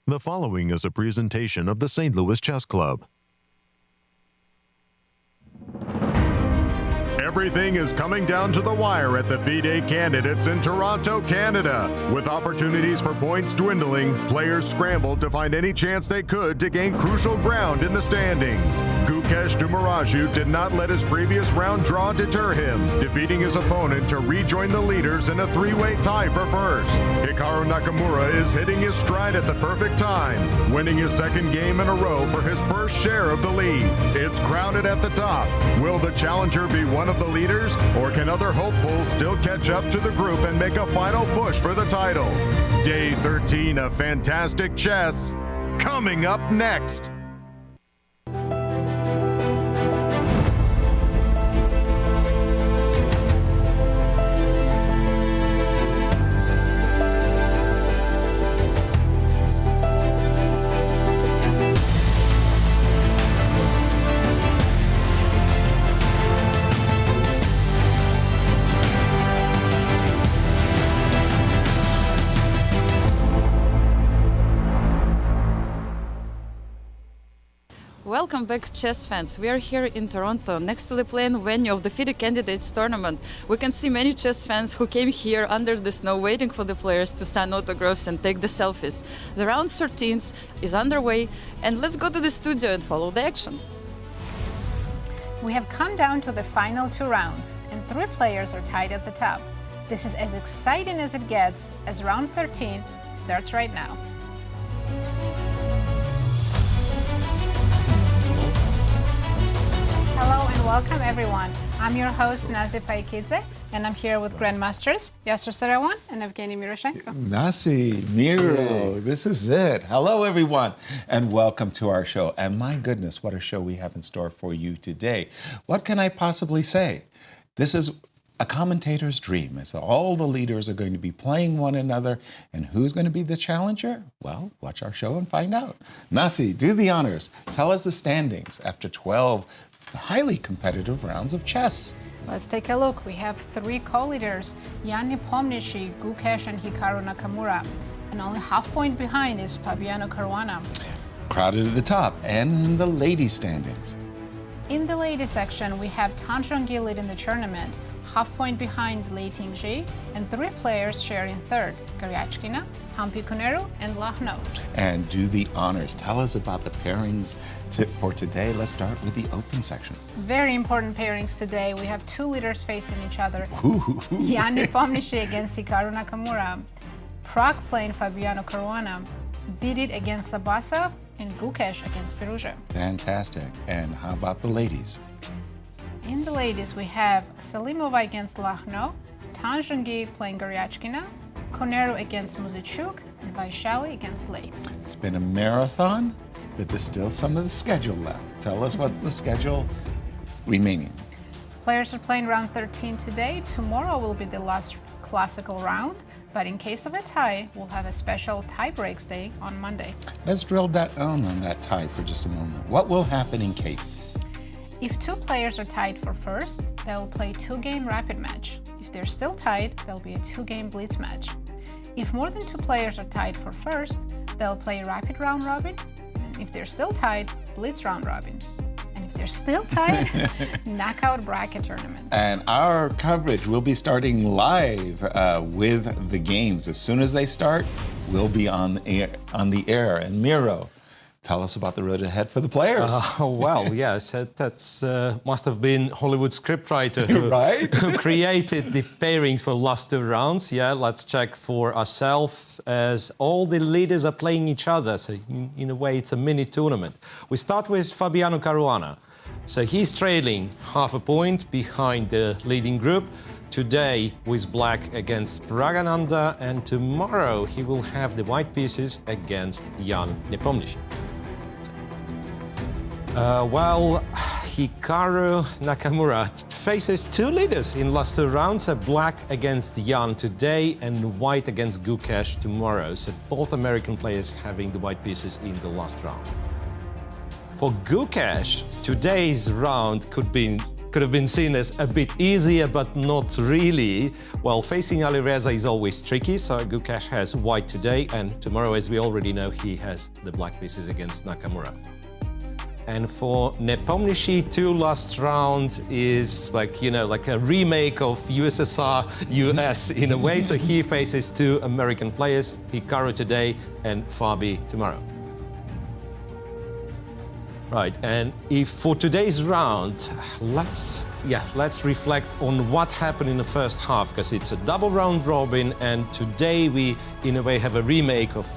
The following is a presentation of the St. Louis Chess Club. Everything is coming down to the wire at the FIDE candidates in Toronto, Canada. With opportunities for points dwindling, players scrambled to find any chance they could to gain crucial ground in the standings. Gukesh did not let his previous round draw deter him, defeating his opponent to rejoin the leaders in a three-way tie for first. Hikaru Nakamura is hitting his stride at the perfect time, winning his second game in a row for his first share of the lead. It's crowded at the top. Will the challenger be one of the leaders, or can other hopefuls still catch up to the group and make a final push for the title? Day 13 of Fantastic Chess, coming up next. Welcome back, chess fans. We are here in Toronto, next to the playing venue of the FIDE Candidates Tournament. We can see many chess fans who came here under the snow waiting for the players to sign autographs and take the selfies. The round 13 is underway, and let's go to the studio and follow the action. We have come down to the final two rounds, and three players are tied at the top. This is as exciting as it gets, as round 13 starts right now. Hello and welcome everyone. I'm your host Nazi Paikidze, and I'm here with Grandmasters Yasser Seirawan and Evgeny Miroshnichenko. Nazi, Miro, this is it. Hello everyone and welcome to our show. And my goodness, what a show we have in store for you today. What can I possibly say? This is a commentator's dream, as all the leaders are going to be playing one another, and who's going to be the challenger? Well, watch our show and find out. Nazi, do the honors. Tell us the standings after 12 highly competitive rounds of chess. Let's take a look. We have three co-leaders, Nepomniachtchi, Gukesh and Hikaru Nakamura, and only half point behind is Fabiano Caruana. Crowded at the top, and in the ladies' standings. In the ladies section, we have Zhongyi leading the tournament, half point behind Lei Tingjie, and three players sharing third, Goryachkina, Koneru, and Lachno. And do the honors. Tell us about the pairings for today. Let's start with the open section. Very important pairings today. We have two leaders facing each other. Nepomniachtchi against Hikaru Nakamura, Prague playing Fabiano Caruana, Vidit against Abasov, and Gukesh against Firouzja. Fantastic. And how about the ladies? In the ladies, we have Salimova against Lachno, Zhongyi playing Goryachkina, Koneru against Muzichuk, and Vaishali against Lei. It's been a marathon, but there's still some of the schedule left. Tell us what the schedule remaining. Players are playing round 13 today. Tomorrow will be the last classical round, but in case of a tie, we'll have a special tie breaks day on Monday. Let's drill down on that tie for just a moment. What will happen in case? If two players are tied for first, they'll play two-game rapid match. If they're still tied, there'll be a two-game blitz match. If more than two players are tied for first, they'll play rapid round robin. If they're still tied, blitz round robin. And if they're still tied, knockout bracket tournament. And our coverage will be starting live with the games. As soon as they start, we'll be on the air. And Miro, tell us about the road ahead for the players. Well, yes, that's must have been Hollywood scriptwriter who, right? who created the pairings for last two rounds. Yeah, let's check for ourselves, as all the leaders are playing each other. So in a way, it's a mini tournament. We start with Fabiano Caruana. So he's trailing half a point behind the leading group. Today with black against Praggnanandhaa, and tomorrow he will have the white pieces against Nepomniachtchi. While Hikaru Nakamura faces two leaders in last two rounds, black against Jan today and white against Gukesh tomorrow. So both American players having the white pieces in the last round. For Gukesh, today's round could could have been seen as a bit easier, but not really. Well, facing Alireza is always tricky, so Gukesh has white today, and tomorrow, as we already know, he has the black pieces against Nakamura. And for Nepomniachtchi, 2 last round is like, you know, like a remake of USSR, US in a way. So he faces 2 American players, Hikaru today and Fabi tomorrow. Right, and if for today's round, let's reflect on what happened in the first half, because it's a double round robin, and today we, in a way, have a remake of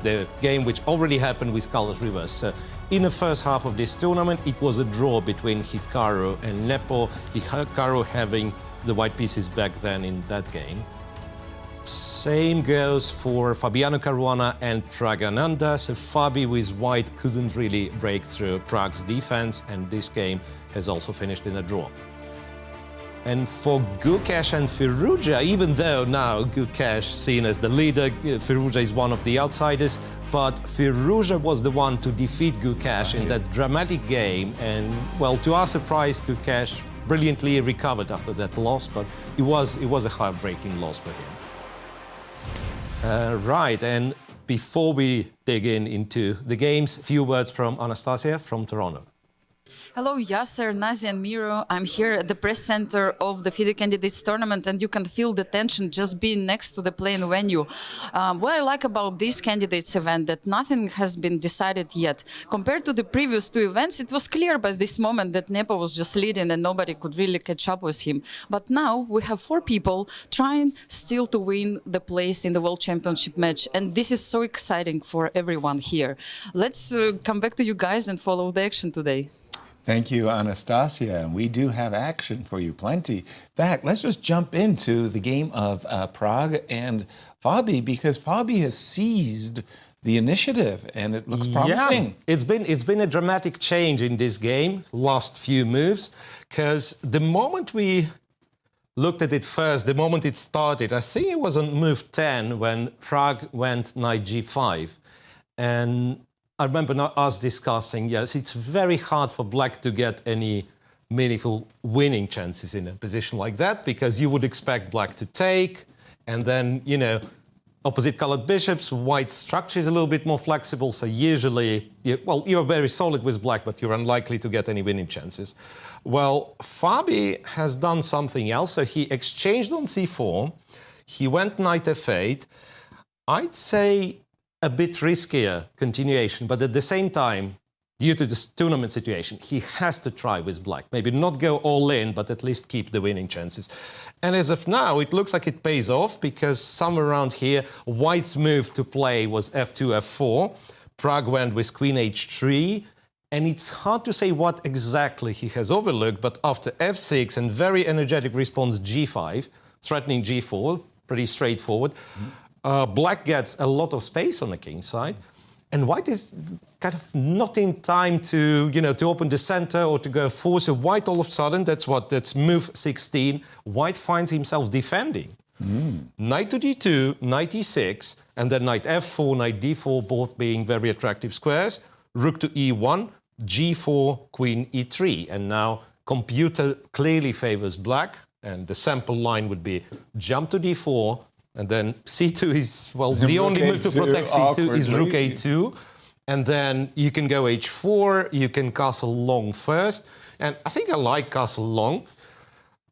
the game which already happened with Colors Reverse. So in the first half of this tournament, it was a draw between Hikaru and Nepo, Hikaru having the white pieces back then in that game. Same goes for Fabiano, Caruana and Praggnanandhaa. So Fabi with white couldn't really break through Prague's defense, and this game has also finished in a draw. And for Gukesh and Firouzja, even though now Gukesh seen as the leader, Firouzja is one of the outsiders, but Firouzja was the one to defeat Gukesh in that dramatic game. And well, to our surprise, Gukesh brilliantly recovered after that loss, but it was a heartbreaking loss for him. Right, and before we dig into the games, a few words from Anastasia from Toronto. Hello, Yasser, Nazi and Miro. I'm here at the press center of the FIDE Candidates Tournament, and you can feel the tension just being next to the playing venue. What I like about this candidates event that nothing has been decided yet. Compared to the previous 2 events, it was clear by this moment that Nepo was just leading and nobody could really catch up with him. But now we have 4 people trying still to win the place in the World Championship match, and this is so exciting for everyone here. Let's come back to you guys and follow the action today. Thank you, Anastasia. And we do have action for you, plenty. In fact, let's just jump into the game of Prague and Fabi, because Fabi has seized the initiative, and it looks promising. Yeah, it's been a dramatic change in this game, last few moves, because the moment we looked at it first, the moment it started, I think it was on move 10 when Prague went knight g5. And I remember us discussing, yes, it's very hard for black to get any meaningful winning chances in a position like that, because you would expect black to take, and then, you know, opposite colored bishops, white structure is a little bit more flexible, so usually, you're very solid with black, but you're unlikely to get any winning chances. Well, Fabi has done something else, so he exchanged on c4, he went knight f8, I'd say a bit riskier continuation, but at the same time, due to this tournament situation, he has to try with black. Maybe not go all in, but at least keep the winning chances. And as of now, it looks like it pays off, because somewhere around here, white's move to play was f2, f4. Prague went with queen h3, and it's hard to say what exactly he has overlooked, but after f6 and very energetic response g5, threatening g4, pretty straightforward, black gets a lot of space on the king side, and white is kind of not in time to, you know, to open the center or to go forward. So white all of a sudden, that's move 16. White finds himself defending. Knight to d2, knight e6, and then knight f4, knight d4, both being very attractive squares. Rook to e1, g4, queen e3, and now computer clearly favors black, and the sample line would be jump to d4. And then c2 is, well, the only move to protect c2 is rook a2. And then you can go h4, you can castle long first. And I think I like castle long.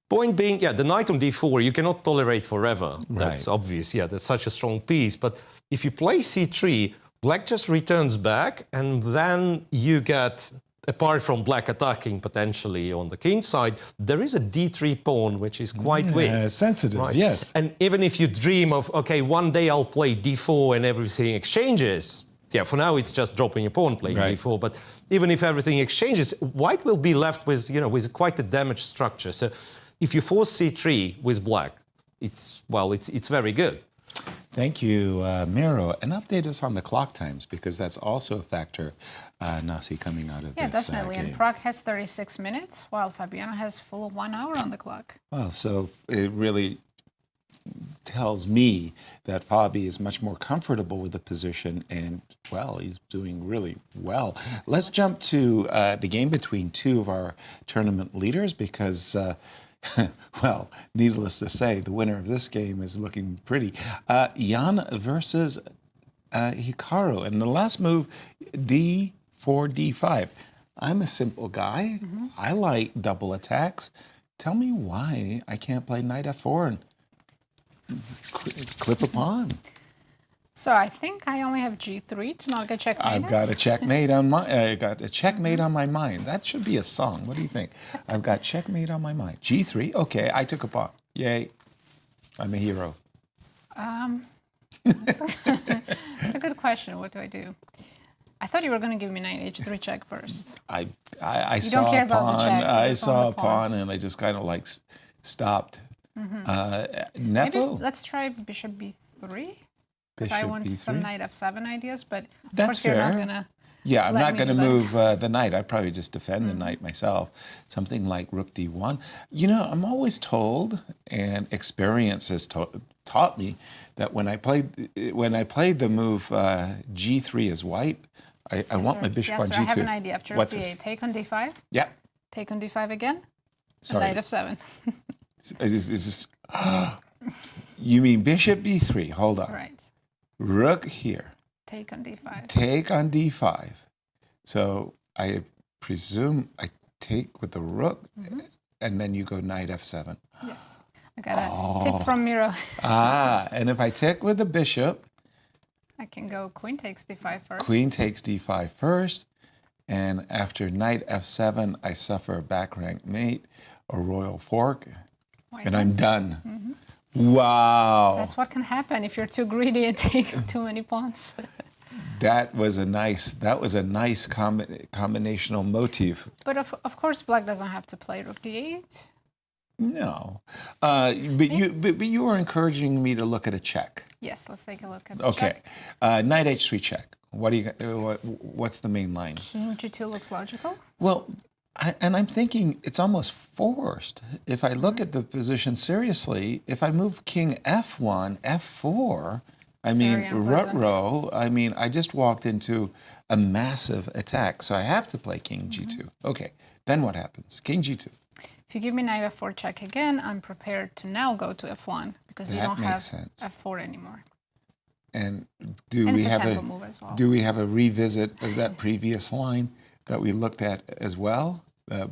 Point being, yeah, the knight on d4, you cannot tolerate forever. Right. That's obvious, yeah, that's such a strong piece. But if you play c3, black just returns back, and then you get, apart from black attacking potentially on the king side, there is a d3 pawn, which is quite weak. Sensitive, right? Yes. And even if you dream of, okay, one day I'll play d4 and everything exchanges, yeah, for now it's just dropping a pawn playing d4, but even if everything exchanges, white will be left with, you know, with quite a damaged structure. So if you force c3 with black, it's very good. Thank you, Miro. And update us on the clock times, because that's also a factor, Nasi, coming out of this Yeah, definitely. game. And Prague has 36 minutes, while Fabiano has full 1 hour on the clock. Well, so it really tells me that Fabi is much more comfortable with the position, and, well, he's doing really well. Let's jump to the game between two of our tournament leaders because, well, needless to say, the winner of this game is looking pretty. Jan versus Hikaru. And the last move, D4, D5. I'm a simple guy. I like double attacks. Tell me why I can't play knight f4 and clip a pawn. So I think I only have g3 to not get checkmated. I've got a checkmate on my. I got a checkmate on my mind. That should be a song. What do you think? I've got checkmate on my mind. G3. Okay, I took a pawn. Yay! I'm a hero. That's a good question. What do I do? I thought you were going to give me knight h3 check first. I You saw don't care a about the pawn. checks, you I just saw want a the pawn. pawn, and I just kind of like stopped. Maybe Nepo. let's try bishop b3. Because Bishop I want some B3? knight f7 ideas, but of That's course you're not fair. going to... Yeah, I'm let not me going to do that. move the knight. I'd probably just defend the knight myself. Something like rook d1. You know, I'm always told, and experience has taught me, that when I played the move g3 as white, I want my bishop on Yes, g2. sir, I have an idea. After rook What's d8, it? take on d5, Yeah. take on d5 again, and Sorry. knight f7. It's just, you mean bishop b3? Hold on. Right. Rook here. Take on d5. Take on d5. So I presume I take with the rook, and then you go knight f7. Yes. I got a tip from Miro. And if I take with the bishop, I can go queen takes d5 first. queen takes d5 first, and after knight f7, I suffer a back rank mate, a royal fork, White and I'm wins. done. Wow. That's what can happen if you're too greedy and take too many pawns. That was a nice combinational motif. But of course, black doesn't have to play rook d8. No, but you were encouraging me to look at a check. Yes, let's take a look at the Okay, check. knight h3 check. What's the main line? King g2 looks logical. Well, I'm thinking it's almost forced. If I look at the position seriously, if I move king f1, f4, I mean, Very unpleasant. row, I mean, I just walked into a massive attack. So I have to play king g2. Okay, then what happens? King g2. If you give me knight f4 check again, I'm prepared to now go to f1 because you That don't makes have sense. f4 anymore. And And we it's a have tempo move as well. do we have a revisit of that previous line that we looked at as well?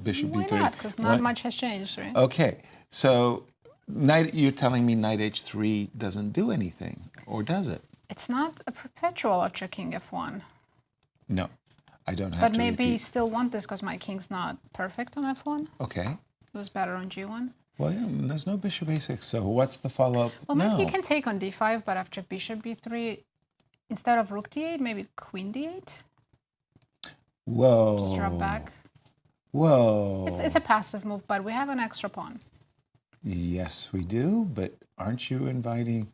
Bishop Why b3. not? Because not What? much has changed, right? Okay, so you're telling me knight h3 doesn't do anything, or does it? It's not a perpetual after king f1. No, I don't have But to maybe you repeat. still want this because my king's not perfect on f1. Okay, It was better on g1. well, yeah, there's no bishop a6, so what's the follow-up? Well, maybe No. you can take on d5, but after bishop b3, instead of rook d8, maybe queen d8. Whoa. Just drop back. Whoa. It's a passive move, but we have an extra pawn. Yes, we do, but aren't you inviting?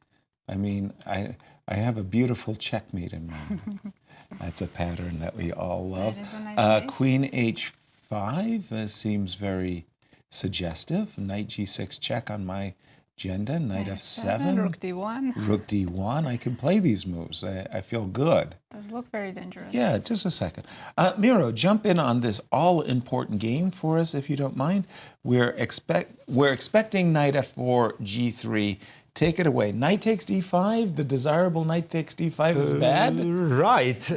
I mean, I have a beautiful checkmate in mind. That's a pattern that we all love. That is a nice mate. Queen h5 seems very suggestive. Knight g6 check on my agenda. Knight f7. Rook d1. Rook d1. I can play these moves. I feel good. Does look very dangerous. Yeah, just a second. Miro, jump in on this all-important game for us, if you don't mind. We're expecting knight f4, g3. Take it away. Knight takes d5. The desirable knight takes d5 is bad. Right.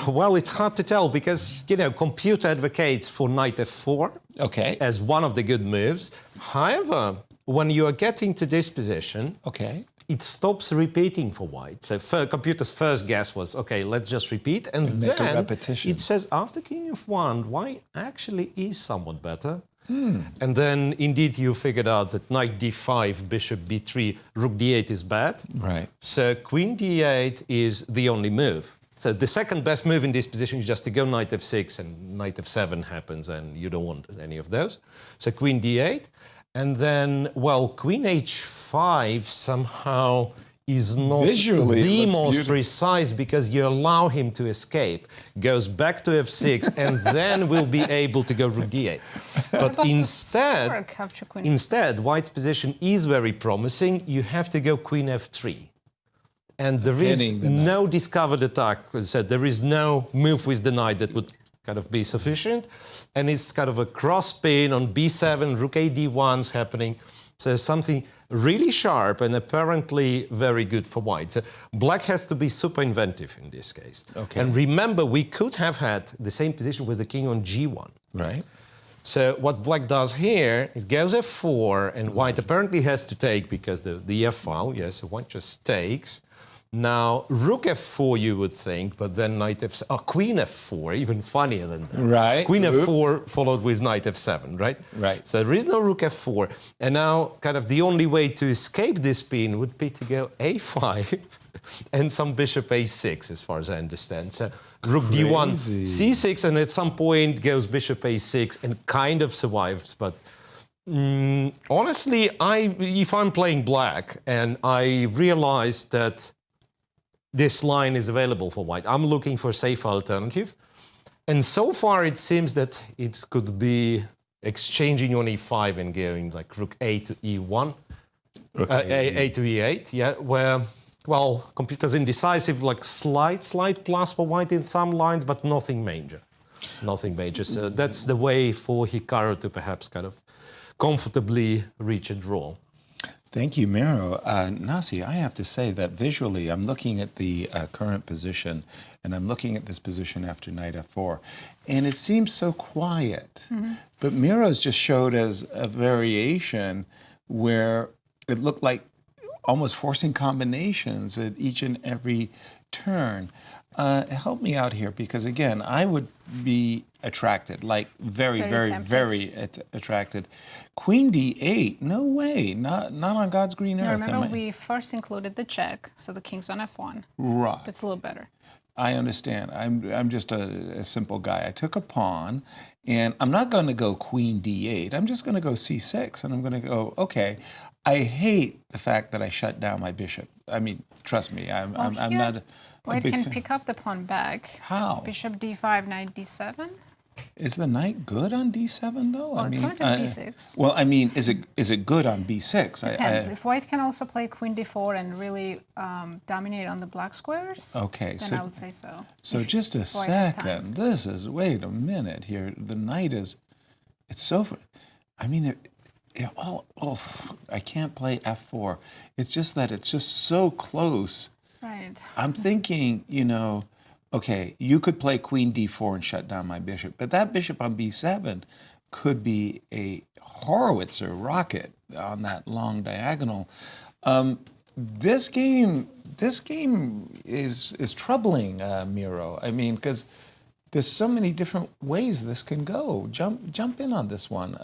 Well, it's hard to tell because, computer advocates for knight f4 Okay. as one of the good moves. However, when you are getting to this position, Okay. it stops repeating for white. So computer's first guess was, okay, let's just repeat. And make a then repetition. it says after king f1, white actually is somewhat better. And then indeed you figured out that knight d5, bishop b3, rook d8 is bad. Right. So queen d8 is the only move. So the second best move in this position is just to go knight f6 and knight f7 happens and you don't want any of those. So queen d8. And then, well, queen h5 somehow is not Visually, it the looks most beautiful. precise because you allow him to escape, goes back to f6, and then will be able to go rook d8. But instead, white's position is very promising. You have to go queen f3. And there is no discovered attack. As I said, there is no move with the knight that would kind of be sufficient. And it's kind of a cross pin on b7, rook a d1's happening. So something really sharp and apparently very good for white. So black has to be super inventive in this case. Okay. And remember, we could have had the same position with the king on g1. Right. So what black does here is goes f4, and white apparently has to take because the f-file, yes, so white just takes. Now, rook f4 you would think, but then knight f7, oh, queen f4, even funnier than that. Right. Queen f4 followed with knight f7, right? Right. So there is no rook f4. And now, kind of the only way to escape this pin would be to go a5 and some bishop a6, as far as I understand. So rook d1, c6, and at some point goes bishop a6 and kind of survives, but honestly, if I'm playing black and I realize that this line is available for white, I'm looking for a safe alternative. And so far, it seems that it could be exchanging on e5 and going like rook a to e1, a to e8, yeah, where, well, computer's indecisive, like slight plus for white in some lines, but nothing major. Nothing major. So that's the way for Hikaru to perhaps kind of comfortably reach a draw. Thank you, Miro. Nazi, I have to say that visually, I'm looking at the current position, and I'm looking at this position after knight f4, and it seems so quiet. But Miro's just showed us a variation where it looked like almost forcing combinations at each and every turn. Help me out here, because again, I would be attracted, like very attracted. Queen d8, no way, not on God's green earth. Remember, we first included the check, so the king's on f1. Right. That's a little better. I understand. I'm just a simple guy. I took a pawn, and I'm not going to go queen d8. I'm just going to go c6, and I'm going to go, okay, I hate the fact that I shut down my bishop. I mean, trust me, I'm not a White big can fan. pick up the pawn back. How? Bishop d5, knight d7. Is the knight good on d7 though? Well, it's going to b6. Well, I mean, is it good on b6? Depends. If white can also play queen d4 and really dominate on the black squares, okay, then I would say so. So just a second. This is, wait a minute here. The knight is, it's so, I mean, I can't play f4. It's just that it's just so close. Right. I'm thinking, you know, okay, you could play queen d4 and shut down my bishop, but that bishop on b7 could be a Horowitzer rocket on that long diagonal. This game is troubling, Miro. I mean, because there's so many different ways this can go. Jump in on this one.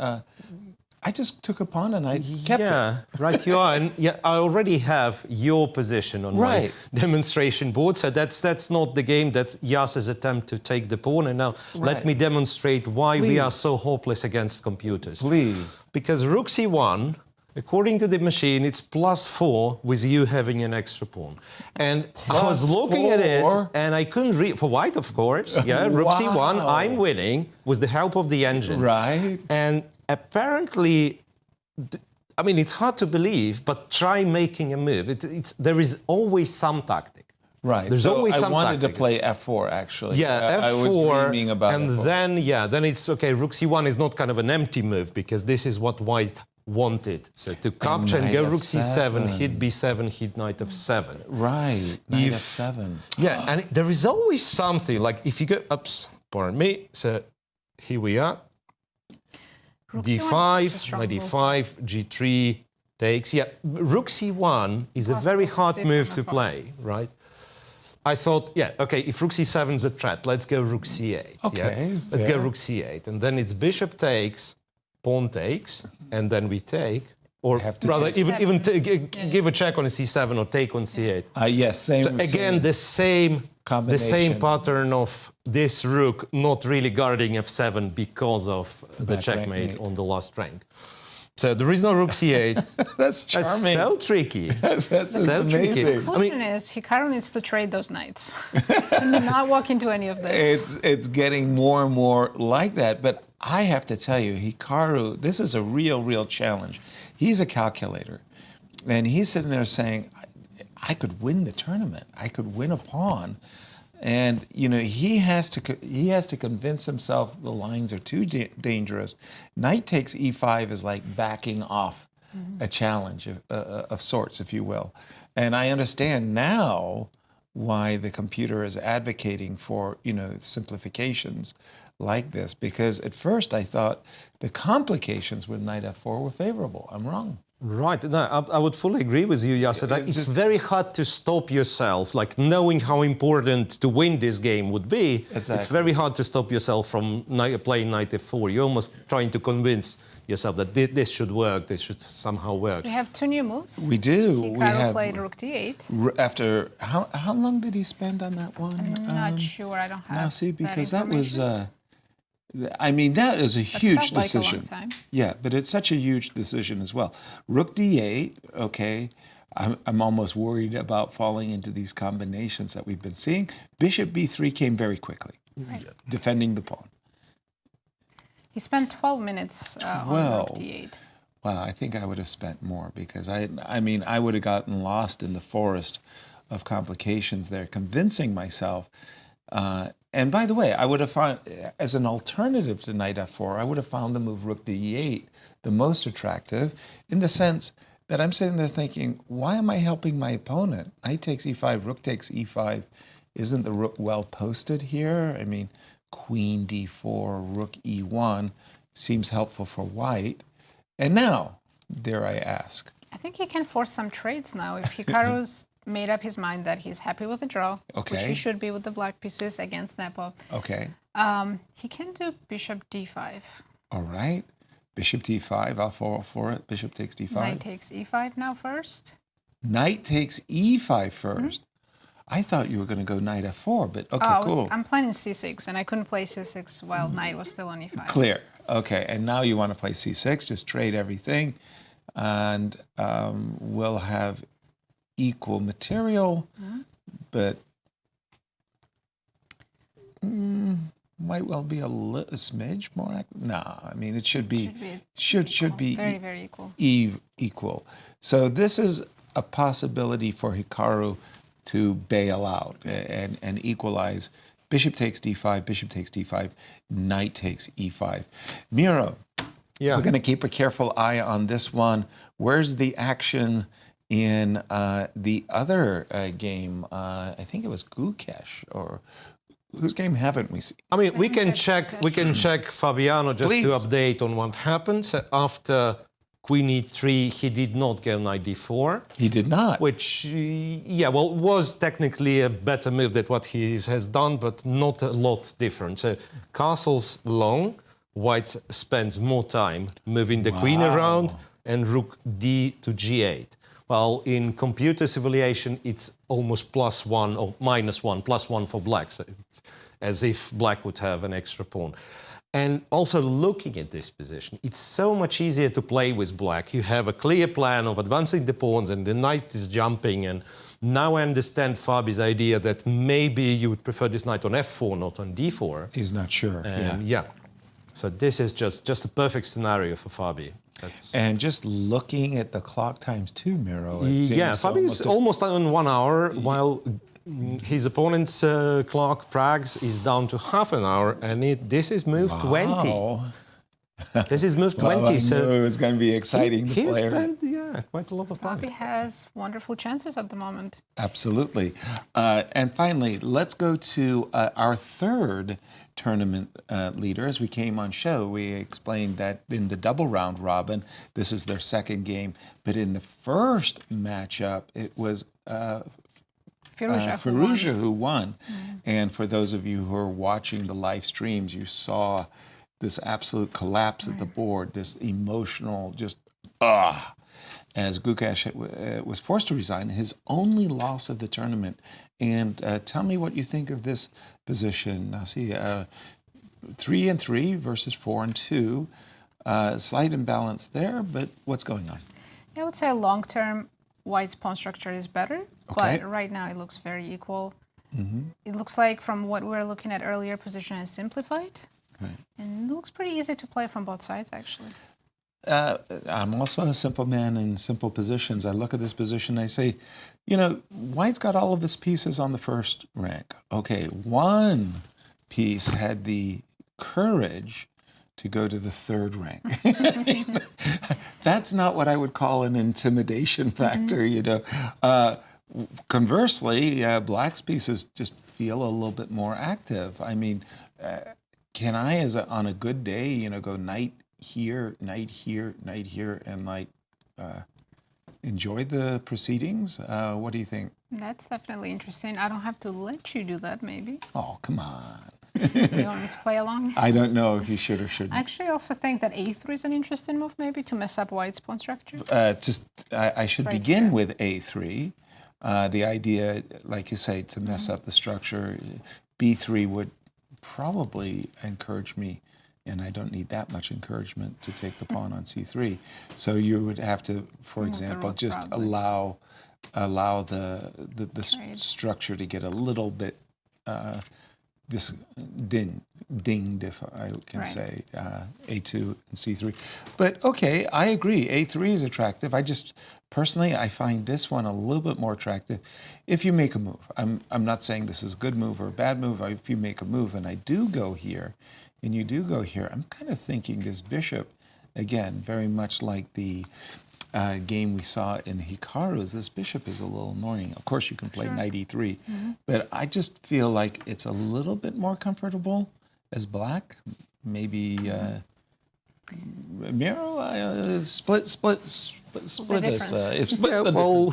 I just took a pawn and I kept it. Yeah, right, you are. And yeah, I already have your position on my demonstration board. So that's not the game. That's Yasser's attempt to take the pawn. And now let me demonstrate why we are so hopeless against computers. Please. Because rook c1, according to the machine, it's +4 with you having an extra pawn. And I was looking at it and I couldn't read, for white, of course. Yeah, rook c1, I'm winning with the help of the engine. Right. And apparently, I mean, it's hard to believe, but try making a move. There is always some tactic. Right. There's always some I wanted tactic. to play f4, actually. Yeah, f4. I was dreaming about and f4. then it's, okay, rook c1 is not kind of an empty move, because this is what white wanted. So to capture and go rook c7, hit b7, hit knight f7. Right, knight f7. Yeah, and there is always something, like if you go, pardon me, so here we are. d5, knight d5, g3 takes. Yeah, rook c1 is a very hard move to play, right? I thought, yeah, okay, if rook c7 is a threat, let's go rook c8. Okay, yeah? Let's go rook c8. And then it's bishop takes, pawn takes, and then we take. Or rather, even give a check on a c7 or take on c8. Yes, same. So again, the same pattern of this rook not really guarding f7 because of the checkmate on the last rank. So there is no rook c8. That's charming. That's so tricky. That's so amazing. tricky. The conclusion is Hikaru needs to trade those knights. He did not walk into any of this. It's getting more and more like that. But I have to tell you, Hikaru, this is a real challenge. He's a calculator. And he's sitting there saying, I could win the tournament. I could win a pawn. And, you know, he has to convince himself the lines are too dangerous. Knight takes e5 is like backing off a challenge of sorts, if you will. And I understand now why the computer is advocating for, you know, simplifications like this, because at first I thought the complications with knight f4 were favorable. I'm wrong. Right, no, I would fully agree with you, Yasser. It's very hard to stop yourself, like knowing how important to win this game would be. Exactly. It's very hard to stop yourself from playing knight f4. You're almost trying to convince yourself that this should work, this should somehow work. We have two new moves. We do. Hikaru played rook d8. After, how long did he spend on that one? I'm not sure, I don't have Now, see, because that was... information. I mean, that is a huge felt like a decision. long time. Yeah, but it's such a huge decision as well. Rook d8, okay. I'm almost worried about falling into these combinations that we've been seeing. Bishop b3 came very quickly, defending the pawn. He spent 12 minutes on rook d8. Well, I think I would have spent more because I mean, I would have gotten lost in the forest of complications there, convincing myself. And by the way, I would have found, as an alternative to knight f4, I would have found the move rook d8 the most attractive, in the sense that I'm sitting there thinking, why am I helping my opponent? Knight takes e5, rook takes e5. Isn't the rook well posted here? I mean, queen d4, rook e1 seems helpful for white. And now, dare I ask? I think he can force some trades now. If Hikaru's made up his mind that he's happy with the draw, which he should be with the black pieces against Nepo. Okay. He can do bishop d5. All right. Bishop d5, I'll fall for it. Bishop takes d5. Knight takes e5 now first. Knight takes e5 first. I thought you were going to go knight f4, but okay, cool. I'm planning c6, and I couldn't play c6 while knight was still on e5. Clear. Okay, and now you want to play c6, just trade everything, and we'll have equal material, but might well be a smidge more. No, I mean it should be very equal. Equal. So this is a possibility for Hikaru to bail out and equalize. Bishop takes d5, bishop takes d5, knight takes e5. Miro, we're going to keep a careful eye on this one. Where's the action in the other game? I think it was Gukesh, or whose game haven't we seen? I mean, we can check Fabiano just to update on what happened. So after queen e3, he did not go knight d4. He did not. Which, was technically a better move than what he has done, but not a lot different. So castle's long, white spends more time moving the queen around, and rook d to g8. Well, in computer simulation, it's almost +1 or -1, +1 for black, so it's as if black would have an extra pawn. And also looking at this position, it's so much easier to play with black. You have a clear plan of advancing the pawns and the knight is jumping. And now I understand Fabi's idea that maybe you would prefer this knight on f4, not on d4. He's not sure. So this is just a perfect scenario for Fabi. And just looking at the clock times too, Miro. Fabi is almost on 1 hour, while his opponent's clock, Prague's, is down to half an hour, and this is move 20. This is move 20. So it's going to be exciting. He spent quite a lot of time. Fabi has wonderful chances at the moment. Absolutely. And finally, let's go to our third tournament leader. As we came on show, we explained that in the double round robin, this is their second game. But in the first matchup, it was Firouzja who won. And for those of you who are watching the live streams, you saw this absolute collapse at the board, this emotional as Gukesh was forced to resign, his only loss of the tournament. And tell me what you think of this position, Nazi. 3-3 versus 4-2. Slight imbalance there, but what's going on? I would say long-term, white's pawn structure is better, Okay. but right now it looks very equal. It looks like from what we were looking at earlier, position has simplified. Right. And it looks pretty easy to play from both sides, actually. I'm also a simple man in simple positions. I look at this position, I say, white's got all of his pieces on the first rank. Okay, one piece had the courage to go to the third rank. That's not what I would call an intimidation factor, Conversely, black's pieces just feel a little bit more active. I mean, can I, on a good day, go knight here, knight here, knight here, and enjoy the proceedings? What do you think? That's definitely interesting. I don't have to let you do that, maybe. Oh, come on. You want me to play along? I don't know if you should or shouldn't. Actually, I also think that a3 is an interesting move, maybe, to mess up white's pawn structure. I should Right begin here. with a3. The idea, like you say, to mess up the structure, b3 would probably encourage me, and I don't need that much encouragement to take the pawn on c3. So you would have to, for Move the example, rook, just probably. allow the Trade. structure to get a little bit this dinged, if I can Right. say, a2 and c3. But okay, I agree. a3 is attractive. Personally, I find this one a little bit more attractive if you make a move. I'm not saying this is a good move or a bad move. If you make a move and I do go here, and you do go here, I'm kind of thinking this bishop, again, very much like the game we saw in Hikaru, this bishop is a little annoying. Of course, you can play knight e3, but I just feel like it's a little bit more comfortable as black. Maybe Miro, split us. Well,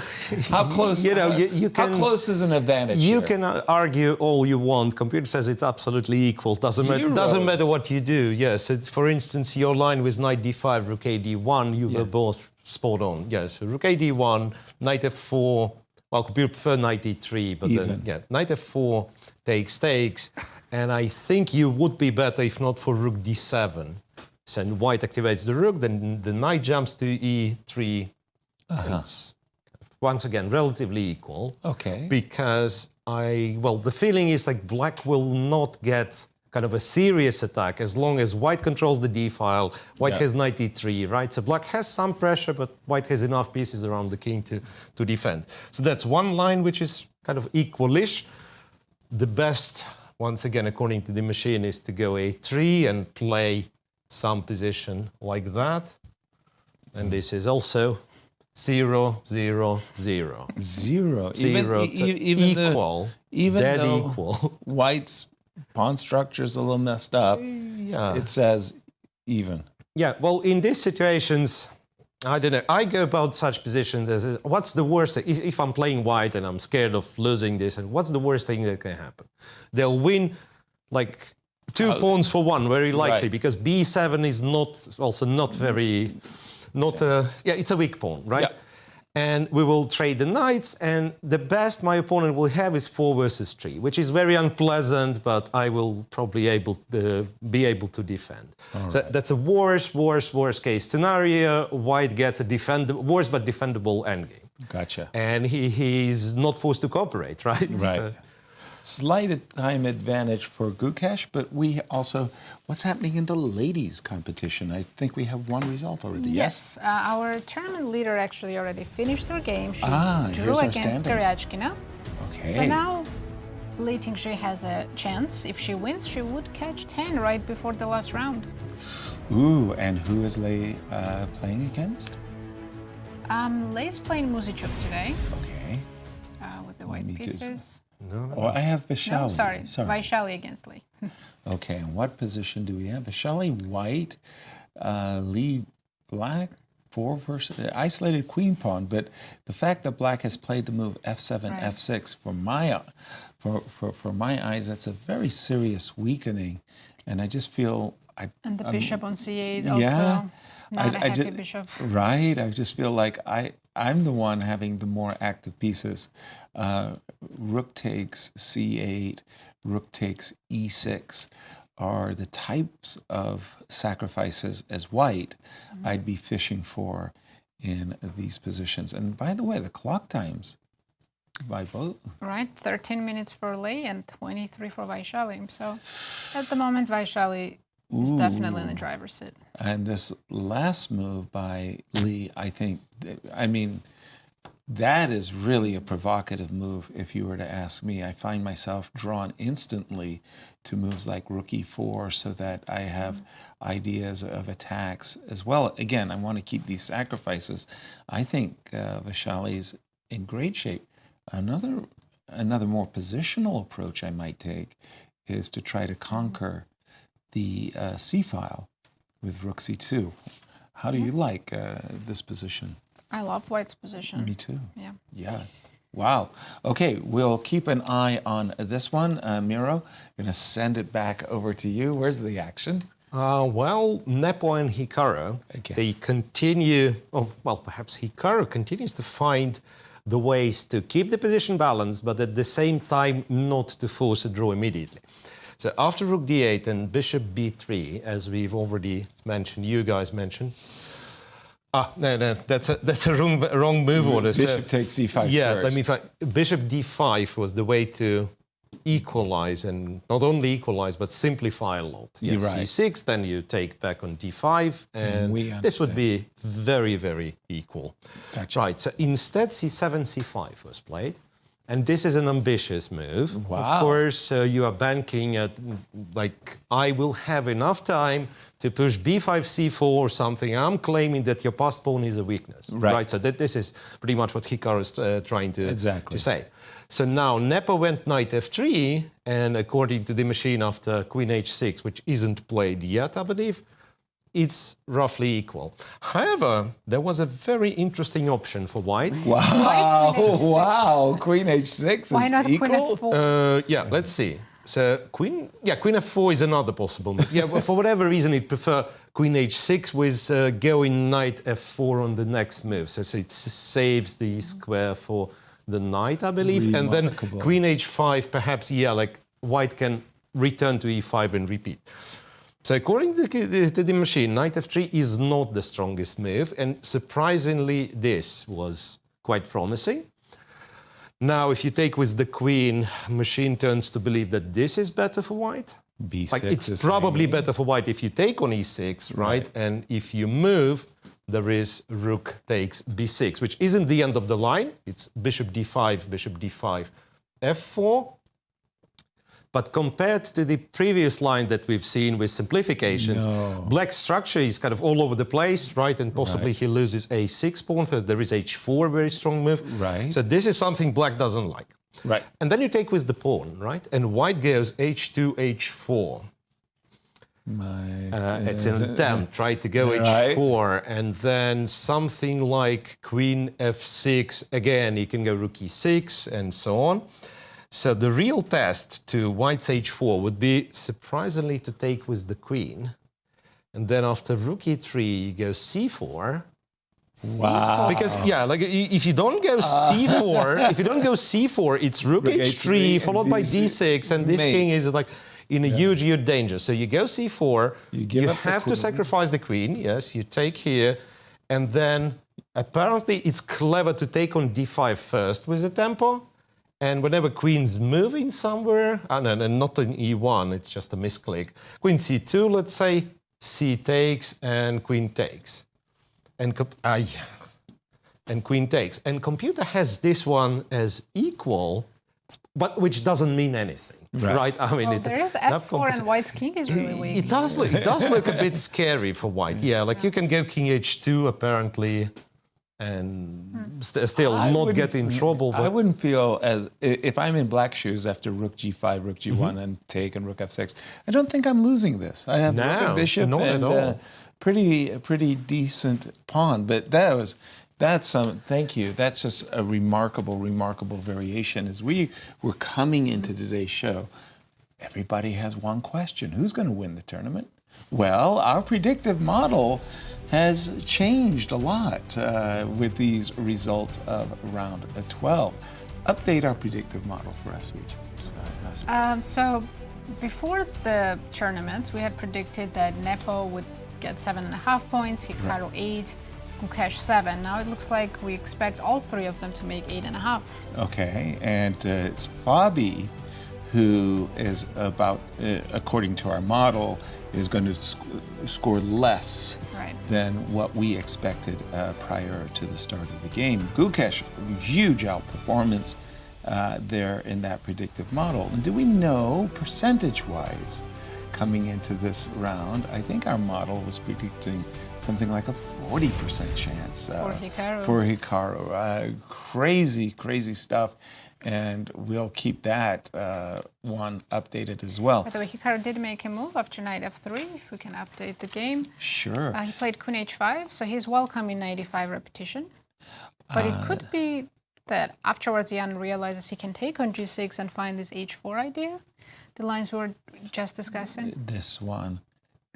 How close? you how can- close is an advantage? You here? can argue all you want. Computer says it's absolutely equal. Doesn't Zeros. matter what you do. Yes. For instance, your line with knight d5, rook a d1, you were both spot on. Yes. So rook a d1, knight f4. Well, computer prefer knight d3, but Even. then knight f4 takes, and I think you would be better if not for rook d7. So white activates the rook, then the knight jumps to e3. And it's once again relatively equal. Okay. Because the feeling is like black will not get kind of a serious attack as long as white controls the d file. White has knight e3, right? So black has some pressure, but white has enough pieces around the king to defend. So that's one line which is kind of equalish. The best, once again, according to the machine, is to go a3 and play some position like that. And this is also 0, 0, 0. Zero. Zero, equal, dead though equal. White's pawn structure is a little messed up. Yeah. It says even. Yeah, well, in these situations, I don't know. I go about such positions as, what's the worst thing? If I'm playing white and I'm scared of losing this, and what's the worst thing that can happen? They'll win like 2 pawns for 1, very likely, Right. because b7 is not very, it's a weak pawn, right? Yeah. And we will trade the knights, and the best my opponent will have is 4 versus 3, which is very unpleasant, but I will probably be able to defend. So that's a worst case scenario. White gets a worse but defendable endgame. Gotcha. And he's not forced to cooperate, right? Right. Slight time advantage for Gukesh, but we also, what's happening in the ladies' competition? I think we have one result already, yes? Our tournament leader actually already finished her game. She drew here's our against standings. Goryachkina. Okay. So now Lei Tingjie has a chance. If she wins, she would catch 10 right before the last round. Ooh, and who is Lei playing against? Lei's playing Muzichuk today Okay. with the white me just- pieces. Oh, I have Vaishali. No, sorry. Vaishali against Lei. Okay, and what position do we have? Vaishali white, Lee black, 4 versus isolated queen pawn. But the fact that black has played the move f7, Right. f6 for my eyes, that's a very serious weakening, and I just feel And the bishop on c8 also. yeah, Not a happy just, bishop. Right, I just feel like I'm the one having the more active pieces. Rook takes c8, rook takes e6. are the types of sacrifices as white I'd be fishing for in these positions. And by the way, the clock times by both. Right, 13 minutes for Lei and 23 for Vaishali. So at the moment, Vaishali is definitely in the driver's seat. And this last move by Lee, I think, I mean, that is really a provocative move if you were to ask me. I find myself drawn instantly to moves like rook e4 so that I have ideas of attacks as well. Again, I want to keep these sacrifices. I think Vaishali's in great shape. Another more positional approach I might take is to try to conquer the c-file with rook c2. How do you like this position? I love White's position. Me too. Yeah. Yeah. Wow. Okay, we'll keep an eye on this one. Miro, going to send it back over to you. Where's the action? Well, Nepo and Hikaru, they continue, well, perhaps Hikaru continues to find the ways to keep the position balanced, but at the same time not to force a draw immediately. So after rook d8 and bishop b3, as we've already mentioned, you guys mentioned, no, that's a wrong move order. Bishop takes c5 yeah, first. let me find. Bishop d5 was the way to equalize, and not only equalize, but simplify a lot. You're right. c6, then you take back on d5, and this would be very, very equal. Gotcha. Right, so instead c7, c5 was played. And this is an ambitious move. Wow. Of course, you are banking at, like, I will have enough time to push b5, c4 or something. I'm claiming that your passed pawn is a weakness. Right. So this is pretty much what Hikaru is trying to say. So now Nepo went knight f3, and according to the machine after queen h6, which isn't played yet, I believe, it's roughly equal. However, there was a very interesting option for white. Wow, wow, queen h6 Why is not equal? queen f4? Yeah, let's see. So queen f4 is another possible move. Yeah, but for whatever reason, it prefer queen h6 with going knight f4 on the next move. So it saves the square for the knight, I believe. And then queen h5, perhaps, yeah, like white can return to e5 and repeat. So according to the machine, knight f3 is not the strongest move, and surprisingly, this was quite promising. Now, if you take with the queen, machine turns to believe that this is better for white. b6 like it's probably better for white if you take on e6, right? And if you move, there is rook takes b6, which isn't the end of the line. It's bishop d5, f4. But compared to the previous line that we've seen with simplifications, black's structure is kind of all over the place, right? And possibly he loses a6 pawn. So there is h4, very strong move. Right. So this is something black doesn't like. Right. And then you take with the pawn, right? And white goes h2, h4. It's an attempt, right, to go h4, and then something like queen f6. Again, you can go rook e6, and so on. So the real test to white's h4 would be, surprisingly, to take with the queen. And then after rook e3, you go c4. Wow. Because, yeah, like if you don't go c4, it's rook h3 followed by d6, and this king is like in a huge danger. So you go c4, you have to sacrifice the queen, yes, you take here, and then apparently it's clever to take on d5 first with the tempo. And whenever queen's moving somewhere, no, not in e1, it's just a misclick. Queen c2, let's say, c takes, and queen takes. And queen takes. And computer has this one as equal, but which doesn't mean anything, right? I mean, there is f4 and white's king is really weak. It does look a bit scary for white. Yeah, like you can go king h2, apparently, and still not get in trouble. But I wouldn't feel as if I'm in black shoes after rook g5, rook g1, and take and rook f6. I don't think I'm losing this. I have rook and bishop and pretty decent pawn. But thank you. That's just a remarkable variation. As we were coming into today's show, everybody has one question: who's going to win the tournament? Well, our predictive model has changed a lot with these results of round 12. Update our predictive model for us, Nazi. So Before the tournament, we had predicted that Nepo would get 7.5 points, Hikaru 8, Gukesh 7. Now it looks like we expect all three of them to make 8.5. Okay, and it's Fabi who is about, according to our model, is going to score less than what we expected prior to the start of the game. Gukesh, huge outperformance there in that predictive model. And do we know percentage-wise coming into this round? I think our model was predicting something like a 40% chance for Hikaru. Crazy, crazy stuff. And we'll keep that one updated as well. By the way, Hikaru did make a move after knight f3, if we can update the game. Sure. He played queen h5, so he's welcoming 95 repetition. But it could be that afterwards Jan realizes he can take on g6 and find this h4 idea, the lines we were just discussing. This one,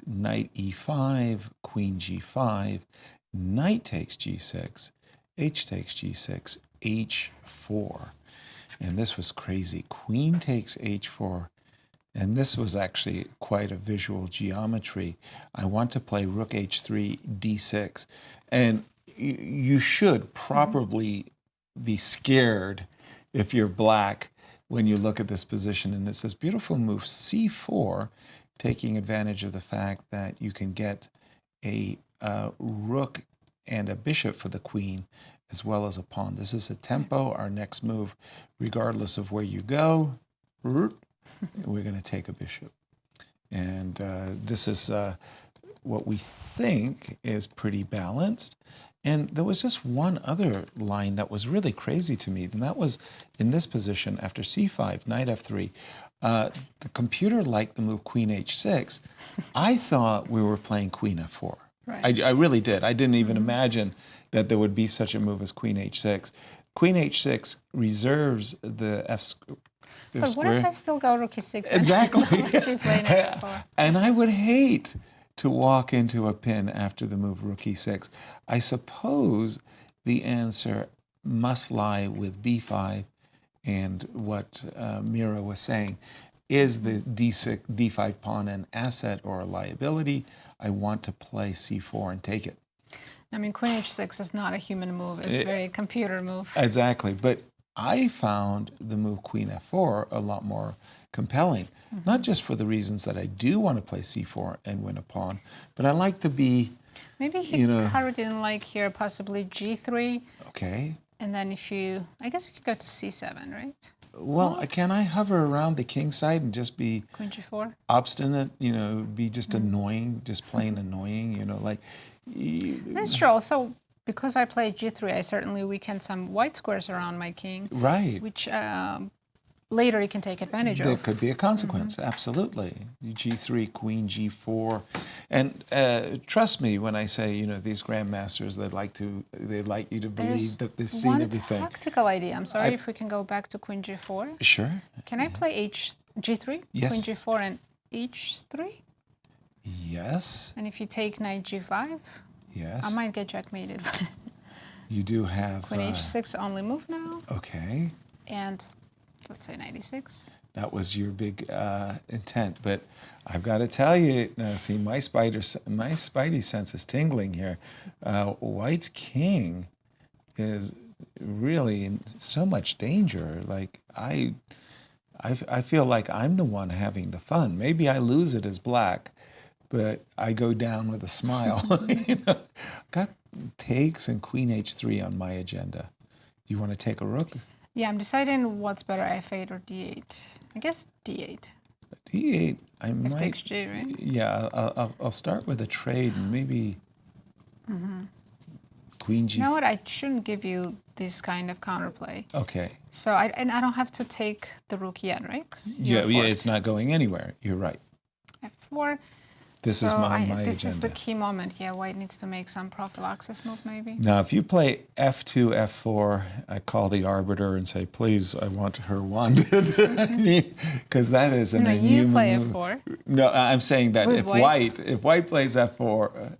knight e5, queen g5, knight takes g6, h takes g6, h4. And this was crazy. Queen takes h4. And this was actually quite a visual geometry. I want to play rook h3, d6. And you should probably be scared if you're black when you look at this position. And it's this beautiful move, c4, taking advantage of the fact that you can get a rook and a bishop for the queen, as well as a pawn. This is a tempo, our next move, regardless of where you go, we're going to take a bishop. And this is what we think is pretty balanced. And there was just one other line that was really crazy to me, and that was in this position after c5, knight f3. The computer liked the move queen h6. I thought we were playing queen f4. Right. I really did. I didn't even imagine that there would be such a move as queen h6. Queen h6 reserves the f square. But what if I still go rook e6? Exactly. And and I would hate to walk into a pin after the move rook e6. I suppose the answer must lie with b5 and what Mira was saying. Is the d6, d5 pawn an asset or a liability? I want to play c4 and take it. I mean, queen h6 is not a human move. It's a very computer move. Exactly. But I found the move queen f4 a lot more compelling, not just for the reasons that I do want to play c4 and win a pawn, but I like to be, Maybe Hikaru didn't like here possibly g3. Okay. And then if you, I guess you could go to c7, right? Well, can I hover around the king side and just be Queen g4? Obstinate, be just annoying, just plain annoying, like... That's true. Also, because I played g3, I certainly weakened some white squares around my king. Right. Which later you can take advantage There of. could be a consequence, absolutely. G3, queen g4. And trust me when I say, these grandmasters, they like you to believe that they've seen everything. One tactical idea. I'm sorry if we can go back to queen g4. Sure. Can I play g3? Yes. Queen g4 and h3? Yes. And if you take knight g5? Yes. I might get checkmated. You do have... Queen h6 only move now. Okay. And let's say knight e6. That was your big intent, but I've got to tell you, now see, my spidey sense is tingling here. White's king is really in so much danger. Like I feel like I'm the one having the fun. Maybe I lose it as black, but I go down with a smile. Got takes and queen h3 on my agenda. Do you want to take a rook? Yeah, I'm deciding what's better, f8 or d8. I guess d8. d8, I might... F takes g, right? Yeah, I'll start with a trade and maybe queen g. You know what? I shouldn't give you this kind of counterplay. Okay. So I don't have to take the rook yet, right? Yeah, it's not going anywhere. You're right. f4. This is my agenda. This is the key moment. Yeah, white needs to make some prophylaxis move, maybe. Now, if you play f2, f4, I call the arbiter and say, please, I want her wanded. Because that is an inhuman you play move. f4. No, I'm saying that With if white? white plays f4,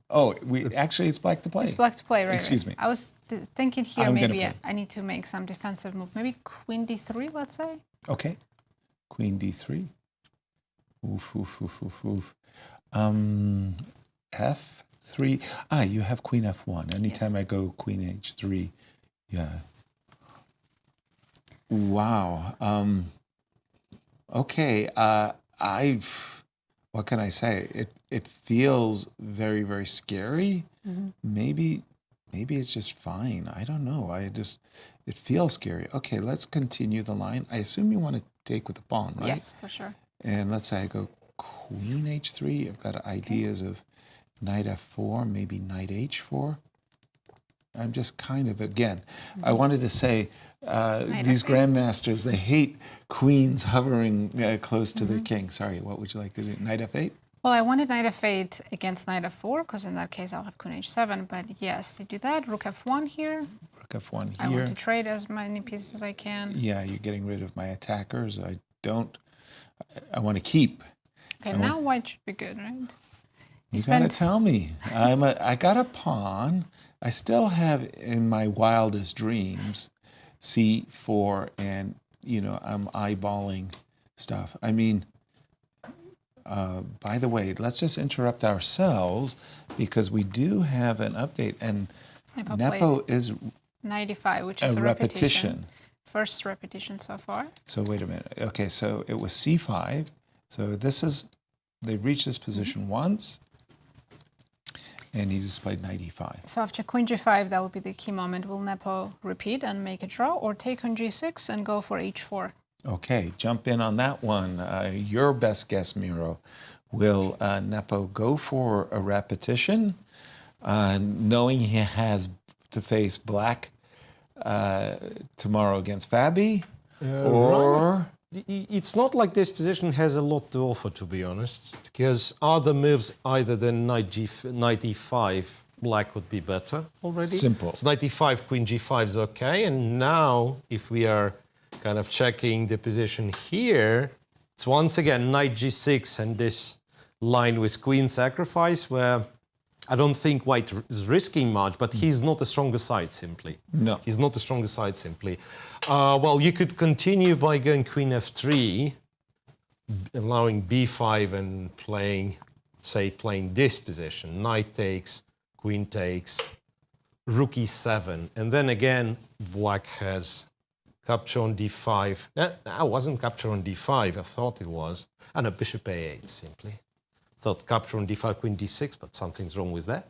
actually it's black to play. It's black to play, right? Excuse me. I was thinking here I'm maybe gonna play. I need to make some defensive move. Maybe queen d3, let's say. Okay. Queen d3. Oof, oof, oof, oof, oof. F3. You have queen F1. Anytime I go queen H3, yeah. Wow. Okay. What can I say? It feels very, very scary. Maybe it's just fine. I don't know. It feels scary. Okay, let's continue the line. I assume you want to take with the pawn, right? Yes, for sure. And let's say I go queen H3. I've got ideas of knight F4, maybe knight H4. I'm just kind of, again, I wanted to say, these grandmasters, they hate queens hovering close to their king. Sorry, what would you like to do? Knight F8? Well, I wanted knight f8 against knight f4, because in that case I'll have queen h7. But yes, to do that, rook f1 here. Rook F1 here. I want to trade as many pieces as I can. Yeah, you're getting rid of my attackers. I want to keep. Okay, now white should be good, right? You gotta tell me. I got a pawn. I still have in my wildest dreams C4, and I'm eyeballing stuff. I mean, by the way, let's just interrupt ourselves because we do have an update, and Nepo is 95, which is a repetition. First repetition so far. So wait a minute. Okay, so it was C5. So they've reached this position once. And he just played knight e5. So after queen g5, that will be the key moment. Will Nepo repeat and make a draw, or take on g6 and go for h4? Okay, jump in on that one. Your best guess, Miro. Will Nepo go for a repetition, knowing he has to face black tomorrow against Fabi? Or... It's not like this position has a lot to offer, to be honest, because other moves other than knight e5, black would be better already. Simple. So knight e5, queen g5 is okay. And now, if we are kind of checking the position here, it's once again knight g6 and this line with queen sacrifice, where I don't think white is risking much, but he's not the stronger side, simply. No. He's not the stronger side, simply. Well, you could continue by going queen f3, allowing b5 and playing this position. Knight takes, queen takes, rook e7. And then again, black has capture on d5. No, it wasn't capture on d5, I thought it was. And a bishop a8, simply. Thought capture on d5, queen d6, but something's wrong with that.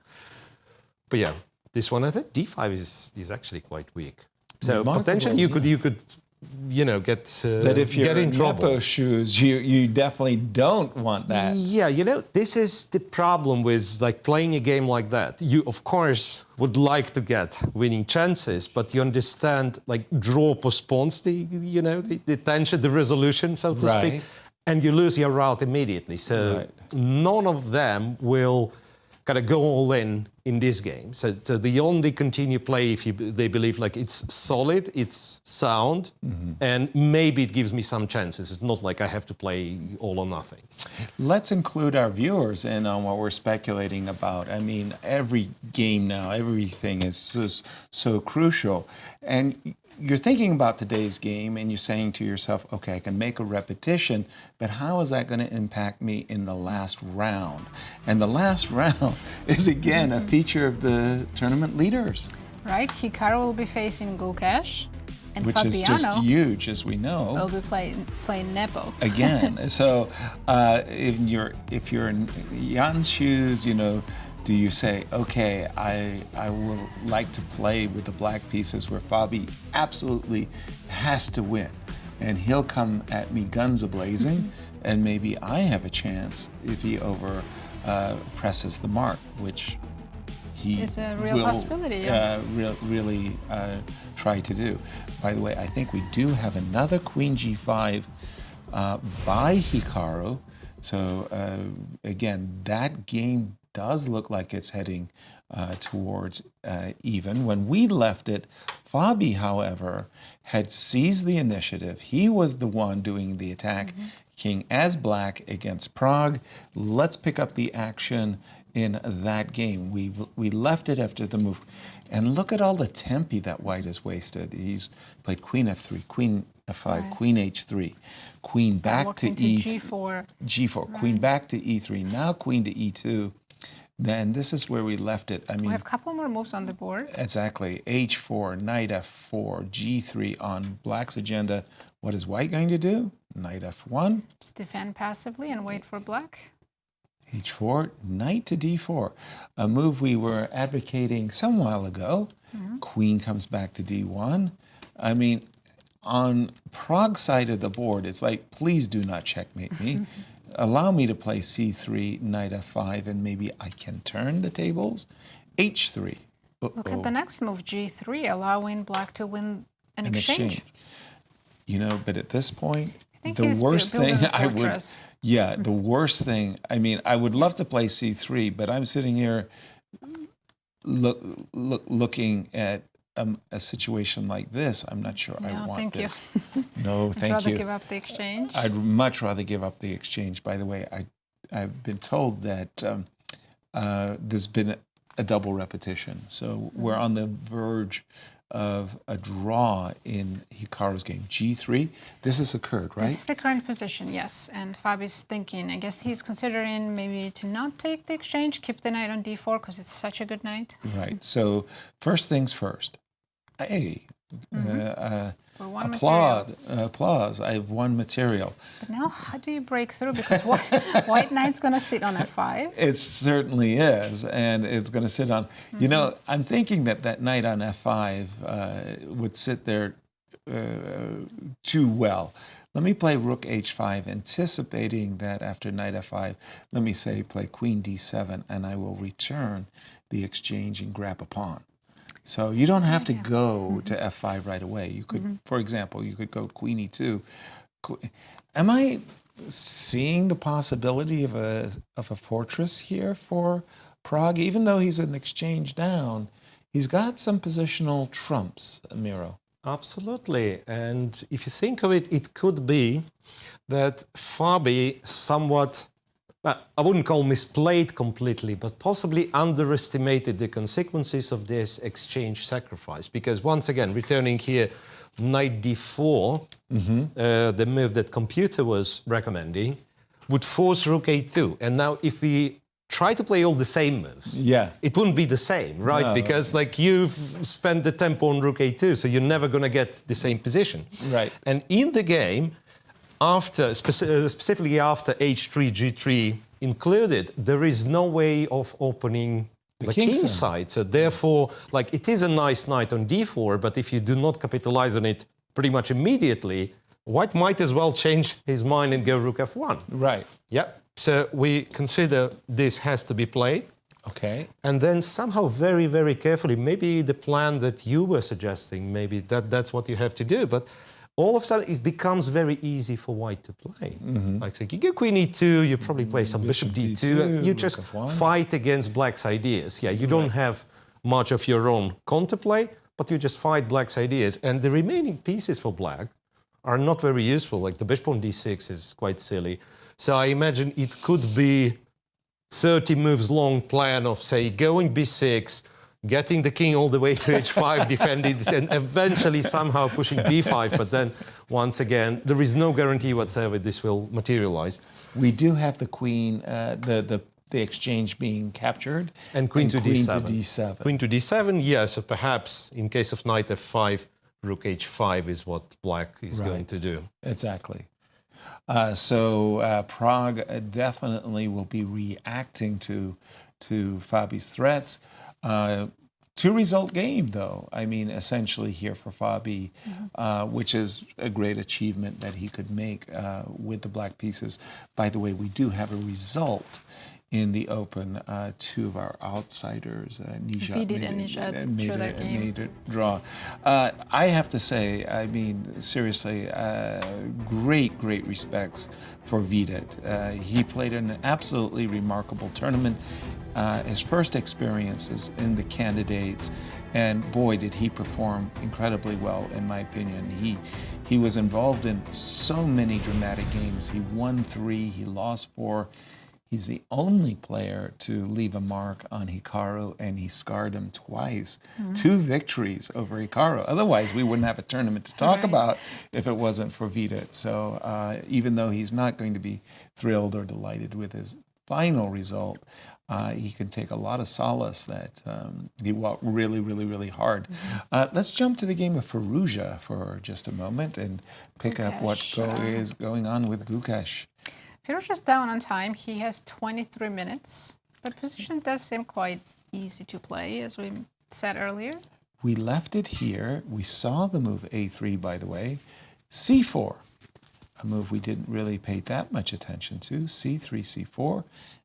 But yeah, this one, I think d5 is actually quite weak. So potentially you could get that if you're in trouble. Nepo shoes, you definitely don't want that. Yeah, this is the problem with playing a game like that. You of course would like to get winning chances, but you understand draw postpones the tension, the resolution, so to speak, and you lose your route immediately. So none of them will kind of go all in this game. So they only continue play if they believe it's solid, it's sound, and maybe it gives me some chances. It's not like I have to play all or nothing. Let's include our viewers in on what we're speculating about. I mean, every game now, everything is so crucial. And you're thinking about today's game and you're saying to yourself, okay, I can make a repetition, but how is that going to impact me in the last round? And the last round is, again, a feature of the tournament leaders. Right, Hikaru will be facing Gukesh, and which Fabiano is just huge, as we know. Will be playing Nepo. Again, so if you're in Jan's shoes, do you say, okay, I would like to play with the black pieces where Fabi absolutely has to win, and he'll come at me guns a-blazing, and maybe I have a chance if he presses the mark, which he is a real possibility. Yeah. Really try to do. By the way, I think we do have another queen g5 by Hikaru. So again, that game does look like it's heading towards even. When we left it, Fabi, however, had seized the initiative. He was the one doing the attack, king as black against Prague. Let's pick up the action in that game. We left it after the move. And look at all the tempi that white has wasted. He's played queen f3, queen F5, Right. queen H3, queen back Walked to into G4. G4, queen back to E3, now queen to E2. Then this is where we left it. I We mean, have a couple more moves on the board. exactly. H4, knight F4, G3 on black's agenda. What is white going to do? Knight F1, Just defend passively and wait for black. H4, knight to D4. A move we were advocating some while ago. Queen comes back to D1. I mean, on Prague side of the board, it's like, please do not checkmate me. Allow me to play C3, knight F5, and maybe I can turn the tables. H3. Look at the next move, G3, allowing black to win an An exchange. You know, but at this point, think the he's worst thing building a I would, fortress. yeah, the worst thing, I mean, I would love to play C3, but I'm sitting here looking at a situation like this. I'm not sure I No, want thank you. this. No, I'd thank rather you. give up the exchange. I'd much rather give up the exchange. By the way, I've been told that there's been a double repetition. So we're on the verge of a draw in Hikaru's game. G3, this has occurred, right? This is the current position, yes. And Fabi's thinking, I guess he's considering maybe to not take the exchange, keep the knight on D4 because it's such a good knight. Right. So first things first. Hey, For one applause. I have one material. But now how do you break through? Because white knight's going to sit on F5. It certainly is, and it's going to sit on. You know, I'm thinking that knight on F5 would sit there too well. Let me play rook H5, anticipating that after knight F5, let me say play queen D7, and I will return the exchange and grab a pawn. So you don't have to go to F5 right away. You could, for example, you could go queen E2. Am I seeing the possibility of a fortress here for Prague? Even though he's an exchange down, he's got some positional trumps, Miro. Absolutely. And if you think of it, it could be that Fabi somewhat, well, I wouldn't call misplayed completely, but possibly underestimated the consequences of this exchange sacrifice. Because once again, returning here, knight d4, the move that computer was recommending, would force rook a2. And now if we try to play all the same moves, it wouldn't be the same, right? No. Because like you've spent the tempo on rook a2, so you're never going to get the same position. Right. And in the game, after specifically after h3, g3 included, there is no way of opening the king side. So therefore, like it is a nice knight on d4, but if you do not capitalize on it pretty much immediately, white might as well change his mind and go rook f1. Right. Yep. So we consider this has to be played. Okay. And then somehow very, very carefully, maybe the plan that you were suggesting, maybe that's what you have to do. But all of a sudden, it becomes very easy for white to play. Like, so you go queen e2, you probably play some bishop d2, and you just fight against black's ideas. Yeah, you don't have much of your own counterplay, but you just fight black's ideas. And the remaining pieces for black are not very useful. Like the bishop on d6 is quite silly. So I imagine it could be 30 moves long plan of, say, going b6, getting the king all the way to h5, defending, and eventually somehow pushing b5. But then, once again, there is no guarantee whatsoever this will materialize. We do have the queen, the exchange being captured. And queen to d7. To d7. Queen to d7, yeah. So perhaps in case of knight f5, rook h5 is what black is going to do. Exactly. So Prague definitely will be reacting to Fabi's threats. Two-result game, though. I mean, essentially here for Fabi, which is a great achievement that he could make with the black pieces. By the way, we do have a result in the Open. Two of our outsiders, Nijat, Vidit and Nijat, made it draw. I have to say, I mean, seriously, great respects for Vidit. He played an absolutely remarkable tournament. His first experiences in the candidates, and boy, did he perform incredibly well, in my opinion. He was involved in so many dramatic games. He won 3, he lost 4. He's the only player to leave a mark on Hikaru, and he scarred him twice. 2 victories over Hikaru. Otherwise, we wouldn't have a tournament to talk about if it wasn't for Vidit. So even though he's not going to be thrilled or delighted with his final result, he can take a lot of solace that he walked really, really, really hard. Let's jump to the game of Firouzja for just a moment and pick up what is going on with Gukesh. Firouzja's down on time. He has 23 minutes, but position does seem quite easy to play, as we said earlier. We left it here. We saw the move A3, by the way. C4, a move we didn't really pay that much attention to. C3, C4,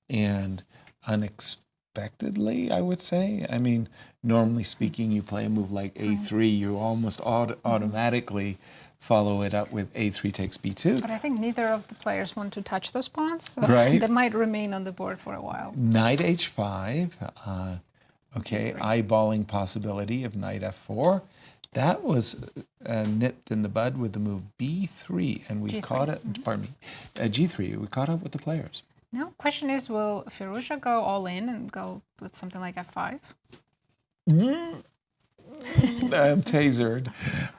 and unexpectedly, I would say. I mean, normally speaking, you play a move like A3, you almost automatically follow it up with A3 takes B2. But I think neither of the players want to touch those pawns, so Right. they might remain on the board for a while. Knight H5, okay, eyeballing possibility of Knight F4. That was nipped in the bud with the move B3, and we G3. caught it, pardon me, G3, we caught up with the players. Now, question is, will Firouzja go all in and go with something like F5? I'm tasered.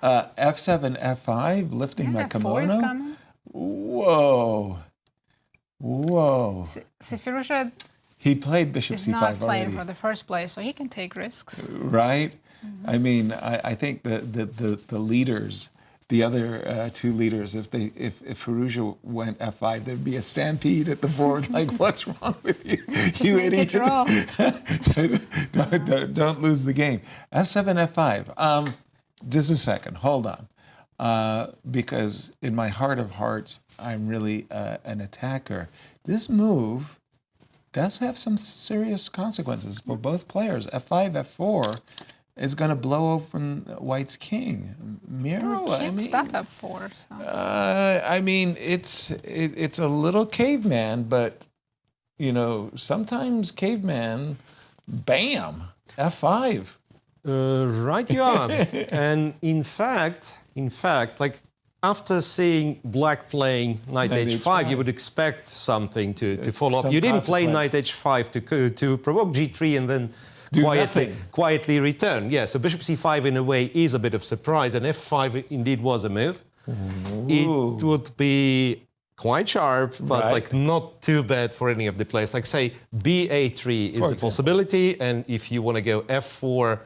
F7, F5, lifting my F4 is kimono. coming. Whoa. Whoa. So Firouzja He played bishop is C5 not playing already. for the first place, so he can take risks. Right? I mean, I think the leaders, the other 2 leaders, if Firouzja went F5, there'd be a stampede at the board. Like, what's wrong with you? Just You make it draw. don't lose the game. F7, F5. Just a second. Hold on. Because in my heart of hearts, I'm really an attacker. This move does have some serious consequences for both players. F5, F4 is going to blow open White's king. Miro, I Can't mean, stop F4. So. I mean, it's a little caveman, but you know, sometimes caveman, bam, F5. Right you are. And in fact, like after seeing Black playing Knight H5, you would expect something to follow up. Some You didn't play Knight consequence. H5 to provoke G3 and then quietly return. Yeah, so Bishop C5 in a way is a bit of surprise, and F5 indeed was a move. Ooh. It would be quite sharp, but Right. like not too bad for any of the players. Like say BA3 is a possibility, and if you want to go F4,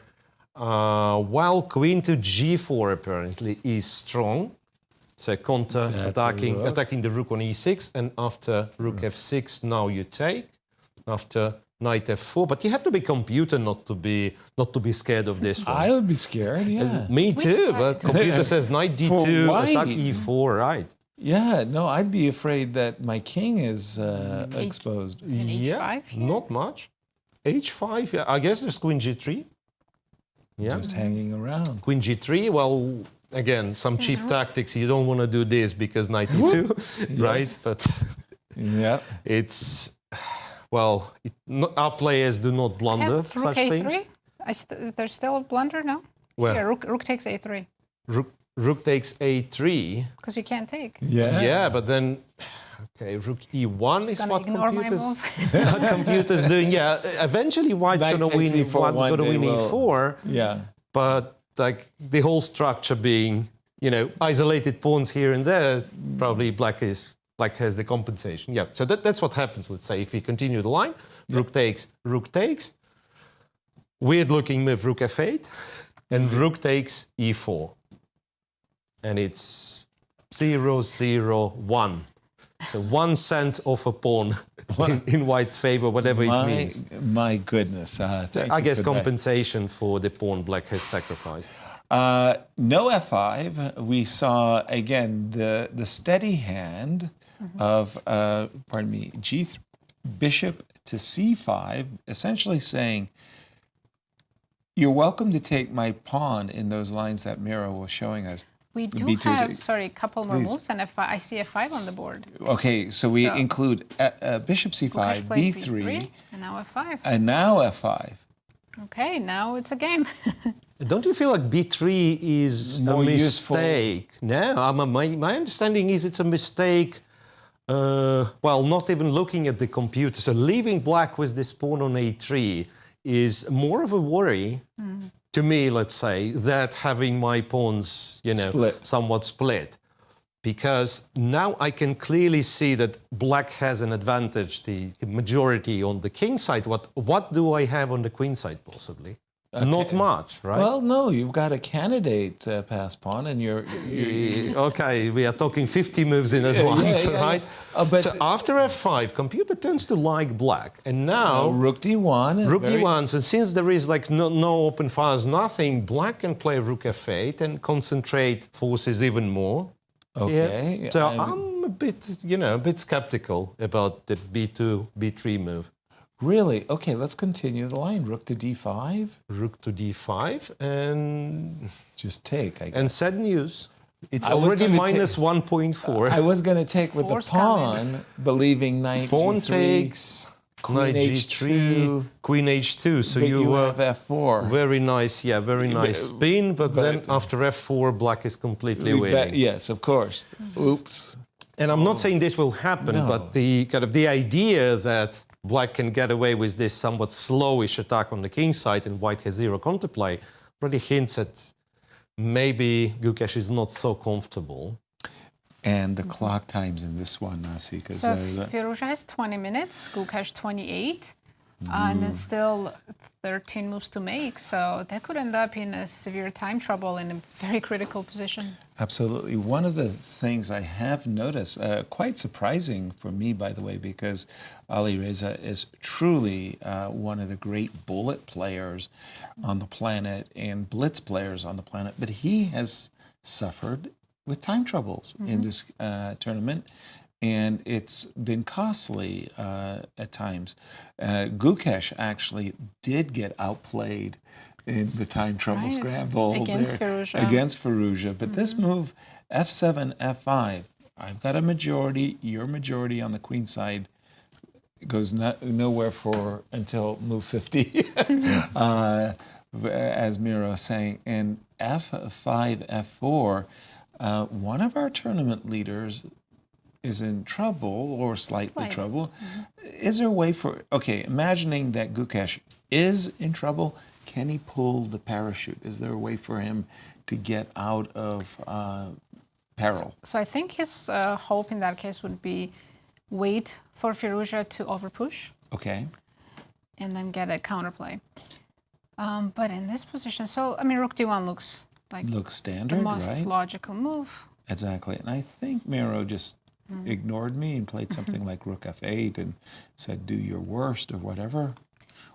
while Queen to G4 apparently is strong. So counter attacking the rook on E6, and after rook F6, now you take. After Knight F4, but you have to be computer not to be scared of this one. I would be scared, yeah. Me too, but computer says Knight D2, attack E4, right? Yeah, no, I'd be afraid that my king is exposed. In H5 here? Not much. H5, yeah, I guess there's Queen G3. Yeah, Just hanging around. Queen G3, well, again, some cheap tactics. You don't want to do this because Knight E2, right? But Yeah. it's, well, our players do not blunder Rook such A3? things. There's still a blunder, no? Well, Yeah, rook takes A3, Rook takes A3. because you can't take. Yeah, but then, okay, Rook E1 is Gonna what ignore my computers, move. what computers doing. Yeah, eventually White's Knight going to win. takes E4 White's one going to day win will- E4. Yeah. But like the whole structure being, you know, isolated pawns here and there, probably Black has the compensation. Yeah, so that's what happens. Let's say if we continue the line, Rook takes. Weird looking move, Rook F8, and Rook takes E4. And it's 0-0-1. So 1 cent off a pawn in White's favor, whatever it means. My goodness. Thank I you guess for that. compensation for the pawn Black has sacrificed. No F5. We saw, again, the steady hand of, Bishop to C5, essentially saying, you're welcome to take my pawn in those lines that Miro was showing us. We do B2 have, takes. sorry, a couple more Please. moves, and I see F5 on the board. Okay, so we So- include Bishop C5, Gukesh played B3, and now F5. and now F5. Okay, now it's a game. Don't you feel like B3 is More a useful. mistake? No, my understanding is it's a mistake Well, not even looking at the computer. So leaving black with this pawn on a3 is more of a worry to me, let's say, that having my pawns, somewhat split. Because now I can clearly see that black has an advantage, the majority on the king side. What do I have on the queen side, possibly? Okay. Not much, right? Well, no, you've got a candidate pass pawn, and you're okay, we are talking 50 moves in advance, right? But so after f5, computer tends to like black, and now rook d1. Rook d1, and since there is like no open files, nothing, black can play rook f8 and concentrate forces even more. Okay. Yeah. So I'm a bit skeptical about the b2, b3 move. Really? Okay, let's continue the line. Rook to d5. Rook to d5 and just take, I guess. And sad news. It's already minus 1.4. I was going to take with the pawn, believing knight pawn g3. Takes. Knight g3, queen h2. So you have f4. Very nice, very nice spin. But then after f4, black is completely winning. Yes, of course. Oops. And I'm not saying this will happen, but the idea that black can get away with this somewhat slowish attack on the king side and white has zero counterplay really hints at maybe Gukesh is not so comfortable. And the clock times in this one, Nasi. So Firouzja has 20 minutes, Gukesh 28, and then still 13 moves to make. So that could end up in a severe time trouble in a very critical position. Absolutely. One of the things I have noticed, quite surprising for me, by the way, because Alireza is truly one of the great bullet players on the planet and blitz players on the planet, but he has suffered with time troubles in this tournament, and it's been costly at times. Gukesh actually did get outplayed in the time trouble scramble against Firouzja. But this move, f7, f5, I've got a majority, your majority on the queen side, goes nowhere until move 50, as Miro is saying. And f5, f4, one of our tournament leaders is in trouble, or slightly trouble. Is there a way for, imagining that Gukesh is in trouble, can he pull the parachute? Is there a way for him to get out of peril? So I think his hope in that case would be wait for Firouzja to overpush. Okay. And then get a counterplay. But in this position, rook d1 looks standard, the most logical move. Exactly. And I think Miro just ignored me and played something like rook f8 and said, do your worst or whatever.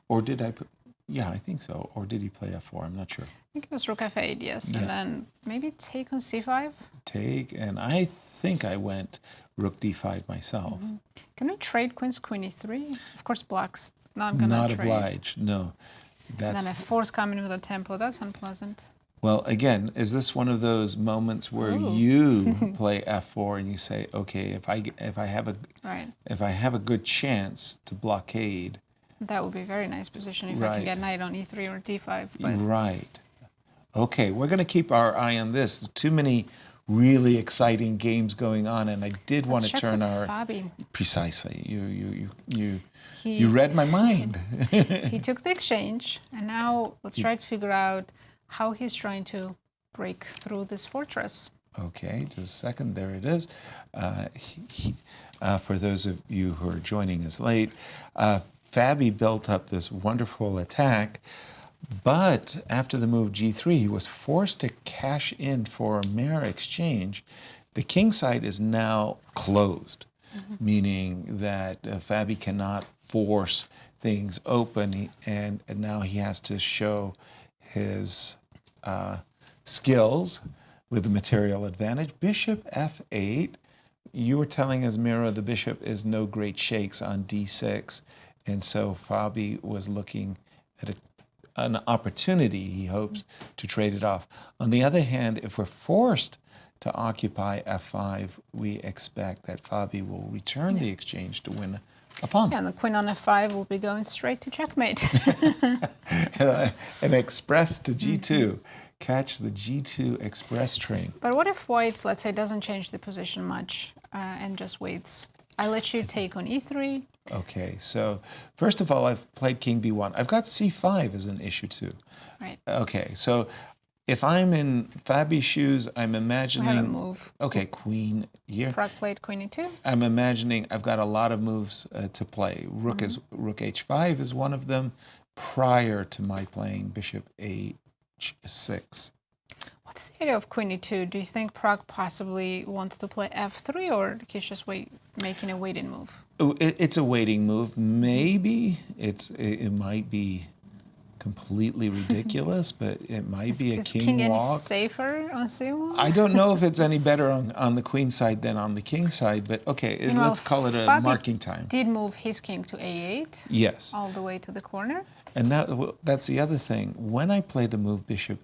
Or did I put... Yeah, I think so. Or did he play f4? I'm not sure. I think it was rook f8, yes. Yeah. And then maybe take on c5? Take, and I think I went rook d5 myself. Can we trade queen e3? Of course, black's not going to trade. Not obliged, no. And then f4's coming with a tempo. That's unpleasant. Well, again, is this one of those moments where you play f4 and you say, okay, if I have a good chance to blockade, that would be a very nice position if I can get knight on e3 or d5. But... Right. Okay, we're going to keep our eye on this. Too many really exciting games going on, and I did want to turn our Fabi. Precisely. You read my mind. He took the exchange, and now let's try to figure out how he's trying to break through this fortress. Okay, just a second. There it is. For those of you who are joining us late, Fabi built up this wonderful attack, but after the move g3, he was forced to cash in for a mere exchange. The king side is now closed, meaning that Fabi cannot force things open, and now he has to show his skills with the material advantage. Bishop f8. You were telling us, Miro, the bishop is no great shakes on d6, and so Fabi was looking at an opportunity, he hopes, to trade it off. On the other hand, if we're forced to occupy f5, we expect that Fabi will return the exchange to win a pawn. Yeah, and the queen on f5 will be going straight to checkmate. An express to g2. Catch the g2 express train. But what if white, let's say, doesn't change the position much and just waits I let you take on e3. Okay, so first of all, I've played king b1. I've got c5 as an issue too. Right. Okay, so if I'm in Fabi's shoes, I'm imagining... We have a move. Okay, queen here. Prague played queen e2. I'm imagining I've got a lot of moves to play. Rook h5 is one of them prior to my playing bishop h6. What's the idea of queen e2? Do you think Prague possibly wants to play f3, or he's just making a waiting move? It's a waiting move. Maybe it might be completely ridiculous, but it might be a Is king king any walk. safer on c1? I don't know if it's any better on the queen side than on the king side, but okay, Meanwhile, let's call it a Fabi marking time. did move his king to a8. Yes. All the way to the corner. And that's the other thing. When I play the move bishop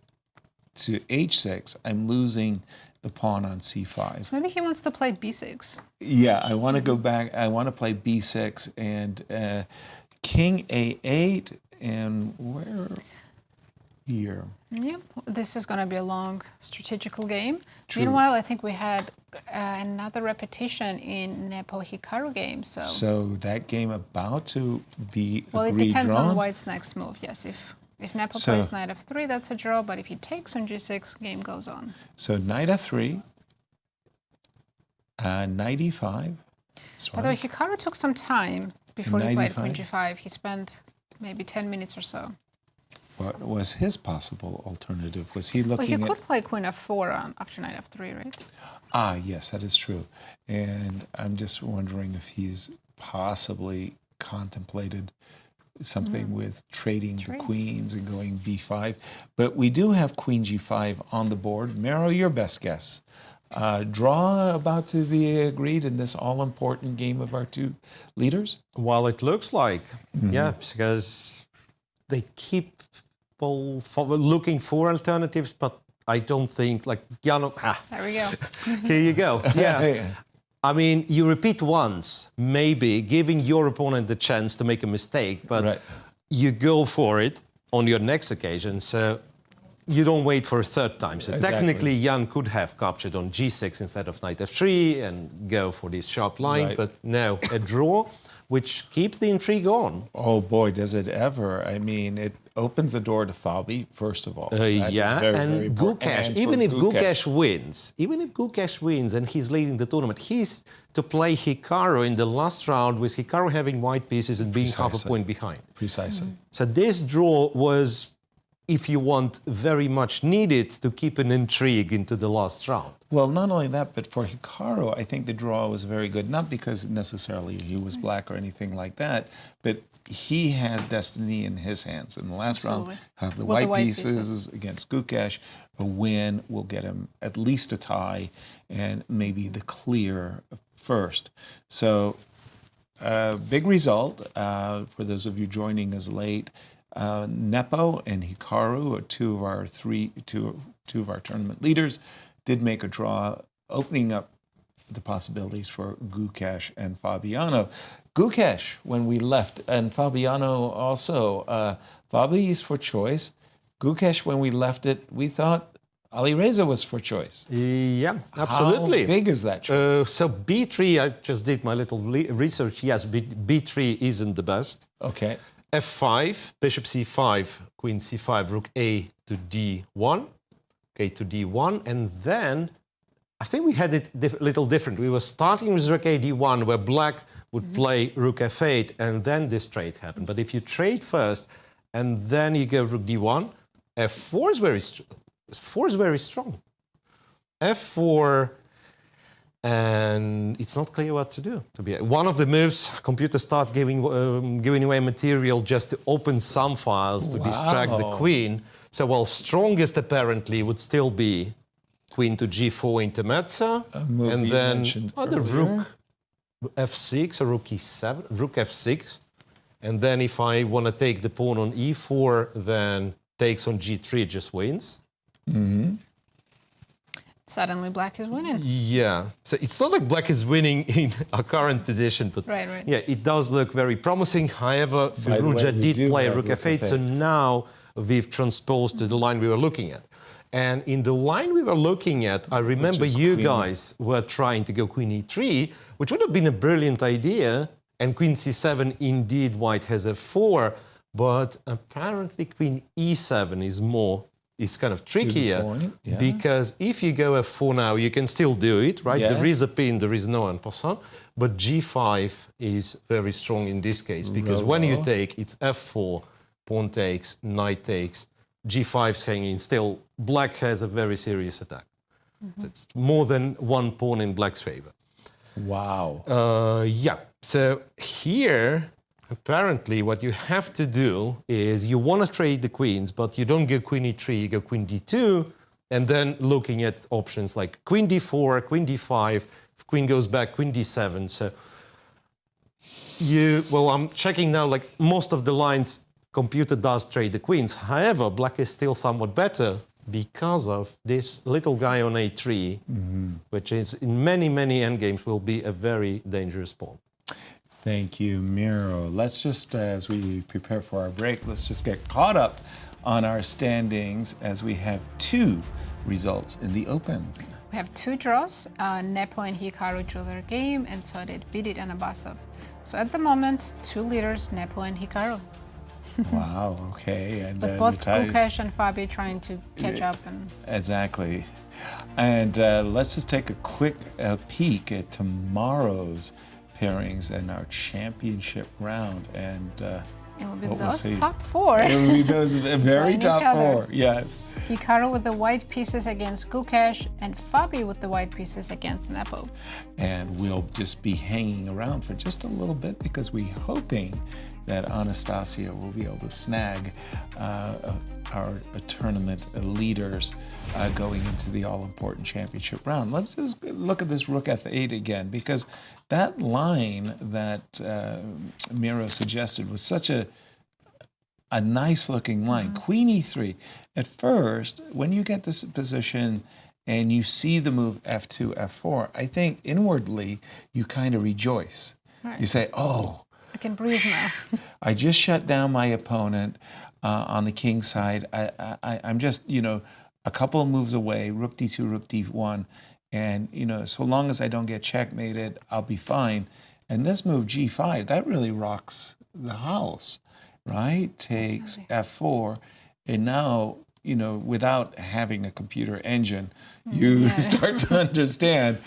to h6, I'm losing the pawn on c5. So maybe he wants to play b6. Yeah, I want to go back. I want to play b6 and king a8, and where here? Yep, this is going to be a long strategical game. True. Meanwhile, I think we had another repetition in Nepo Hikaru game. So that game about to be well, it agreed depends drawn. on White's next move. Yes, if Nepo So- plays knight f3, that's a draw. But if he takes on g6, game goes on. So knight f3, knight e5. By the way, Hikaru took some time before he played queen 95? g5. He spent maybe 10 minutes or so. What was his possible alternative? Was he Well, he looking could play queen f4 after knight f3, right? Yes, that is true. And I'm just wondering if he's possibly contemplated something with trading the Trades. queens and going b5. But we do have queen g5 on the board. Miro, your best guess. Draw about to be agreed in this all-important game of our two leaders? Well, it looks like, yeah, because they keep looking for alternatives, but I don't think, like, There we go. here you go. Yeah. I mean, you repeat once, maybe giving your opponent the chance to make a mistake, but Right. you go for it on your next occasion. So you don't wait for a third time. So Exactly. technically, Jan could have captured on g6 instead of knight f3 and go for this sharp line, Right. but no, a draw, which keeps the intrigue on. Oh boy, does it ever. I mean, it opens the door to Fabi, first of all. That is Yeah, very, and very important. Gukesh, And for even if Gukesh wins and he's leading the tournament, he's to play Hikaru in the last round with Hikaru having white pieces and being half a Precisely. point behind. Precisely. So this draw was, if you want, very much needed to keep an intrigue into the last round. Well, not only that, but for Hikaru, I think the draw was very good. Not because necessarily he was black or anything like that, but he has destiny in his hands. In the last Absolutely. round, have the With white, the white pieces, pieces. against Gukesh. A win will get him at least a tie and maybe the clear first. So, big result for those of you joining us late. Nepo and Hikaru are two of our tournament leaders, did make a draw, opening up the possibilities for Gukesh and Fabiano. Gukesh, when we left, and Fabiano also. Fabi is for choice. Gukesh, when we left it, we thought Alireza was for choice. Yeah, absolutely. How big is that choice? So b3, I just did my little research. Yes, b3 isn't the best. Okay. f5, bishop c5, queen c5, rook a to d1, okay, to d1, and then I think we had it a little different. We were starting with rook a d1, where black would play rook f8, and then this trade happened. But if you trade first, and then you go rook d1, f4 is very strong. F4 is very strong. f4, and it's not clear what to do. One of the moves, computer starts giving away material just to open some files to distract the queen. So, well, strongest apparently would still be queen to g4 intermezzo, move and you then mentioned the earlier. rook f6 or rook e7, rook f6, and then if I want to take the pawn on e4, then takes on g3, just wins. Suddenly black is winning. Yeah, so it's not like black is winning in our current position, but Right. yeah, it does look very promising. However, By the way, Firouzja we did do play have rook rook f8, so f8. now we've transposed to the line we were looking at. And in the line we were looking at, I remember you queen. guys were trying to go queen e3, which would have been a brilliant idea. And queen c7, indeed, white has f4. But apparently queen e7 is kind of trickier. point, yeah. Because if you go f4 now, you can still do it, right? Yes. There is a pin, there is no en passant. But g5 is very strong in this case, because when you take, it's f4, pawn takes, knight takes, g5's hanging, still black has a very serious attack. It's more than one pawn in black's favor. Wow. Yeah, so here, apparently what you have to do is you want to trade the queens, but you don't go queen e3, you go queen d2, and then looking at options like queen d4, queen d5, if queen goes back, queen d7. So well, I'm checking now, like most of the lines, computer does trade the queens. However, black is still somewhat better because of this little guy on a3, which is in many, many endgames will be a very dangerous pawn. Thank you, Miro. Let's just, as we prepare for our break, let's just get caught up on our standings as we have 2 results in the Open. We have 2 draws. Nepo and Hikaru drew their game, and so did Vidit and Abasov. So at the moment, 2 leaders, Nepo and Hikaru. Wow, okay. And But both Gukesh and Fabi trying to catch up. And Exactly. And let's just take a quick peek at tomorrow's pairings and our championship round. And it'll be what we'll those see. top 4. It will be those very Playing each top other. 4, yes. Hikaru with the white pieces against Gukesh, and Fabi with the white pieces against Nepo. And we'll just be hanging around for just a little bit because we're hoping that Anastasia will be able to snag our tournament leaders going into the all-important championship round. Let's just look at this rook f8 again, because that line that Miro suggested was such a nice-looking line. Queen e3. At first, when you get this position and you see the move f2, f4, I think inwardly you kind of rejoice. Right. You say, oh, I can breathe now. I just shut down my opponent on the king side. I'm just, a couple of moves away, rook d2, rook d1, and, so long as I don't get checkmated, I'll be fine. And this move, g5, that really rocks the house, right? Takes f4, and now, without having a computer engine, you start to understand,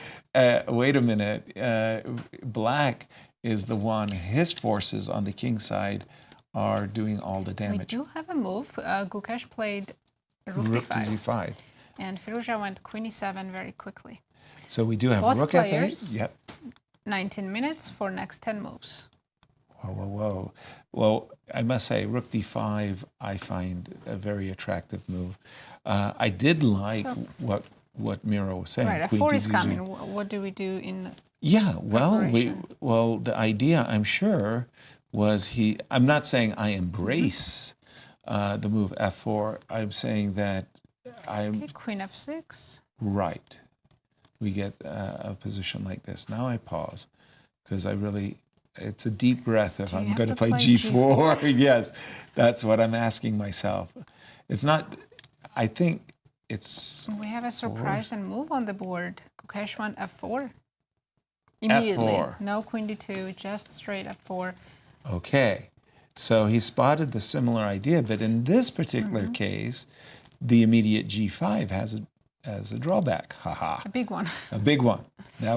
wait a minute, black is the one, his forces on the king side are doing all the damage. We do have a move. Gukesh played rook to d5. d5. And Firouzja went queen e7 very quickly. So we do have Both rook players. f8. Yep. 19 minutes for next 10 moves. Whoa. Well, I must say, rook d5, I find a very attractive move. I did like what Miro was saying. Right, Queen f4 is to coming. What do we do in Yeah, preparation? the idea, I'm sure, was I'm not saying I embrace the move f4. I'm saying that I'm queen f6? right. We get a position like this. Now I pause because it's a deep breath if I'm going to play g4. Yes, that's what I'm asking myself. It's not, I think it's... We have a surprise and move on the board. Gukesh went f4. Immediately. F4. No queen d2, just straight f4. Okay, so he spotted the similar idea, but in this particular case, the immediate g5 has a drawback. A big one. A big one. That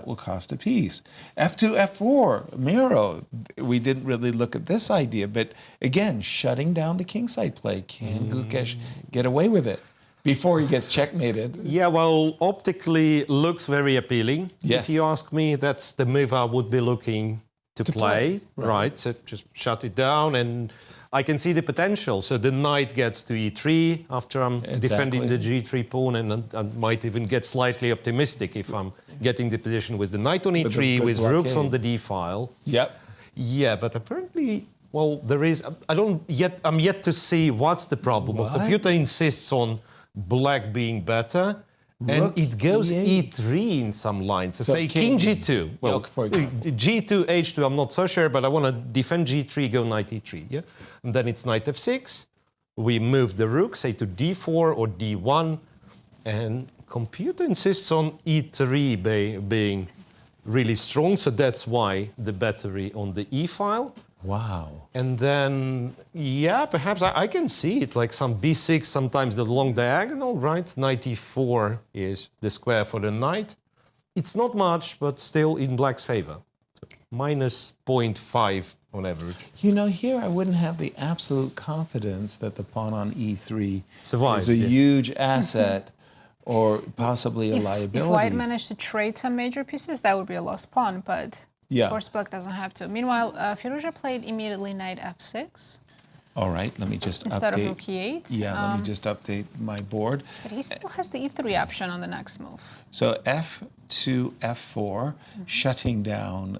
will cost a piece. f2, f4, Miro. We didn't really look at this idea, but again, shutting down the kingside play. Can Gukesh get away with it before he gets checkmated? Yeah, well, optically looks very appealing. Yes. If you ask me, that's the move I would be looking to play. Right. So just shut it down, and I can see the potential. So the knight gets to e3 after I'm defending the g3 pawn, and I might even get slightly optimistic if I'm getting the position with the knight on e3, with rooks on the d file. Yep. Yeah, but apparently, well, there is. I'm yet to see what's the problem. The computer insists on black being better. And it goes e3 in some lines. So say king g2. Well, g2, h2, I'm not so sure, but I want to defend g3, go knight e3. Yeah, and then it's knight f6, we move the rook, say to d4 or d1, and computer insists on e3 being really strong, so that's why the battery on the e file. Wow. And then, yeah, perhaps I can see it, like some b6, sometimes the long diagonal, right? Knight e4 is the square for the knight. It's not much, but still in black's favor. So minus 0.5 on average. You know, here I wouldn't have the absolute confidence that the pawn on e3 Survives, is a yeah. huge asset or possibly a liability. If white managed to trade some major pieces, that would be a lost pawn, but Yeah. of course black doesn't have to. Meanwhile, Firouzja played immediately knight f6 All right, let me just instead update. of rook e8. Yeah, let me just update my board. But he still has the e3 option on the next move. So f2, f4, shutting down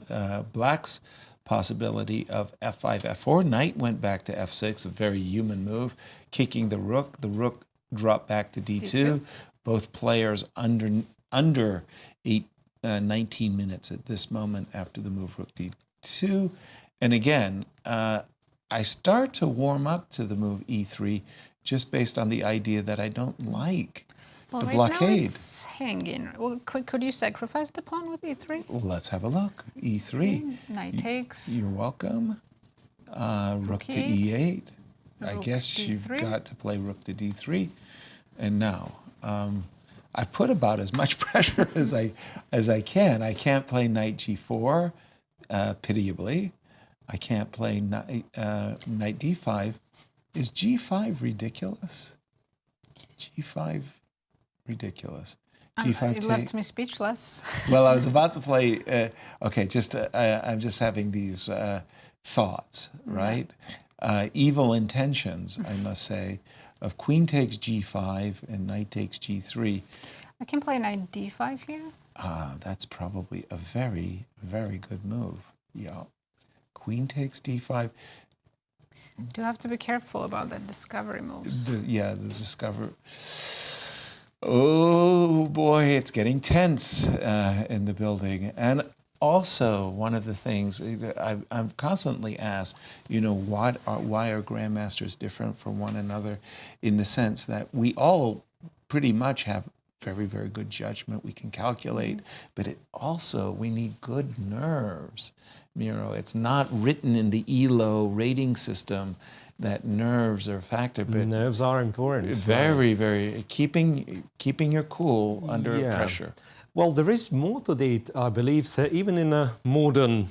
black's possibility of f5, f4. Knight went back to f6, a very human move, kicking the rook. The rook dropped back to d2. D2. Both players under 19 minutes at this moment after the move rook d2. And again, I start to warm up to the move e3 just based on the idea that I don't like Well, the right blockade. now it's hanging. Well, could you sacrifice the pawn with e3? Well, let's have a look. e3. Knight takes. You're welcome. Rook to e8. e8. I Rook guess to you've d3. got to play rook to d3. And now, I put about as much pressure as I can. I can't play knight g4, pitiably. I can't play knight d5. Is g5 ridiculous? G5 ridiculous. G5 It left me speechless. Well, I was about to play. Okay, I'm just having these thoughts, right? Evil intentions, I must say, of queen takes g5 and knight takes g3. I can play knight d5 here. That's probably a very, very good move. Yeah, queen takes d5. Do have to be careful about that discovery moves. The discover. Oh boy, it's getting tense in the building. And also, one of the things I'm constantly asked, you know, why are grandmasters different from one another, in the sense that we all pretty much have very, very good judgment. We can calculate, but we need good nerves. Miro, it's not written in the ELO rating system that nerves are a factor, but Nerves are important. very, very keeping your cool under pressure. Well, there is more to it, I believe, that even in a modern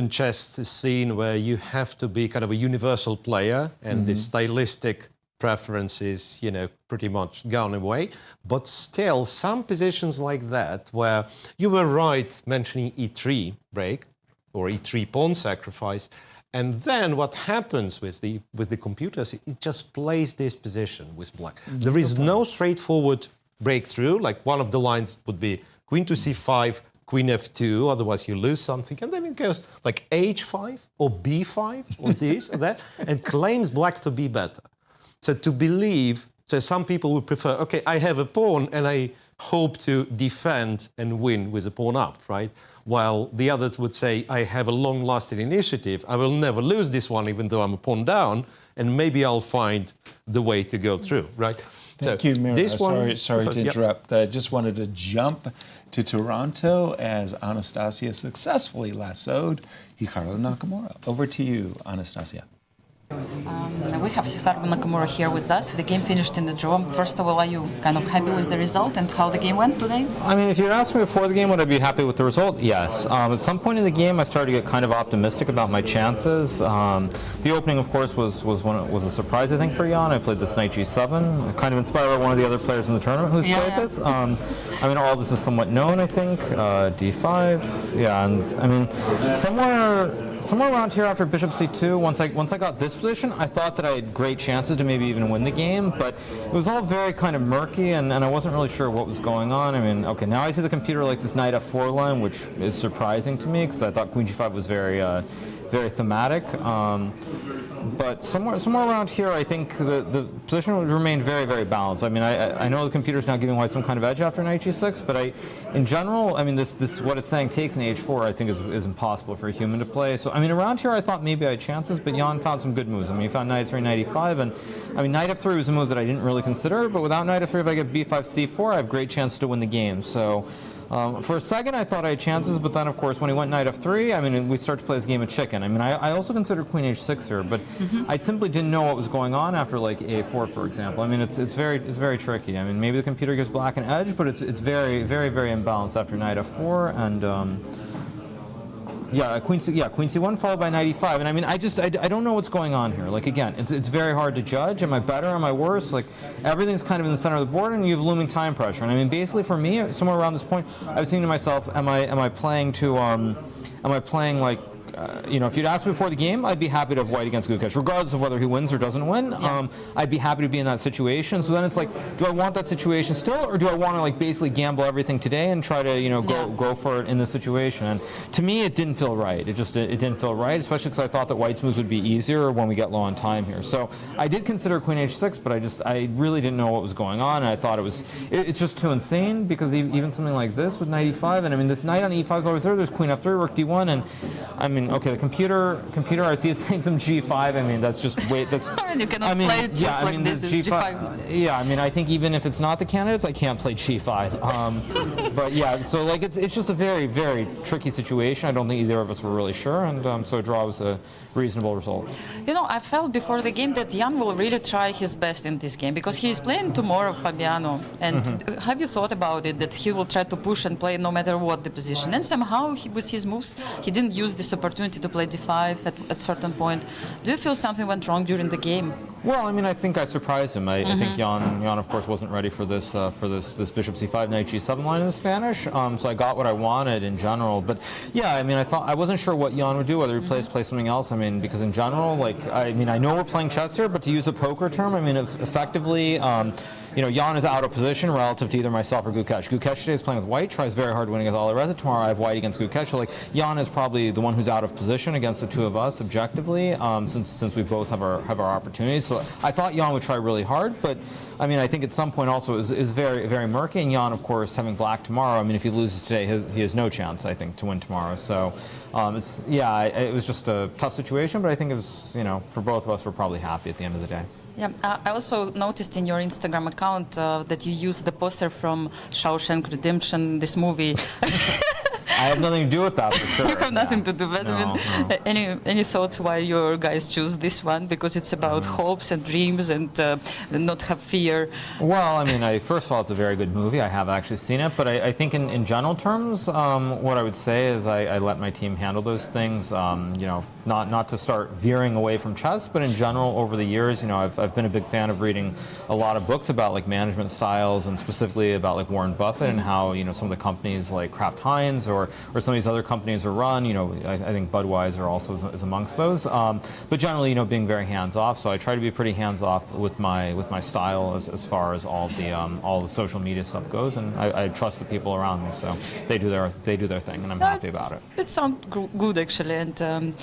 chess scene where you have to be kind of a universal player and the stylistic preferences, you know, pretty much gone away. But still, some positions like that where you were right mentioning e3 break or e3 pawn sacrifice, and then what happens with the computers, it just plays this position with black. There is no straightforward breakthrough. Like one of the lines would be queen to c5, queen f2, otherwise you lose something. And then it goes like h5 or b5 or this or that, and claims black to be better. So to believe, so some people would prefer, okay, I have a pawn and I hope to defend and win with a pawn up, right? While the other would say, I have a long-lasting initiative, I will never lose this one even though I'm a pawn down, and maybe I'll find the way to go through, right? Thank you, Miro. Sorry to interrupt. I just wanted to jump to Toronto as Anastasia successfully lassoed Hikaru Nakamura. Over to you, Anastasia. We have Hikaru Nakamura here with us. The game finished in the draw. First of all, are you kind of happy with the result and how the game went today? I mean, if you had asked me before the game, would I be happy with the result? Yes. At some point in the game, I started to get kind of optimistic about my chances. The opening, of course, was a surprise, I think, for Jan. I played this knight g7, kind of inspired by one of the other players in the tournament who's played this. I mean, all this is somewhat known, I think. d5, yeah, and I mean, somewhere around here after bishop c2, once I got this position, I thought that I had great chances to maybe even win the game, but it was all very kind of murky, and I wasn't really sure what was going on. I mean, okay, now I see the computer likes this knight f4 line, which is surprising to me, because I thought queen g5 was very very thematic. But somewhere around here, I think the position would remain very, very balanced. I mean, I know the computer's now giving White some kind of edge after knight g6, but in general, I mean, this what it's saying takes in h4, I think is impossible for a human to play. So, I mean, around here, I thought maybe I had chances, but Jan found some good moves. I mean, he found knight f3, knight e5, and I mean, knight f3 was a move that I didn't really consider, but without knight f3, if I get b5, c4, I have great chance to win the game. So. For a second, I thought I had chances, but then, of course, when he went knight f3, I mean, we start to play this game of chicken. I mean, I also considered queen h6 here, but I simply didn't know what was going on after, like, a4, for example. I mean, it's very tricky. I mean, maybe the computer gives black an edge, but it's very, very, very imbalanced after knight f4, and yeah, queen c1 followed by knight e5, and I mean, I don't know what's going on here. Like, again, it's very hard to judge. Am I better? Am I worse? Like, everything's kind of in the center of the board, and you have looming time pressure. And I mean, basically for me, somewhere around this point, I was thinking to myself, am I playing like, you know, if you'd asked me before the game, I'd be happy to have White against Gukesh, regardless of whether he wins or doesn't win. Yeah. I'd be happy to be in that situation. So then it's like, do I want that situation still, or do I want to, like, basically gamble everything today and try to, you know, go for it in this situation? And to me, it didn't feel right. It didn't feel right, especially because I thought that White's moves would be easier when we get low on time here. So I did consider queen h6, but I really didn't know what was going on, and I thought it's just too insane, because even something like this with knight e5, and I mean, this knight on e5 is always there. There's queen f3, rook d1, and I mean, okay, the computer I see is saying some g5. I mean, that's just way. That's. You cannot play it just like this. G5. Yeah, I mean, I think even if it's not the candidates, I can't play g5. But yeah, so like it's just a very, very tricky situation. I don't think either of us were really sure, and so a draw was a reasonable result. You know, I felt before the game that Jan will really try his best in this game, because he is playing tomorrow Fabiano. And have you thought about it, that he will try to push and play no matter what the position? And somehow with his moves, he didn't use this opportunity to play d5 at certain point. Do you feel something went wrong during the game? Well, I mean, I think I surprised him. I think Jan, of course, wasn't ready for this bishop c5, knight g7 line in Spanish. So I got what I wanted in general. But yeah, I mean, I wasn't sure what Jan would do, whether he play something else. I mean, because in general, like, I mean, I know we're playing chess here, but to use a poker term, I mean, effectively. You know, Jan is out of position relative to either myself or Gukesh. Gukesh today is playing with White, tries very hard winning against Alireza. Tomorrow I have White against Gukesh. So, like, Jan is probably the one who's out of position against the two of us objectively, since we both have our opportunities. So I thought Jan would try really hard, but I mean, I think at some point also is very, very murky. And Jan, of course, having black tomorrow, I mean, if he loses today, he has no chance, I think, to win tomorrow. So it was just a tough situation, but I think it was, you know, for both of us, we're probably happy at the end of the day. Yeah, I also noticed in your Instagram account that you used the poster from Shawshank Redemption, this movie. I have nothing to do with that, for sure. You have nothing to do with it. No. Any thoughts why your guys choose this one? Because it's about hopes and dreams and not have fear. Well, I mean, first of all, it's a very good movie. I have actually seen it, but I think in general terms, what I would say is I let my team handle those things. You know, not to start veering away from chess, but in general, over the years, you know, I've been a big fan of reading a lot of books about, like, management styles, and specifically about, like, Warren Buffett and how, you know, some of the companies like Kraft Heinz or some of these other companies are run. You know, I think Budweiser also is amongst those. But generally, you know, being very hands-off. So I try to be pretty hands-off with my style as far as all the social media stuff goes, and I trust the people around me. So they do their thing, and I'm happy about it. It sounds good, actually, and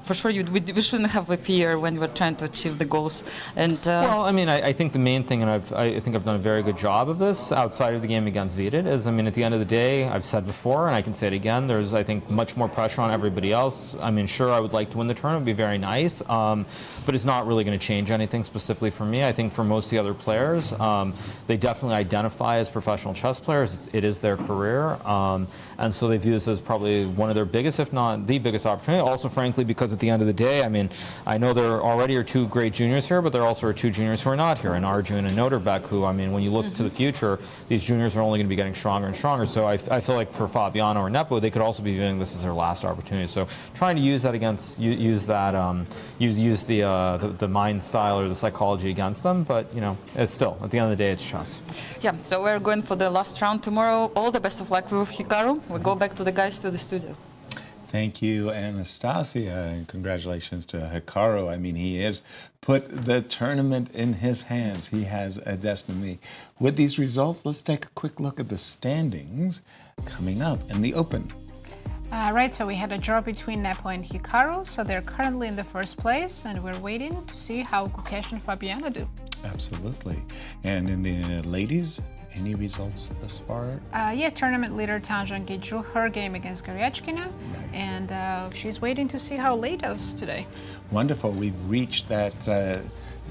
for sure we shouldn't have a fear when we're trying to achieve the goals. And well, I mean, I think the main thing, and I think I've done a very good job of this outside of the game against Vidit, is, I mean, at the end of the day, I've said before, and I can say it again, there's, I think, much more pressure on everybody else. I mean, sure, I would like to win the tournament, it'd be very nice, but it's not really going to change anything specifically for me. I think for most of the other players, they definitely identify as professional chess players. It is their career, and so they view this as probably one of their biggest, if not the biggest opportunity. Also, frankly, because at the end of the day, I mean, I know there already are two great juniors here, but there also are two juniors who are not here, and Arjun and Noterbek, who, I mean, when you look to the future, these juniors are only going to be getting stronger and stronger. So I feel like for Fabiano or Nepo, they could also be viewing this as their last opportunity. So trying to use that against, use the mind style or the psychology against them, but, you know, it's still, at the end of the day, it's chess. Yeah, so we're going for the last round tomorrow. All the best of luck with Hikaru. We'll go back to the guys to the studio. Thank you, Anastasia, and congratulations to Hikaru. I mean, he has put the tournament in his hands. He has a destiny. With these results, let's take a quick look at the standings coming up in the Open. Right, so we had a draw between Nepo and Hikaru, so they're currently in the first place, and we're waiting to see how Gukesh and Fabiano do. Absolutely. And in the ladies, any results thus far? Yeah, tournament leader Zhongyi drew her game against Goryachkina, and she's waiting to see how Lei does today. Wonderful. We've reached that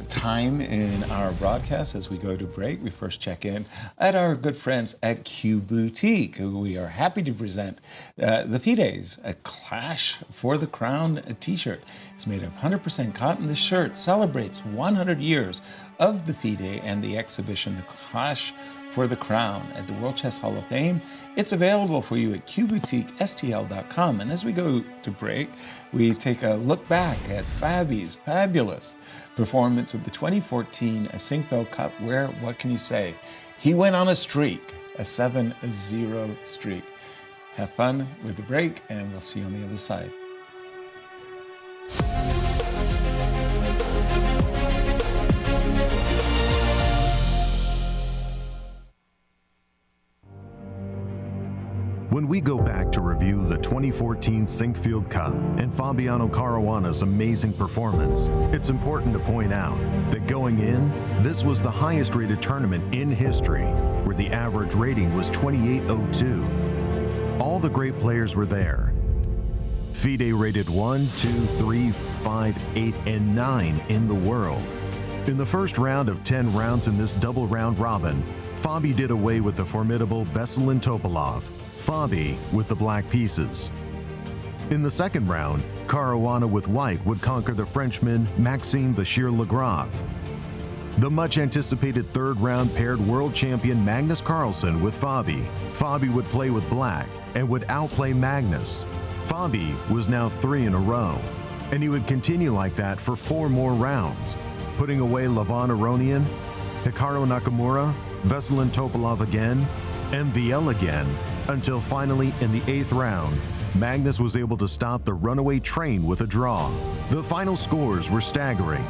time in our broadcast as we go to break. We first check in at our good friends at Q Boutique, who we are happy to present the FIDE's, a Clash for the Crown t-shirt. It's made of 100% cotton. This shirt celebrates 100 years of the FIDE and the exhibition, The Clash for the Crown, at the World Chess Hall of Fame. It's available for you at qboutiquestl.com. And as we go to break, we take a look back at Fabi's fabulous performance of the 2014 Sinkfeld Cup, where, what can you say? He went on a streak, a 7-0 streak. Have fun with the break, and we'll see you on the other side. When we go back to review the 2014 Sinkfeld Cup and Fabiano Caruana's amazing performance, it's important to point out that going in, this was the highest rated tournament in history, where the average rating was 2802. All the great players were there. FIDE rated 1, 2, 3, 5, 8, and 9 in the world. In the first round of 10 rounds in this double round robin, Fabi did away with the formidable Vaishali Topalov, Fabi with the black pieces. In the second round, Caruana with white would conquer the Frenchman Maxime Vachier-Lagrave. The much-anticipated third round paired world champion Magnus Carlsen with Fabi. Fabi would play with black and would outplay Magnus. Fabi was now 3 in a row, and he would continue like that for 4 more rounds, putting away Lavon Aronian, Hikaru Nakamura, Vaishali Topalov again, MVL again, until finally in the 8th round, Magnus was able to stop the runaway train with a draw. The final scores were staggering.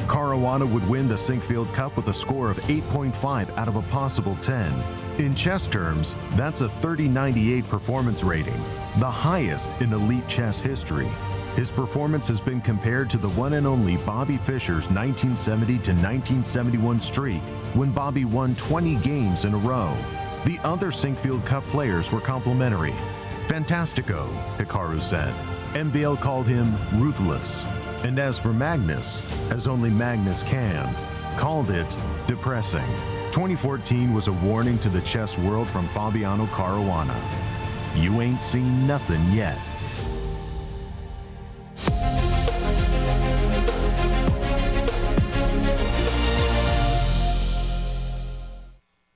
Caruana would win the Sinkfeld Cup with a score of 8.5 out of a possible 10. In chess terms, that's a 3098 performance rating, the highest in elite chess history. His performance has been compared to the one and only Bobby Fischer's 1970 to 1971 streak, when Bobby won 20 games in a row. The other Sinkfeld Cup players were complimentary. Fantastico, Hikaru said. MVL called him ruthless. And as for Magnus, as only Magnus can, called it depressing. 2014 was a warning to the chess world from Fabiano Caruana. You ain't seen nothing yet.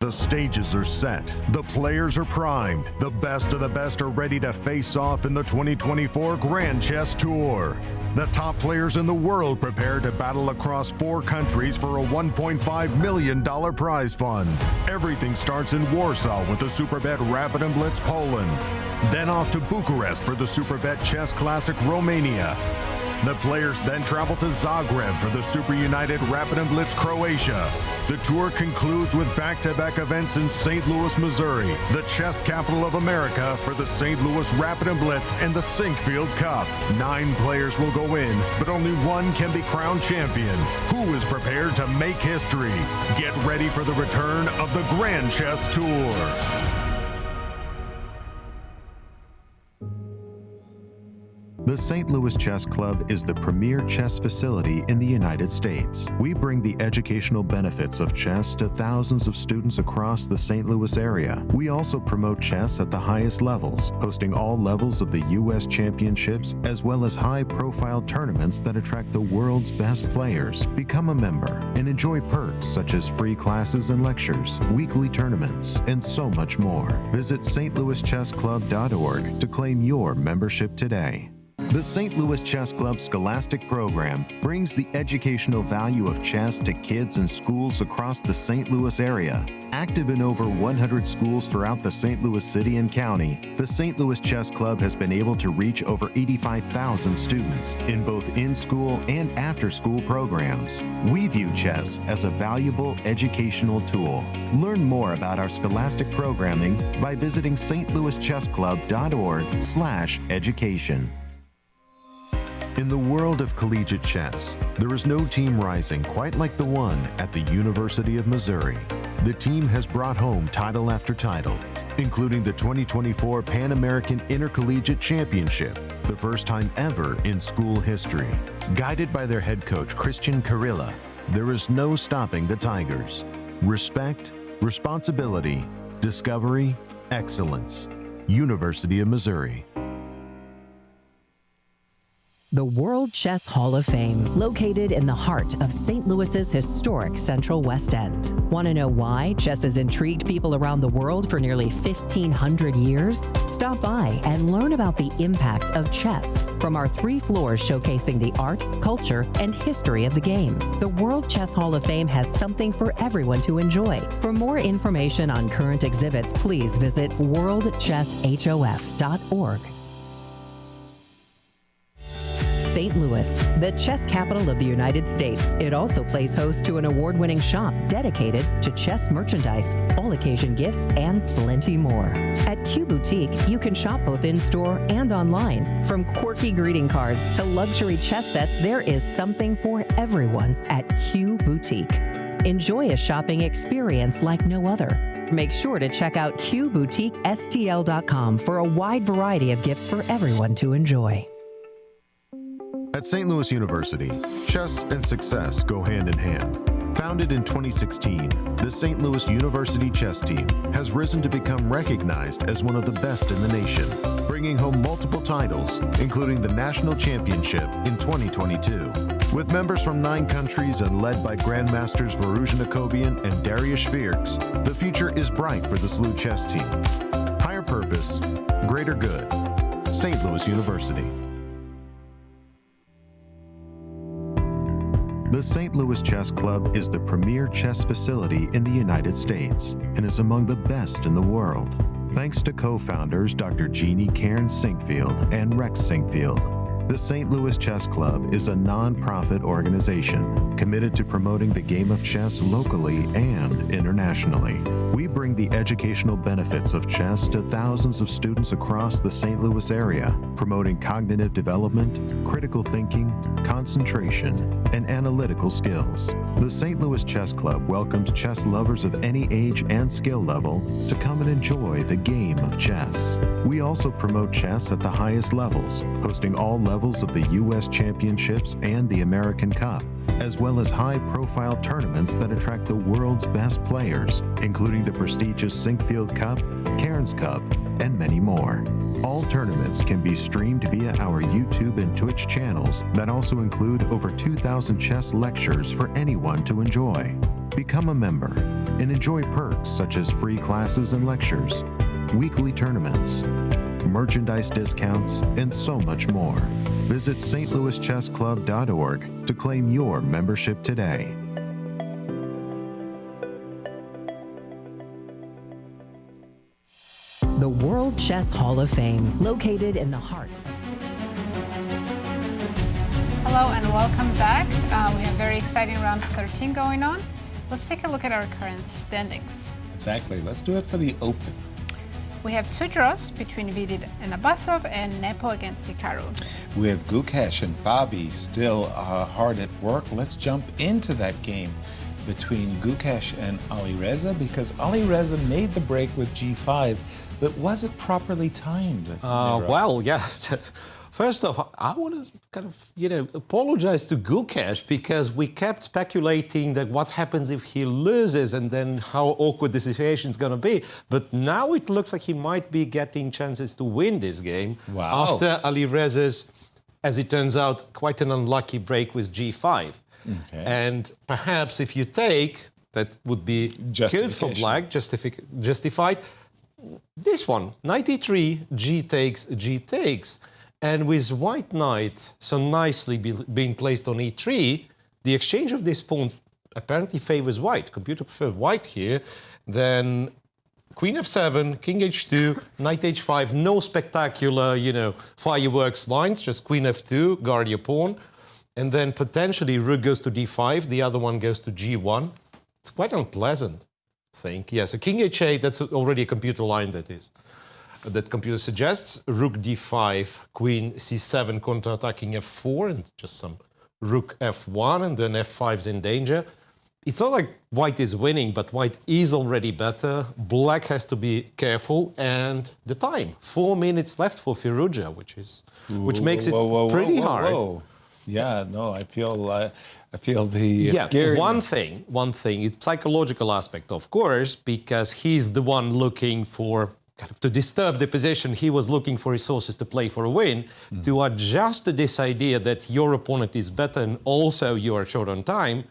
The stages are set, the players are primed, the best of the best are ready to face off in the 2024 Grand Chess Tour. The top players in the world prepare to battle across 4 countries for a $1.5 million prize fund. Everything starts in Warsaw with the Superbet Rapid and Blitz Poland. Then off to Bucharest for the Superbet Chess Classic Romania. The players then travel to Zagreb for the Super United Rapid and Blitz Croatia. The tour concludes with back-to-back events in St. Louis, Missouri, the chess capital of America, for the St. Louis Rapid and Blitz and the Sinkfeld Cup. 9 players will go in, but only one can be crowned champion. Who is prepared to make history? Get ready for the return of the Grand Chess Tour. The St. Louis Chess Club is the premier chess facility in the United States. We bring the educational benefits of chess to thousands of students across the St. Louis area. We also promote chess at the highest levels, hosting all levels of the U.S. championships, as well as high-profile tournaments that attract the world's best players. Become a member and enjoy perks such as free classes and lectures, weekly tournaments, and so much more. Visit stlouischessclub.org to claim your membership today. The St. Louis Chess Club Scholastic Program brings the educational value of chess to kids in schools across the St. Louis area. Active in over 100 schools throughout the St. Louis city and county, the St. Louis Chess Club has been able to reach over 85,000 students in both in-school and after-school programs. We view chess as a valuable educational tool. Learn more about our scholastic programming by visiting stlouischessclub.org/education. In the world of collegiate chess, there is no team rising quite like the one at the University of Missouri. The team has brought home title after title, including the 2024 Pan American Intercollegiate Championship, the first time ever in school history. Guided by their head coach, Christian Carilla, there is no stopping the Tigers. Respect, responsibility, discovery, excellence. University of Missouri. The World Chess Hall of Fame, located in the heart of St. Louis's historic Central West End. Want to know why chess has intrigued people around the world for nearly 1,500 years? Stop by and learn about the impact of chess from our 3 floors showcasing the art, culture, and history of the game. The World Chess Hall of Fame has something for everyone to enjoy. For more information on current exhibits, please visit worldchesshof.org. St. Louis, the chess capital of the United States. It also plays host to an award-winning shop dedicated to chess merchandise, all-occasion gifts, and plenty more. At Q Boutique, you can shop both in-store and online. From quirky greeting cards to luxury chess sets, there is something for everyone at Q Boutique. Enjoy a shopping experience like no other. Make sure to check out QBoutiqueSTL.com for a wide variety of gifts for everyone to enjoy. At St. Louis University, chess and success go hand in hand. Founded in 2016, the St. Louis University chess team has risen to become recognized as one of the best in the nation, bringing home multiple titles, including the National Championship in 2022. With members from 9 countries and led by Grandmasters Miroshnichenko and Darius Fierks, the future is bright for the SLU chess team. Higher purpose, greater good. St. Louis University. The St. Louis Chess Club is the premier chess facility in the United States and is among the best in the world. Thanks to co-founders Dr. Jeannie Cairns Sinkfield and Rex Sinkfield, the St. Louis Chess Club is a non-profit organization committed to promoting the game of chess locally and internationally. We bring the educational benefits of chess to thousands of students across the St. Louis area, promoting cognitive development, critical thinking, concentration, and analytical skills. The St. Louis Chess Club welcomes chess lovers of any age and skill level to come and enjoy the game of chess. We also promote chess at the highest levels, hosting all levels of the U.S. Championships and the American Cup, as well as high-profile tournaments that attract the world's best players, including the prestigious Sinkfield Cup, Cairns Cup, and many more. All tournaments can be streamed via our YouTube and Twitch channels that also include over 2,000 chess lectures for anyone to enjoy. Become a member and enjoy perks such as free classes and lectures, weekly tournaments, merchandise discounts, and so much more. Visit stlouischessclub.org to claim your membership today. The World Chess Hall of Fame, located in the heart of Hello and welcome back. We have a very exciting round 13 going on. Let's take a look at our current standings. Exactly. Let's do it for the Open. We have 2 draws between Vidit and Abasov and Nepo against Hikaru. With Gukesh and Fabi still hard at work, let's jump into that game between Gukesh and Alireza, because Alireza made the break with G5, but was it properly timed? Well, yeah. First off, I want to kind of, apologize to Gukesh, because we kept speculating that what happens if he loses and then how awkward the situation is going to be. But now it looks like he might be getting chances to win this game. Wow. After Alireza's, as it turns out, quite an unlucky break with G5. Okay. And perhaps if you take, that would be good for black, justified. This one, 93, G takes, And with white knight so nicely being placed on e3, the exchange of this pawn apparently favors white. Computer preferred white here. Then queen f7, king h2, knight h5, no spectacular, fireworks lines, just queen f2, guard your pawn. And then potentially rook goes to d5, the other one goes to g1. It's quite unpleasant, I think. Yeah, so king h8, that's already a computer line that computer suggests. Rook d5, queen c7, counter-attacking f4, and just some rook f1, and then f5's in danger. It's not like white is winning, but white is already better. Black has to be careful, and the time, 4 minutes left for Firouzja, which makes it pretty hard. Yeah, no, I feel the scary. One thing, it's psychological aspect, of course, because he's the one looking for to disturb the position. He was looking for resources to play for a win, to adjust to this idea that your opponent is better and also you are short on time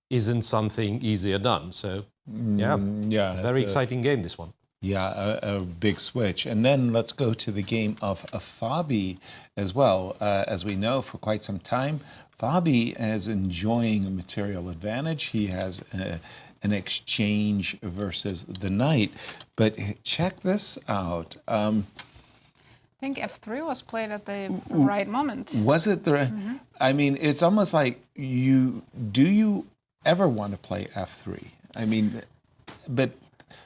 isn't something easier done. So, very exciting game, this one. Yeah, a big switch. And then let's go to the game of Fabi as well. As we know, for quite some time, Fabi is enjoying a material advantage. He has an exchange versus the knight. But check this out. I think f3 was played at the right moment. Was it the? I mean, it's almost like do you ever want to play f3? I mean, but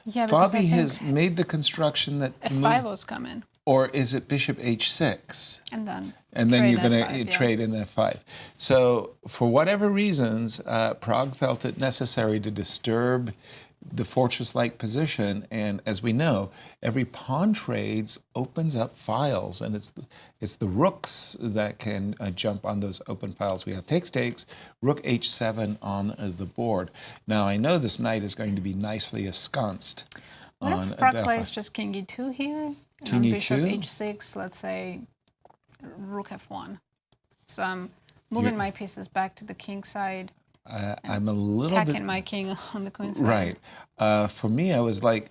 Fabi has made the construction that f5 was coming. Or is it bishop h6? And then you're going to trade in f5. So for whatever reasons, Prague felt it necessary to disturb the fortress-like position, and as we know, every pawn trades opens up files, and it's the rooks that can jump on those open files. We have takes, rook h7 on the board. Now I know this knight is going to be nicely ensconced. What if Prague plays just king e2 here? King e2? Bishop h6, let's say rook f1. So I'm moving my pieces back to the king side. I'm a little attacking my king on the queen side. Right. For me, I was like,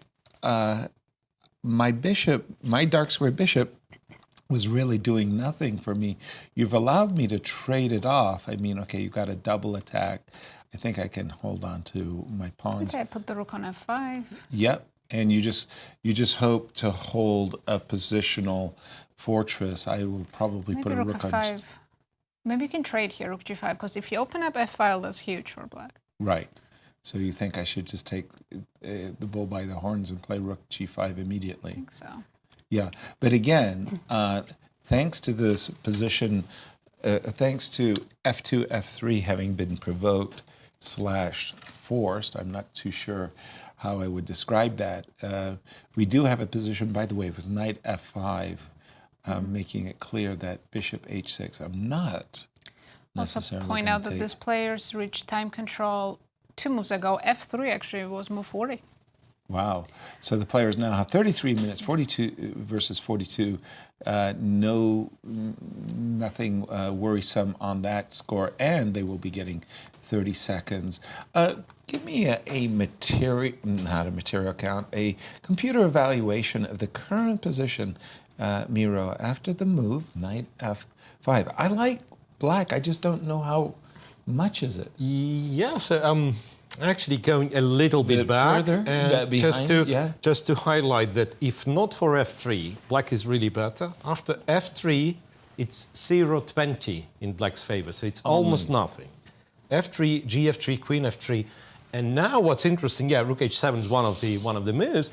my dark square bishop was really doing nothing for me. You've allowed me to trade it off. I mean, okay, you've got a double attack. I think I can hold on to my pawns. Okay, I put the rook on f5. Yep, and you just hope to hold a positional fortress. I will probably put a rook on f5. Maybe you can trade here, rook g5, because if you open up f-file, that's huge for black. Right. So you think I should just take the bull by the horns and play rook g5 immediately? I think so. Yeah. But again, thanks to this position, thanks to f2, f3 having been provoked / forced, I'm not too sure how I would describe that. We do have a position, by the way, with knight f5, making it clear that bishop h6, I'm not necessarily also point out that this player's reached time control 2 moves ago. f3 actually was move 40. Wow. So the players now have 33 minutes, 42 versus 42. Nothing worrisome on that score, and they will be getting 30 seconds. Give me a computer evaluation of the current position, Miro, after the move, knight f5. I like black, I just don't know how much is it. Yeah, so I'm actually going a little bit back, further, behind, just to highlight that if not for f3, black is really better. After f3, it's 0-20 in black's favor, so it's almost nothing. f3, gf3, queen f3, and now what's interesting, rook h7 is one of the moves.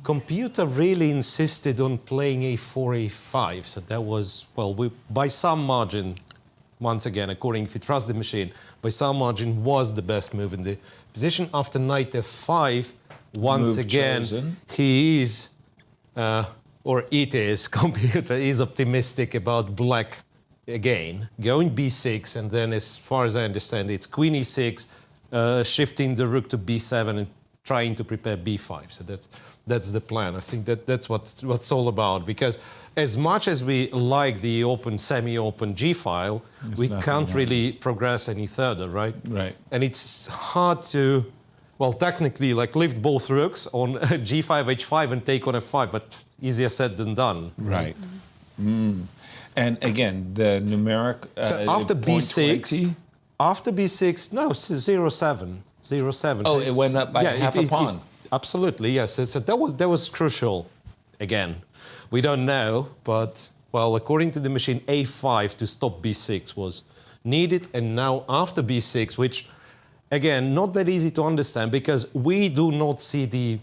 Computer really insisted on playing a4, a5, so that was, well, by some margin, once again, according if you trust the machine, by some margin was the best move in the position. After knight f5, once again, he is, or it is, computer is optimistic about black again, going b6, and then as far as I understand, it's queen e6, shifting the rook to b7 and trying to prepare b5. So that's the plan. I think that's what it's all about, because as much as we like the open, semi-open G file, we can't really progress any further, right? Right. And it's hard to, well, technically, like lift both rooks on G5, H5 and take on F5, but easier said than done. Right. And again, the numeric. So after point b6, 20. after b6, no, 0-7, 0-7. Oh, So it went up by half a pawn. Absolutely, yes. So that was crucial. Again, we don't know, but well, according to the machine, a5 to stop b6 was needed, and now after b6, which again not that easy to understand because we do not see the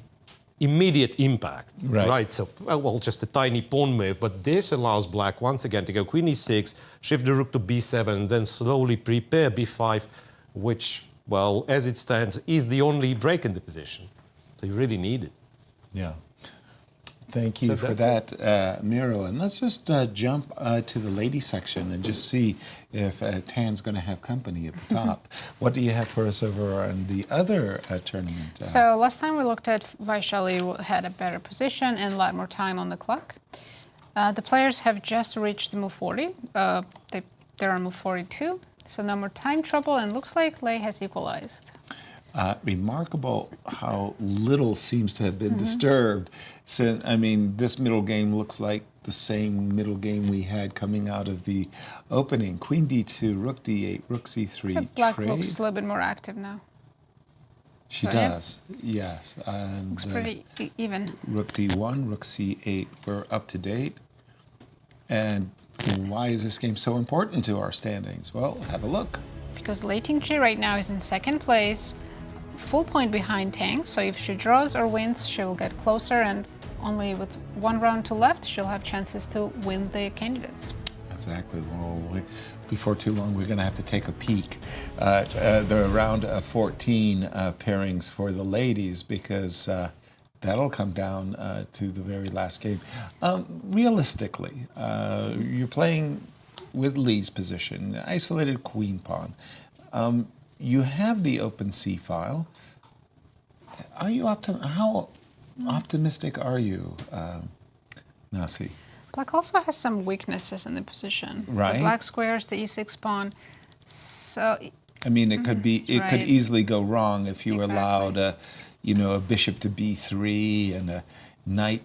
immediate impact, right? So, well, just a tiny pawn move, but this allows black once again to go queen e6, shift the rook to b7, and then slowly prepare b5, which, well, as it stands, is the only break in the position. So you really need it. Yeah. Thank you for that, Miro. And let's just jump to the lady section and just see if Tan's going to have company at the top. What do you have for us over on the other tournament? So last time we looked at Vaishali had a better position and a lot more time on the clock. The players have just reached move 40. They're on move 42. So no more time trouble, and looks like Lei has equalized. Remarkable how little seems to have been disturbed. So, I mean, this middle game looks like the same middle game we had coming out of the opening. Queen d2, rook d8, rook c3. So black trade. looks a little bit more active now. She does, yes. And, looks pretty even. Rook d1, rook c8, we're up to date. And why is this game so important to our standings? Well, have a look. Because Lei Tingjie right now is in second place, full point behind Tang, so if she draws or wins, she will get closer, and only with one round to left, she'll have chances to win the candidates. Exactly. Well, before too long, we're going to have to take a peek at the round of 14 pairings for the ladies, because that'll come down to the very last game. Realistically, you're playing with Lei's position, isolated queen pawn. You have the open C file. Are you how optimistic are you, Nasi? Black also has some weaknesses in the position. Right. The black squares, the e6 pawn. So I mean, it could be. It could easily go wrong if you allowed a bishop to b3 and a knight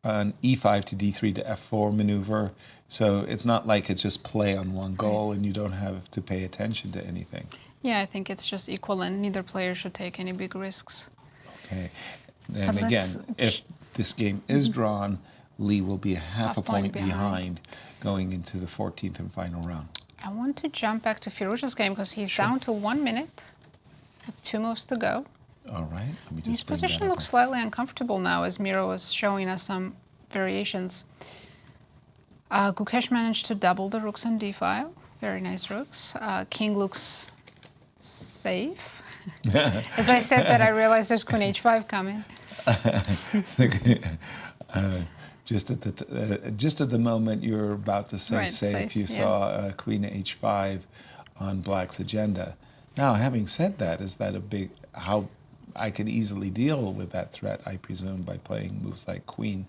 on e5 to d3 to f4 maneuver. So it's not like it's just play on one goal and you don't have to pay attention to anything. Yeah, I think it's just equal, and neither player should take any big risks. Okay. And again, if this game is drawn, Lei will be half a point behind going into the 14th and final round. I want to jump back to Firouzja's game because he's down to 1 minute with 2 moves to go. All right. Let me just His position looks slightly uncomfortable now, as Miro was showing us some variations. Gukesh managed to double the rooks on d-file. Very nice rooks. King looks safe. As I said that, I realized there's queen h5 coming. Just at the moment you're about to say safe, you saw queen h5 on black's agenda. Now, having said that, is that a big how I can easily deal with that threat? I presume by playing moves like queen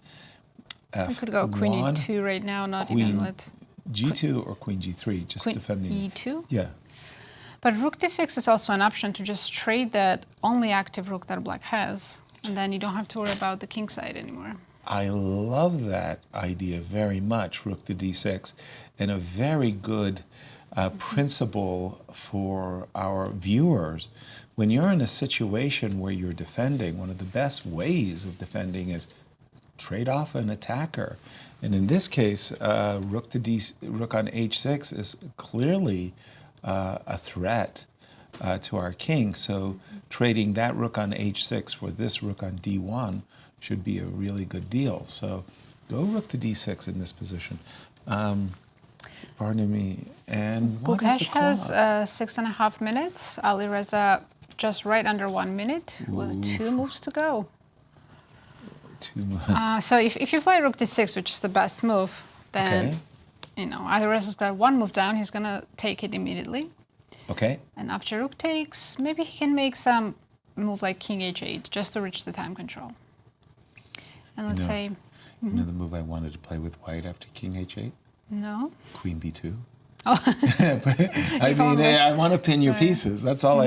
f1. We could go queen e2 right now, not even let g2 or queen g3, just queen defending. e2. Yeah. But rook d6 is also an option to just trade that only active rook that black has, and then you don't have to worry about the king side anymore. I love that idea very much, rook to d6, and a very good principle for our viewers. When you're in a situation where you're defending, one of the best ways of defending is trade off an attacker. And in this case, rook on h6 is clearly a threat to our king. So trading that rook on h6 for this rook on d1 should be a really good deal. So go rook to d6 in this position. Pardon me. And what is the Gukesh has 6.5 minutes. Alireza just right under 1 minute with 2 moves to go. So if you play rook d6, which is the best move, then Alireza's got 1 move down. He's going to take it immediately. Okay. And after rook takes, maybe he can make some move like king h8 just to reach the time control. And let's say... You know the move I wanted to play with white after king h8? No. Queen b2. Oh. I want to pin your pieces. That's all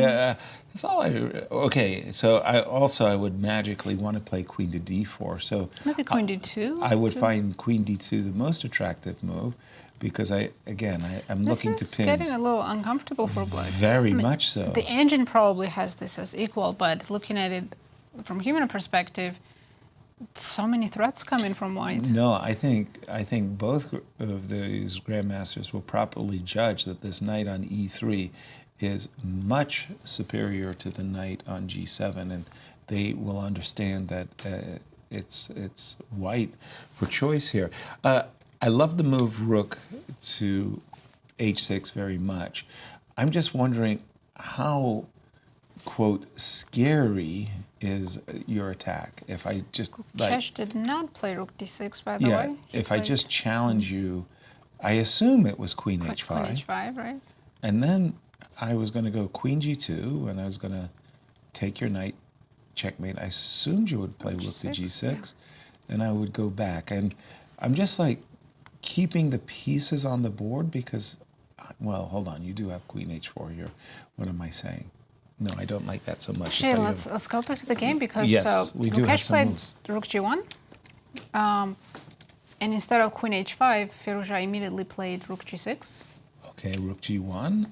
okay, so I would magically want to play queen to d4. So maybe queen d2. I would find queen d2 the most attractive move. because I'm This looking to is pin. getting a little uncomfortable for black. Very much so. The engine probably has this as equal, but looking at it from human perspective, so many threats coming from white. No, I think both of these grandmasters will properly judge that this knight on e3 is much superior to the knight on g7, and they will understand that it's white for choice here. I love the move rook to h6 very much. I'm just wondering how, quote, scary is your attack if I just Gukesh did not play rook d6, by the way. He if I played just challenge you, I assume it was queen h5. Queen h5, right? And then I was going to go queen g2, and I was going to take your knight, checkmate. I assumed you would play rook to g6, and I would go back. And I'm just like keeping the pieces on the board because, well, hold on, you do have queen h4 here. What am I saying? No, I don't like that so much. Okay, let's go back to the game because Yes, we do have Gukesh some played moves. rook g1, and instead of queen h5, Firouzja immediately played rook g6. Okay, rook g1.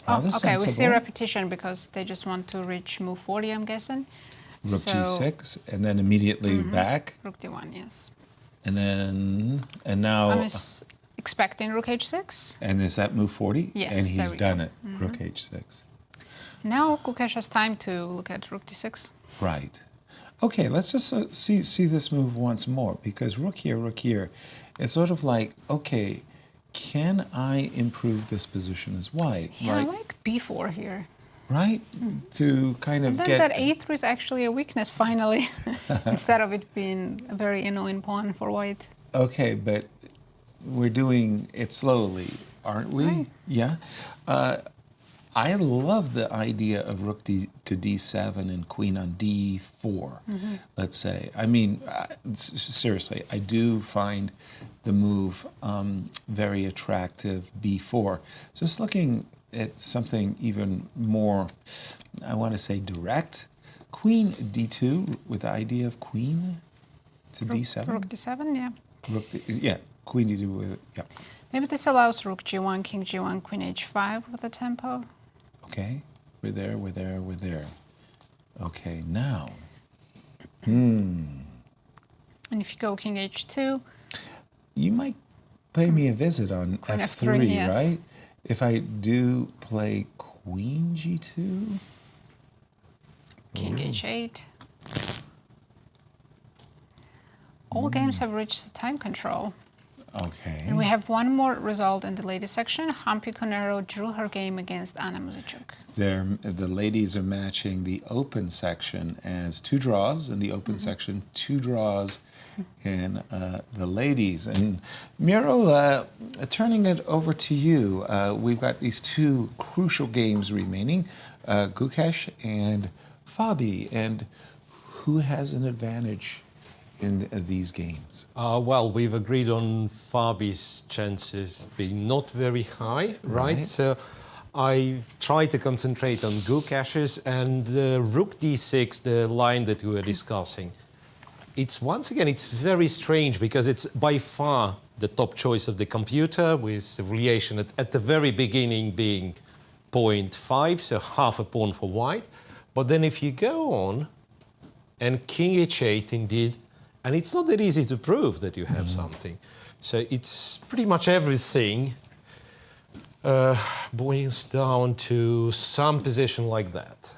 Oh, Rather okay, we see a sensible. repetition because they just want to reach move 40, I'm guessing. Rook So, g6, and then immediately back, rook d1, yes. and now, I'm expecting rook h6. and is that move 40? Yes, And there he's we done go. it, rook h6. Now Gukesh has time to look at rook d6. Right. Okay, let's just see this move once more, because rook here, it's sort of like, okay, can I improve this position as white? Yeah, I like b4 here. Right? To kind of And then get... that a3 is actually a weakness, finally, instead of it being a very annoying pawn for white. Okay, but we're doing it slowly, aren't we? Right. Yeah. I love the idea of rook to d7 and queen on d4, let's say. I mean, seriously, I do find the move very attractive, b4. Just looking at something even more, I want to say direct, queen d2 with the idea of queen to d7. Rook d7, yeah. Yeah, queen d2 with, yeah. Maybe this allows rook g1, king g1, queen h5 with the tempo. Okay, we're there. Okay, now. And if you go king h2, You might pay me a visit on Queen f3, F3, yes. right? If I do play queen g2, king h8. All games have reached the time control. okay. And we have one more result in the ladies section. Hampi Conero drew her game against Anna Muzichuk. The ladies are matching the open section as 2 draws, in the open section 2 draws in the ladies. And Miro, turning it over to you, we've got these 2 crucial games remaining, Gukesh and Fabi, and who has an advantage in these games? Well, we've agreed on Fabi's chances being not very high, right? So I try to concentrate on Gukesh's and rook d6, the line that we were discussing. It's once again, it's very strange because it's by far the top choice of the computer, with the variation at the very beginning being 0.5, so half a pawn for white. But then if you go on, and king h8 indeed, and it's not that easy to prove that you have something. So it's pretty much everything boils down to some position like that.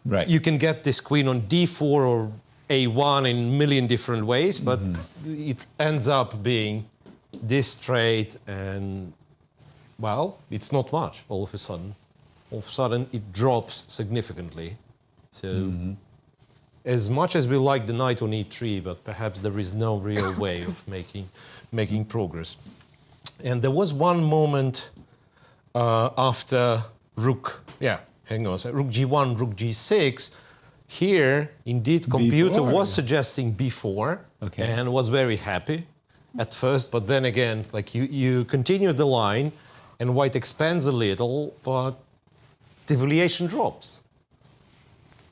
Right. You can get this queen on d4 or a1 in a million different ways, but it ends up being this straight, and, well, it's not much all of a sudden. All of a sudden, it drops significantly. So, as much as we like the knight on e3, but perhaps there is no real way of making progress. And there was one moment after rook g1, rook g6. Here, indeed, computer B4. was suggesting b4, Okay. and was very happy at first, but then again, like you continue the line, and white expands a little, but the variation drops.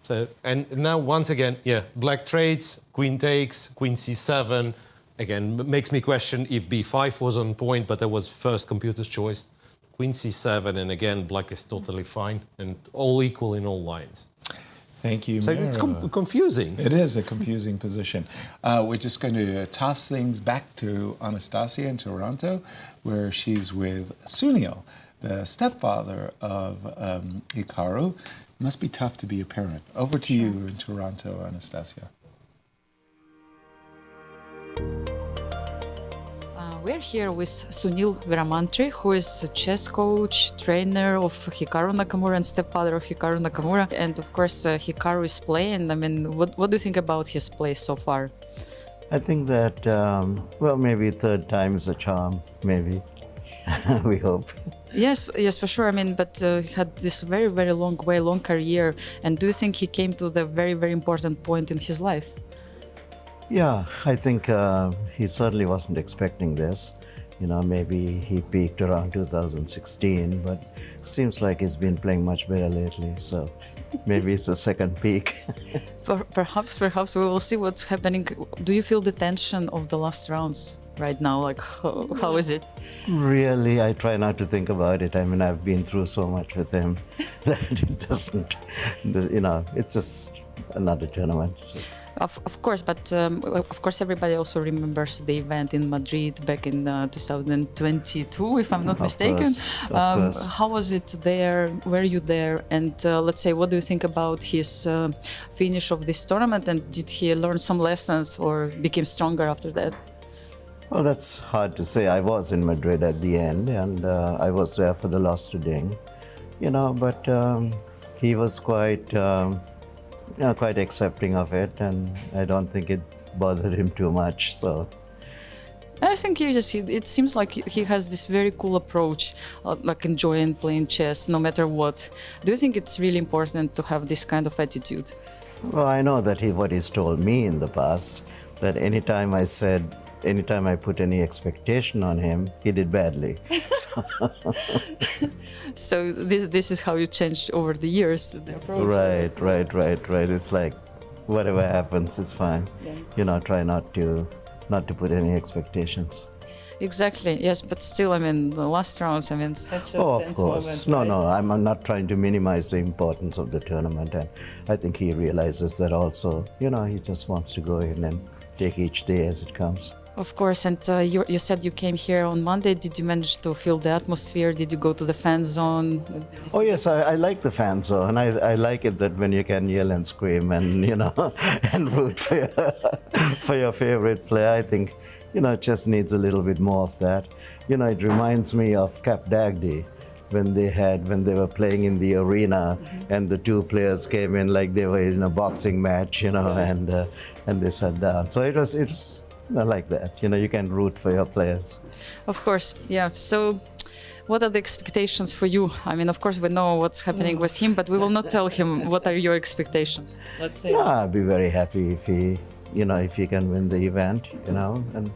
So, and now once again, black trades, queen takes, queen c7, again, makes me question if b5 was on point, but that was first computer's choice. Queen c7, and again, black is totally fine and all equal in all lines. Thank you, So Mira. it's confusing. It is a confusing position. We're just going to toss things back to Anastasia in Toronto, where she's with Sunil, the stepfather of Hikaru. Must be tough to be a parent. Over to you in Toronto, Anastasia. We're here with Sunil Viramantri, who is a chess coach, trainer of Hikaru Nakamura and stepfather of Hikaru Nakamura. And of course, Hikaru is playing. I mean, what do you think about his play so far? I think that, well, maybe third time is a charm, maybe. We hope. Yes, for sure. I mean, but he had this very, very long career. And do you think he came to the very, very important point in his life? Yeah, I think he certainly wasn't expecting this. You know, maybe he peaked around 2016, but seems like he's been playing much better lately. So maybe it's a second peak. Perhaps we will see what's happening. Do you feel the tension of the last rounds right now? Like, how is it? Really, I try not to think about it. I mean, I've been through so much with him that it doesn't, you know, it's just another tournament. So. Of course, but of course everybody also remembers the event in Madrid back in 2022, if I'm not mistaken. Of course. How was it there? Were you there? And let's say, what do you think about his finish of this tournament? And did he learn some lessons or became stronger after that? Well, that's hard to say. I was in Madrid at the end, and I was there for the loss to Ding, you know, but he was quite accepting of it, and I don't think it bothered him too much. So I think it seems like he has this very cool approach, like enjoying playing chess no matter what. Do you think it's really important to have this kind of attitude? Well, I know that what he's told me in the past, that anytime I put any expectation on him, he did badly. So this is how you changed over the years, the approach. Right. It's like whatever happens, it's fine. Yeah. You know, try not to put any expectations. Exactly. Yes, but still, I mean, the last rounds. I mean, such a Oh, of tense course. moment. No, right? I'm not trying to minimize the importance of the tournament, and I think he realizes that also. You know, he just wants to go in and take each day as it comes. Of course, and you said you came here on Monday. Did you manage to feel the atmosphere? Did you go to the fan zone? Oh yes, I like the fan zone. I like it that when you can yell and scream and, you know, and root for your favorite player. I think, you know, chess needs a little bit more of that. You know, it reminds me of Cap Dagdi when they were playing in the arena, and the two players came in like they were in a boxing match, you know, and they sat down. So it was like that. You know, you can root for your players. Of course, yeah. So what are the expectations for you? I mean, of course, we know what's happening with him, but we will not tell him what are your expectations. Let's say. Yeah, I'd be very happy if he can win the event, you know. And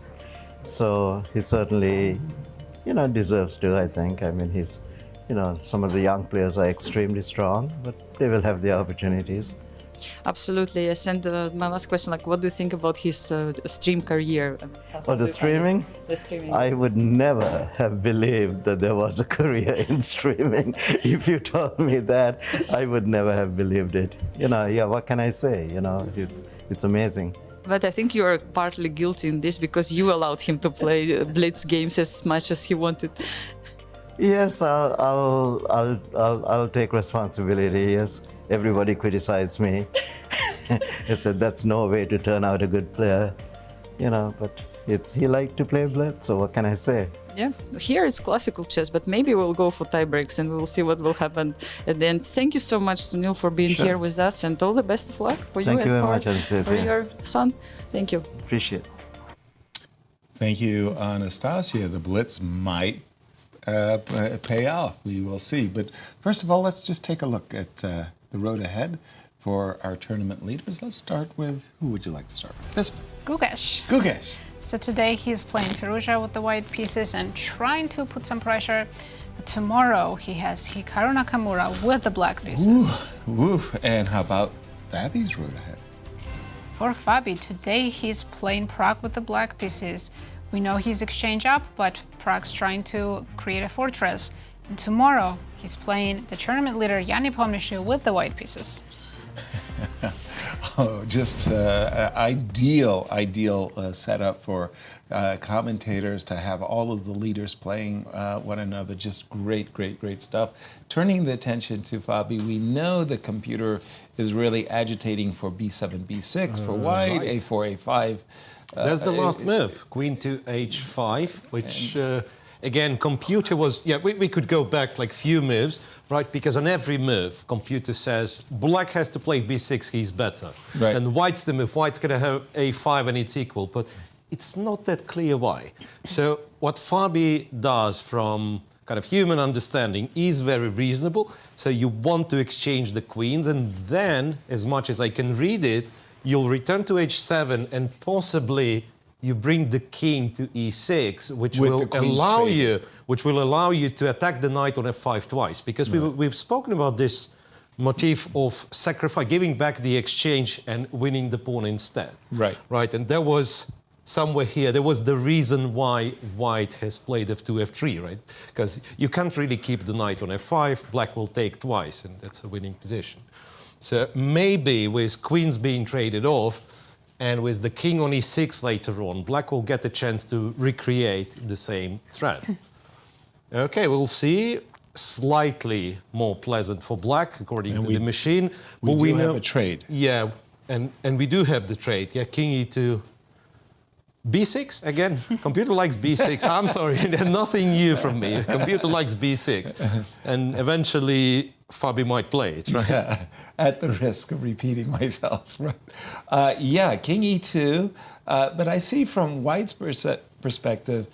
so he certainly, you know, deserves to, I think. I mean, he's, you know, some of the young players are extremely strong, but they will have the opportunities. Absolutely, yes. And my last question, like, what do you think about his stream career? Oh, the streaming? The streaming. I would never have believed that there was a career in streaming. If you told me that, I would never have believed it. You know, yeah, what can I say? You know, it's amazing. But I think you are partly guilty in this because you allowed him to play blitz games as much as he wanted. Yes, I'll take responsibility. Yes, everybody criticized me. They said that's no way to turn out a good player, you know. But he liked to play blitz, so what can I say? Yeah, here it's classical chess, but maybe we'll go for tie breaks and we'll see what will happen at the end. Thank you so much, Sunil, for being here with us, and all the best of luck for Thank you you and very much, Anastasia. for your son. Thank you. Appreciate it. Thank you, Anastasia. The blitz might pay off. We will see. But first of all, let's just take a look at the road ahead for our tournament leaders. Let's start with, who would you like to start with? This one. Gukesh. Gukesh. So today he's playing Firouzja with the white pieces and trying to put some pressure. But tomorrow he has Hikaru Nakamura with the black pieces. Woof. And how about Fabi's road ahead? For Fabi, today he's playing Prague with the black pieces. We know he's exchange up, but Prague's trying to create a fortress. And tomorrow he's playing the tournament leader Jan Nepomniachtchi with the white pieces. Oh, just ideal setup for commentators to have all of the leaders playing one another. Just great stuff. Turning the attention to Fabi, we know the computer is really agitating for b7, b6 for white, right. a4, a5. There's the last move, queen to h5, which again, computer was, we could go back like few moves, right? Because on every move, computer says black has to play b6, he's better. Right. And white's the move, white's gonna have a5 and it's equal, but it's not that clear why. So what Fabi does from kind of human understanding is very reasonable. So you want to exchange the queens, and then, as much as I can read it, you'll return to h7 and possibly you bring the king to e6, which will allow you to attack the knight on f5 twice. Because we've spoken about this motif of sacrifice, giving back the exchange and winning the pawn instead. Right. Right, and there was somewhere here, there was the reason why white has played f2, f3, right? Because you can't really keep the knight on f5, black will take twice, and that's a winning position. So maybe with queens being traded off, and with the king on e6 later on, black will get a chance to recreate the same threat. Okay, we'll see. Slightly more pleasant for black, according to the machine. But we have a trade. Yeah, and we do have the trade. Yeah, king e2. b6, again, computer likes b6. I'm sorry, nothing new from me. Computer likes b6. And eventually, Fabi might play it, right? Yeah, at the risk of repeating myself, right? Yeah, king e2, but I see from white's perspective,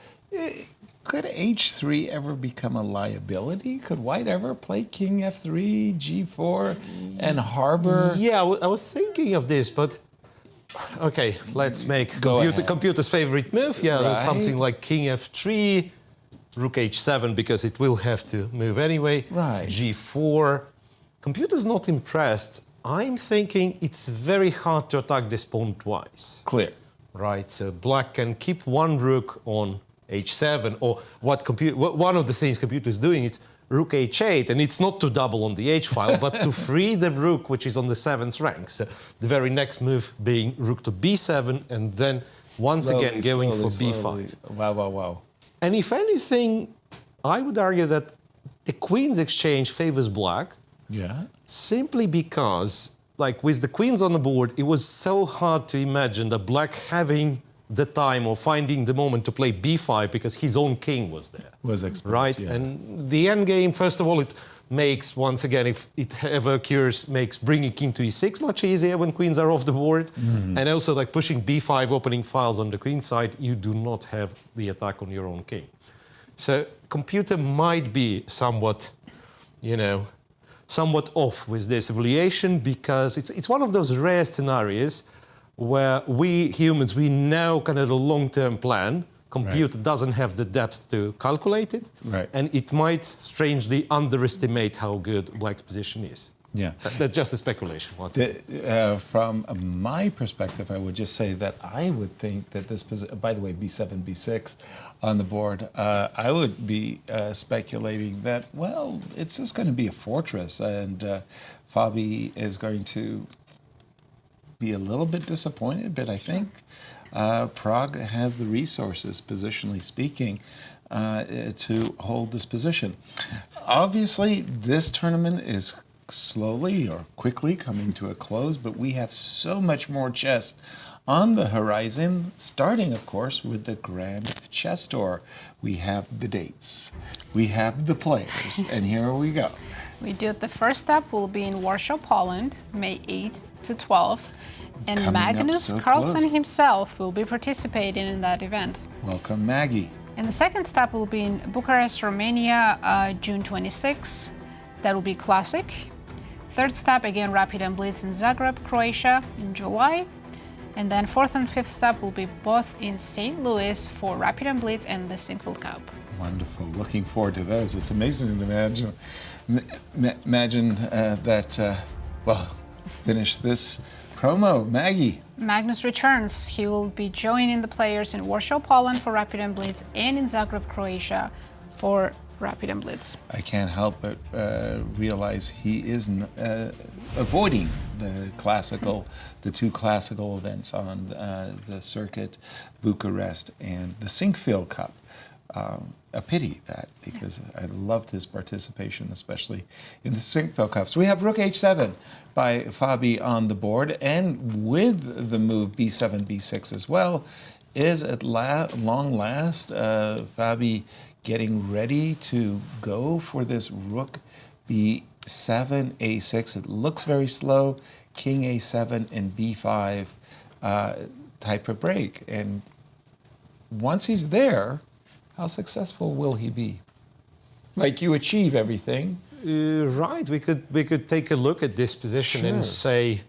could h3 ever become a liability? Could white ever play king f3, g4, and harbor? Yeah, I was thinking of this, but okay, let's make computer's favorite move. Yeah, that's something like king f3, rook h7, because it will have to move anyway. Right. g4. Computer's not impressed. I'm thinking it's very hard to attack this pawn twice. Clear. Right, so black can keep one rook on h7, or one of the things computer is doing is rook h8, and it's not to double on the h file, but to free the rook, which is on the 7th rank. So the very next move being rook to b7, and then once again going for b5. Wow. And if anything, I would argue that the queen's exchange favors black. Yeah. Simply because, like with the queens on the board, it was so hard to imagine that black having the time or finding the moment to play b5 because his own king was there. Was exposed, right? Yeah. And the endgame, first of all, it makes, once again, if it ever occurs, makes bringing king to e6 much easier when queens are off the board. And also, like pushing b5, opening files on the queen side, you do not have the attack on your own king. So computer might be somewhat, somewhat off with this evaluation, because it's one of those rare scenarios where we humans, we know kind of the long-term plan. Computer doesn't have the depth to calculate it. Right. And it might strangely underestimate how good black's position is. Yeah. That's just a speculation. From my perspective, I would just say that I would think that this position, by the way, b7, b6 on the board, I would be speculating that, well, it's just going to be a fortress, and Fabi is going to be a little bit disappointed, but I think Prague has the resources, positionally speaking, to hold this position. Obviously, this tournament is slowly or quickly coming to a close, but we have so much more chess on the horizon, starting, of course, with the Grand Chess Tour. We have the dates, we have the players, and here we go. The first step will be in Warsaw, Poland, May 8th to 12th, and Coming Magnus Carlsen himself will be participating in that event. Welcome, Maggie. And the second step will be in Bucharest, Romania, June 26th. That will be classic. Third step, again, Rapid and Blitz in Zagreb, Croatia, in July. And then fourth and fifth step will be both in St. Louis for Rapid and Blitz and the Stinkfield Cup. Wonderful. Looking forward to those. It's amazing to imagine that, finish this promo. Maggie, Magnus returns. He will be joining the players in Warsaw, Poland for Rapid and Blitz and in Zagreb, Croatia for Rapid and Blitz. I can't help but realize he is avoiding the two classical events on the circuit, Bucharest and the Sinkfield Cup. A pity that, because I loved his participation, especially in the Sinkfield Cups. We have Rook H7 by Fabi on the board, and with the move B7, B6 as well, is at long last Fabi getting ready to go for this Rook B7, A6. It looks very slow, King A7 and B5 type of break. And once he's there, how successful will he be? Like, you achieve everything. Right, we could take a look at this position Sure. and say,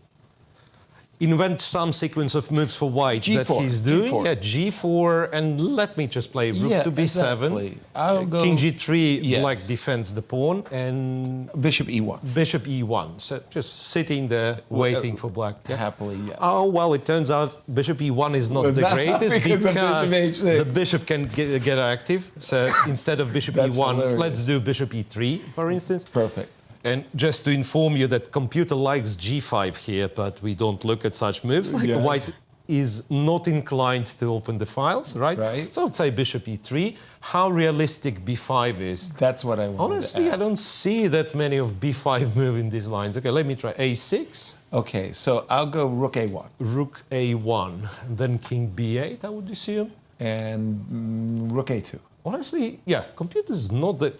invent some sequence of moves for white G4, that he's doing. G4. Yeah, G4, and let me just play Rook to B7. Exactly. I'll go King G3, Yes. Black defends the pawn, and Bishop E1. Bishop E1. So just sitting there waiting for Black. Yeah. Happily, yes. Oh, well, it turns out Bishop E1 is not Was the not greatest because of because Bishop H6. the bishop can get active. So instead of Bishop That's E1, hilarious. let's do Bishop E3, for instance. Perfect. And just to inform you that computer likes G5 here, but we don't look at such moves. Like Yes. white is not inclined to open the files, right? Right. So let's say Bishop E3. How realistic B5 is? That's what I wanted Honestly, to I ask. don't see that many of B5 move in these lines. Okay, let me try A6. Okay, so I'll go Rook A1 Rook A1, then King B8, I would assume. and Rook A2. Honestly, yeah, computer is not the,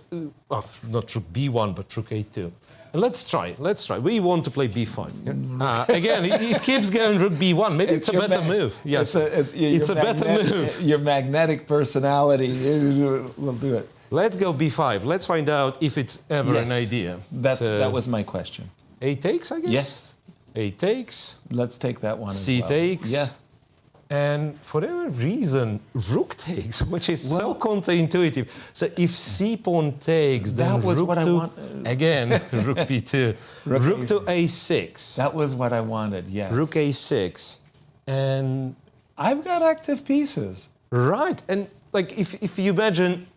not Rook B1, but Rook A2. And let's try. We want to play B5. Yeah? Again, it keeps going Rook B1. Maybe it's a your better move. Yes, it's a better move. Your magnetic personality will do it. Let's go B5. Let's find out if it's ever Yes. an idea. That was my question. A takes, I guess? Yes. A takes. Let's take that one as C well. takes. Yeah. And for whatever reason, Rook takes, which is so counterintuitive. So if C pawn takes, then That was Rook what I to, want. Again, Rook B2. Rook to A6. That was what I wanted, yes. Rook A6. And I've got active pieces. right, and like if you imagine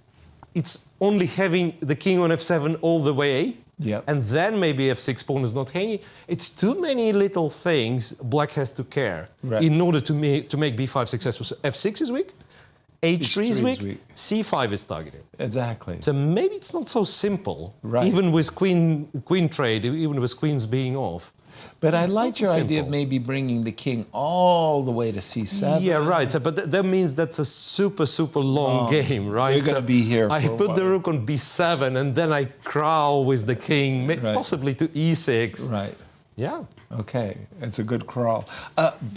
it's only having the king on F7 all the way, Yep. and then maybe F6 pawn is not hanging. It's too many little things Black has to care Right. in order to make B5 successful. So F6 is weak, H3 is weak, C5 is targeted. Exactly. So maybe it's not so simple, Right. even with queen trade, even with queens being off. But I It's like not so your idea of simple. maybe bringing the king all the way to C7. Yeah, right. So, but that means that's a super long game, right? We're gonna be here I for a put the while. rook on B7 and then I crawl with the king, Right. possibly to E6. Right. Yeah. Okay, it's a good crawl.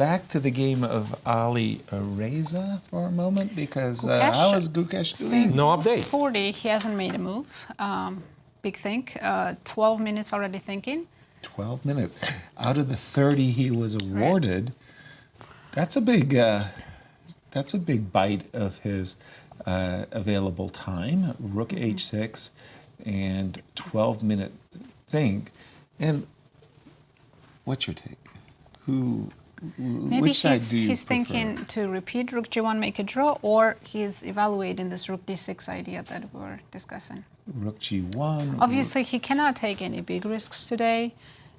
Back to the game of Alireza for a moment, because how is Gukesh doing? Since No update. 40, he hasn't made a move. Big think. 12 minutes already thinking. 12 minutes. Out of the 30 he was awarded, that's a big bite of his available time. Rook H6 and 12-minute think. And what's your take? Maybe Which side do you he's prefer? thinking to repeat Rook G1, make a draw, or he's evaluating this Rook D6 idea that we were discussing. Rook G1. Obviously, he cannot take any big risks today,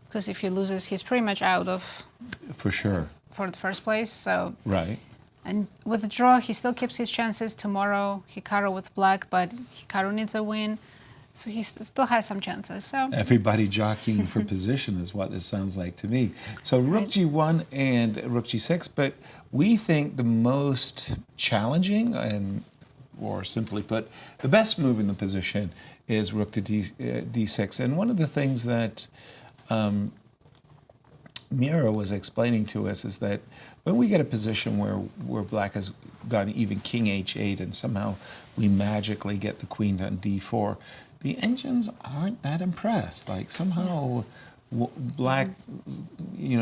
because if he loses, he's pretty much out of For sure. for the first place. So, Right. and with the draw, he still keeps his chances tomorrow. Hikaru with black, but Hikaru needs a win, so he still has some chances. So, Everybody jockeying for position is what it sounds like to me. So Rook G1 and Rook G6, but we think the most challenging or simply put, the best move in the position is Rook to D6. And one of the things that Mira was explaining to us is that when we get a position where Black has gone even King H8 and somehow we magically get the queen on D4, the engines aren't that impressed. Like somehow Black,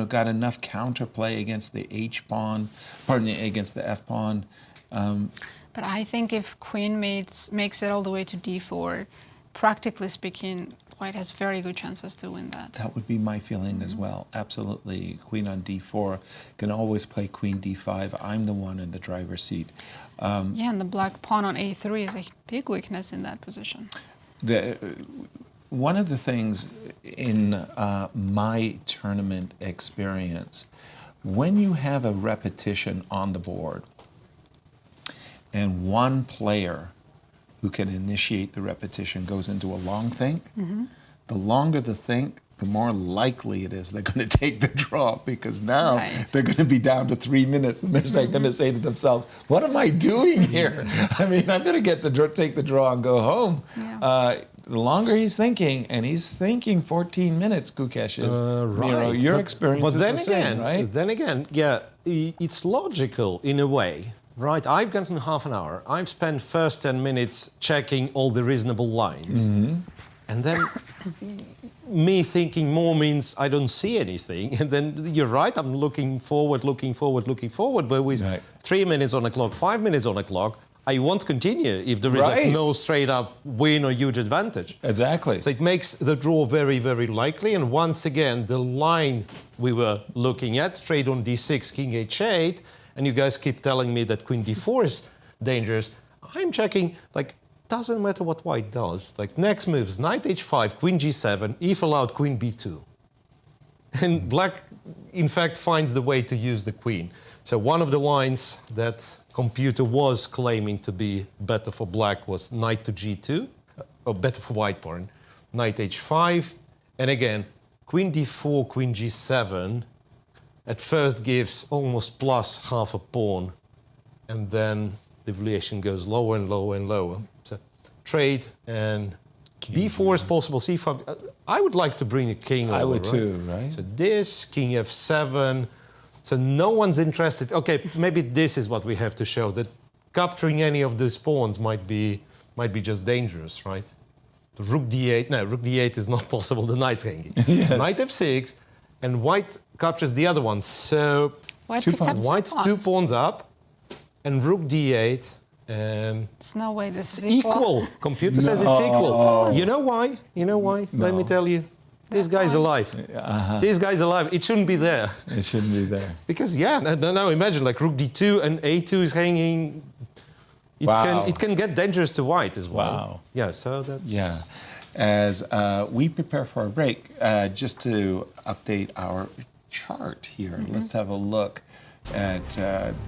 got enough counterplay against the H pawn, against the F pawn. but I think if Queen makes it all the way to D4, practically speaking, White has very good chances to win that. That would be my feeling as well. Absolutely. Queen on d4 can always play queen d5. I'm the one in the driver's seat. Yeah, and the black pawn on a3 is a big weakness in that position. One of the things in my tournament experience, when you have a repetition on the board and one player who can initiate the repetition goes into a long think, the longer the think, the more likely it is they're going to take the draw, because now they're going to be down to 3 minutes and they're going to say to themselves, what am I doing here? I mean, I'm going to take the draw and go home. Yeah. The longer he's thinking, and he's thinking 14 minutes, Gukesh is, right. your experience is the same, right? Then again, yeah, it's logical in a way, right? I've gotten half an hour. I've spent first 10 minutes checking all the reasonable lines. And then me thinking more means I don't see anything. And then you're right, I'm looking forward. But with 3 minutes on the clock, 5 minutes on the clock, I won't continue if there is like no straight up win or huge advantage. Exactly. So it makes the draw very, very likely. And once again, the line we were looking at, straight on d6, king h8, and you guys keep telling me that queen d4 is dangerous. I'm checking, like, doesn't matter what white does. Like, next moves, knight h5, queen g7, if allowed, queen b2. And black, in fact, finds the way to use the queen. So one of the lines that computer was claiming to be better for black was knight to g2, or better for white, pardon, knight h5, and again, queen d4, queen g7, at first gives almost plus half a pawn, and then the variation goes lower and lower and lower. So trade, and b4 is possible, c5. I would like to bring a king over, I would too, right? right? So this, king f7, so no one's interested. Okay, maybe this is what we have to show, that capturing any of these pawns might be just dangerous, right? Rook d8, no, rook d8 is not possible, the knight's hanging. Yes. Knight f6, and white captures the other one. So white's 2 pawns up, and rook d8, and There's no way this is equal. Computer says it's equal. You know why? You know why? Let me tell you. This guy's alive. This guy's alive. It shouldn't be there. It shouldn't be there. Because, yeah, now imagine, like, rook d2 and a2 is hanging. It can get dangerous to white as well. Wow. Yeah, so that's... Yeah. As we prepare for our break, just to update our chart here, let's have a look at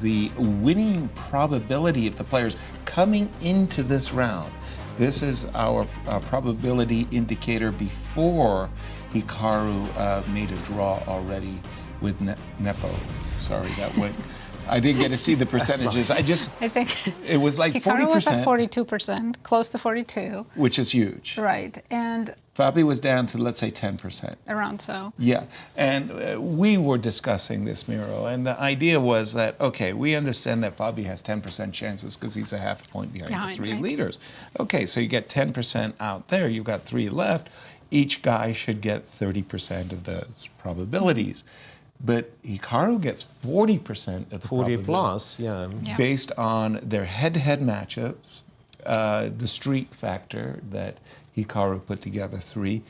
the winning probability of the players coming into this round. This is our probability indicator before Hikaru made a draw already with Nepo. Sorry, that went. I didn't get to see the percentages. Nice. I think it was like 40%. Hikaru was at 42%, close to 42. Which is huge. Right, and Fabi was down to, let's say, 10%. around so. Yeah, and we were discussing this, Miro, and the idea was that, okay, we understand that Fabi has 10% chances because he's a half point behind the 3 leaders. Okay, so you get 10% out there, you've got 3 left. Each guy should get 30% of those probabilities. But Hikaru gets 40% of the 40 plus, yeah. Based on their head-to-head matchups, the streak factor that Hikaru put together 3,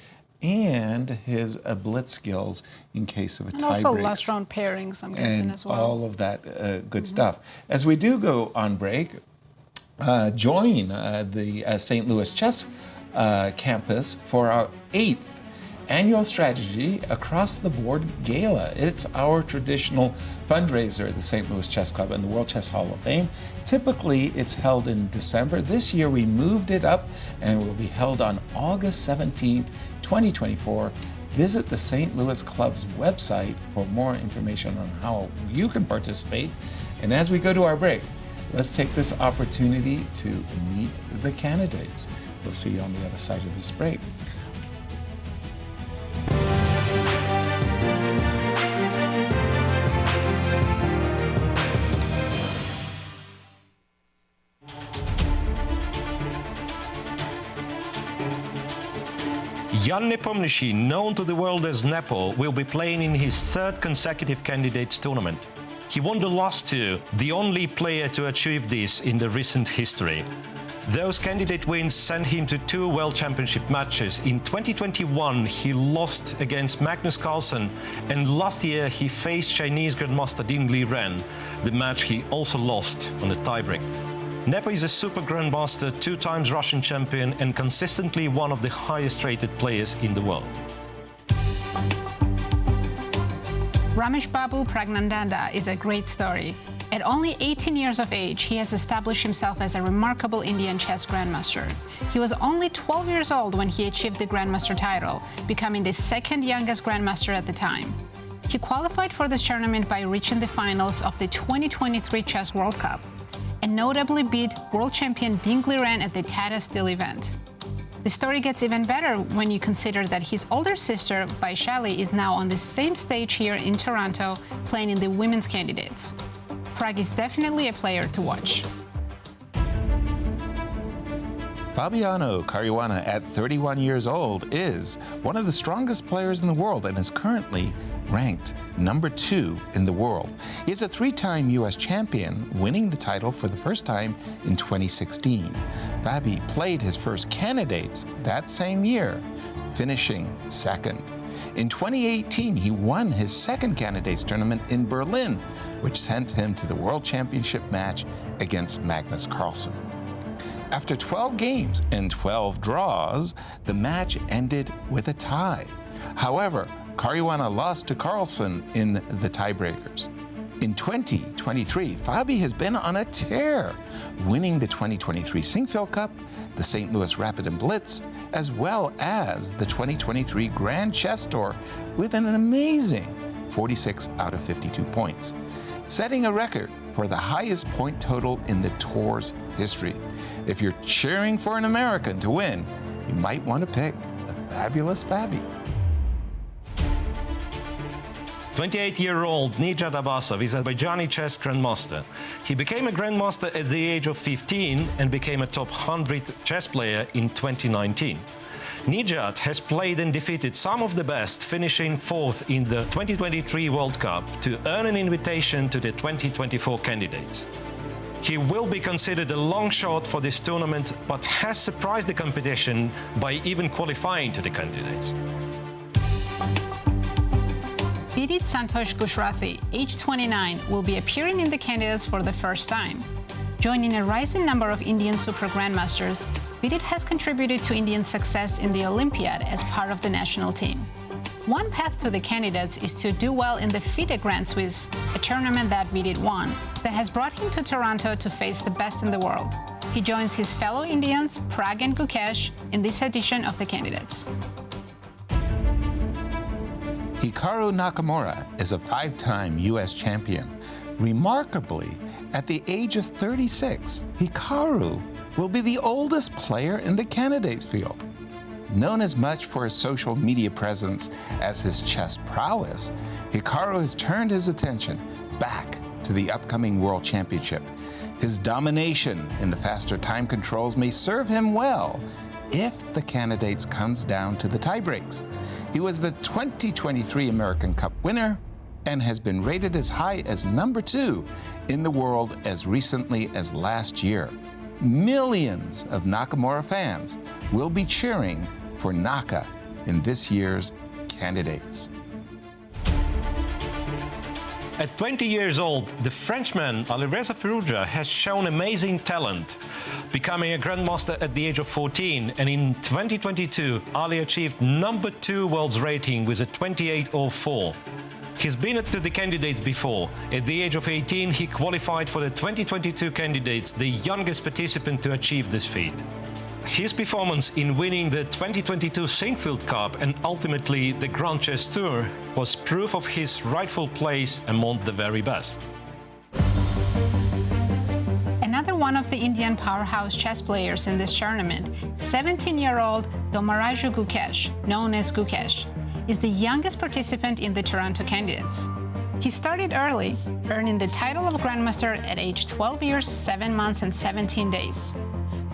and his blitz skills in case of a tie break. And also last round pairings, I'm guessing, as well. All of that good stuff. As we do go on break, join the St. Louis Chess campus for our 8th annual strategy across the board gala. It's our traditional fundraiser at the St. Louis Chess Club and the World Chess Hall of Fame. Typically, it's held in December. This year, we moved it up and will be held on August 17th, 2024. Visit the St. Louis Club's website for more information on how you can participate. And as we go to our break, let's take this opportunity to meet the candidates. We'll see you on the other side of this break. Jan Nepomniachtchi, known to the world as Nepo, will be playing in his 3rd consecutive candidates tournament. He won the last 2, the only player to achieve this in the recent history. Those candidate wins sent him to 2 World Championship matches. In 2021, he lost against Magnus Carlsen, and last year he faced Chinese Grandmaster Ding Liren, the match he also lost on a tiebreak. Nepo is a super grandmaster, 2 times Russian champion, and consistently one of the highest rated players in the world. Ramesh Babu Praggnanandhaa is a great story. At only 18 years of age, he has established himself as a remarkable Indian chess grandmaster. He was only 12 years old when he achieved the grandmaster title, becoming the 2nd youngest grandmaster at the time. He qualified for this tournament by reaching the finals of the 2023 Chess World Cup, and notably beat world champion Ding Liren at the Tata Steel event. The story gets even better when you consider that his older sister, Vaishali, is now on the same stage here in Toronto, playing in the women's candidates. Prague is definitely a player to watch. Fabiano Caruana, at 31 years old, is one of the strongest players in the world and is currently ranked number 2 in the world. He is a 3-time U.S. champion, winning the title for the first time in 2016. Fabi played his first candidates that same year, finishing 2nd. In 2018, he won his 2nd candidates tournament in Berlin, which sent him to the World Championship match against Magnus Carlsen. After 12 games and 12 draws, the match ended with a tie. However, Caruana lost to Carlsen in the tiebreakers. In 2023, Fabi has been on a tear, winning the 2023 Sinquefield Cup, the St. Louis Rapid and Blitz, as well as the 2023 Grand Chess Tour with an amazing 46 out of 52 points, setting a record for the highest point total in the tour's history. If you're cheering for an American to win, you might want to pick the fabulous Fabi. 28-year-old Nijat Abasov is an Azerbaijani chess grandmaster. He became a grandmaster at the age of 15 and became a top 100 chess player in 2019. Nijat has played and defeated some of the best, finishing 4th in the 2023 World Cup to earn an invitation to the 2024 candidates. He will be considered a long shot for this tournament, but has surprised the competition by even qualifying to the candidates. Vidit Gujrathi, age 29, will be appearing in the candidates for the first time. Joining a rising number of Indian super grandmasters, Vidit has contributed to Indian success in the Olympiad as part of the national team. One path to the candidates is to do well in the FIDE Grand Swiss, a tournament that Vidit won, that has brought him to Toronto to face the best in the world. He joins his fellow Indians, Prague and Gukesh, in this edition of the candidates. Hikaru Nakamura is a 5-time U.S. champion. Remarkably, at the age of 36, Hikaru will be the oldest player in the candidates field. Known as much for his social media presence as his chess prowess, Hikaru has turned his attention back to the upcoming World Championship. His domination in the faster time controls may serve him well if the candidates comes down to the tiebreaks. He was the 2023 American Cup winner and has been rated as high as number 2 in the world as recently as last year. Millions of Nakamura fans will be cheering for Naka in this year's candidates. At 20 years old, the Frenchman Alireza has shown amazing talent, becoming a grandmaster at the age of 14, and in 2022, Ali achieved number 2 world's rating with a 28.04. He's been to the candidates before. At the age of 18, he qualified for the 2022 candidates, the youngest participant to achieve this feat. His performance in winning the 2022 Sinquefield Cup and ultimately the Grand Chess Tour was proof of his rightful place among the very best. Another one of the Indian powerhouse chess players in this tournament, 17-year-old Domaraju Gukesh, known as Gukesh, is the youngest participant in the Toronto candidates. He started early, earning the title of Grandmaster at age 12 years, 7 months and 17 days.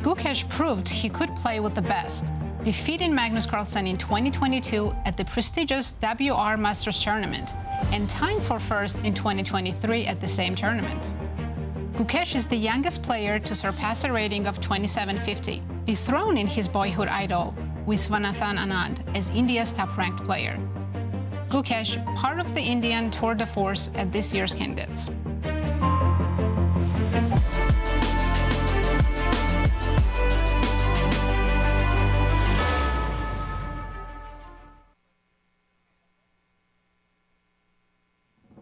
Gukesh proved he could play with the best, defeating Magnus Carlsen in 2022 at the prestigious WR Masters tournament and tying for first in 2023 at the same tournament. Gukesh is the youngest player to surpass a rating of 2750, dethroning his boyhood idol, Viswanathan Anand, as India's top-ranked player. Gukesh, part of the Indian tour de force at this year's candidates.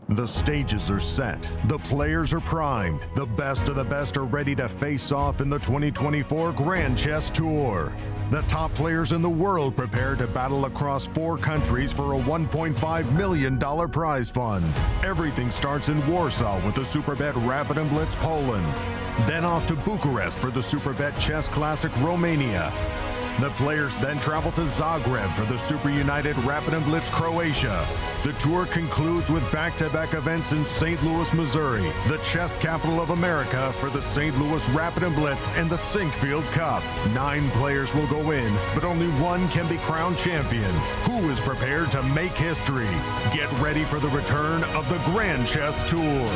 The stages are set, the players are primed, the best of the best are ready to face off in the 2024 Grand Chess Tour. The top players in the world prepare to battle across 4 countries for a $1.5 million prize fund. Everything starts in Warsaw with the Superbet Rapid and Blitz Poland. Then off to Bucharest for the Superbet Chess Classic Romania. The players then travel to Zagreb for the Super United Rapid and Blitz Croatia. The tour concludes with back-to-back events in St. Louis, Missouri, the chess capital of America, for the St. Louis Rapid and Blitz and the Sinkfield Cup. 9 players will go in, but only one can be crowned champion. Who is prepared to make history? Get ready for the return of the Grand Chess Tour.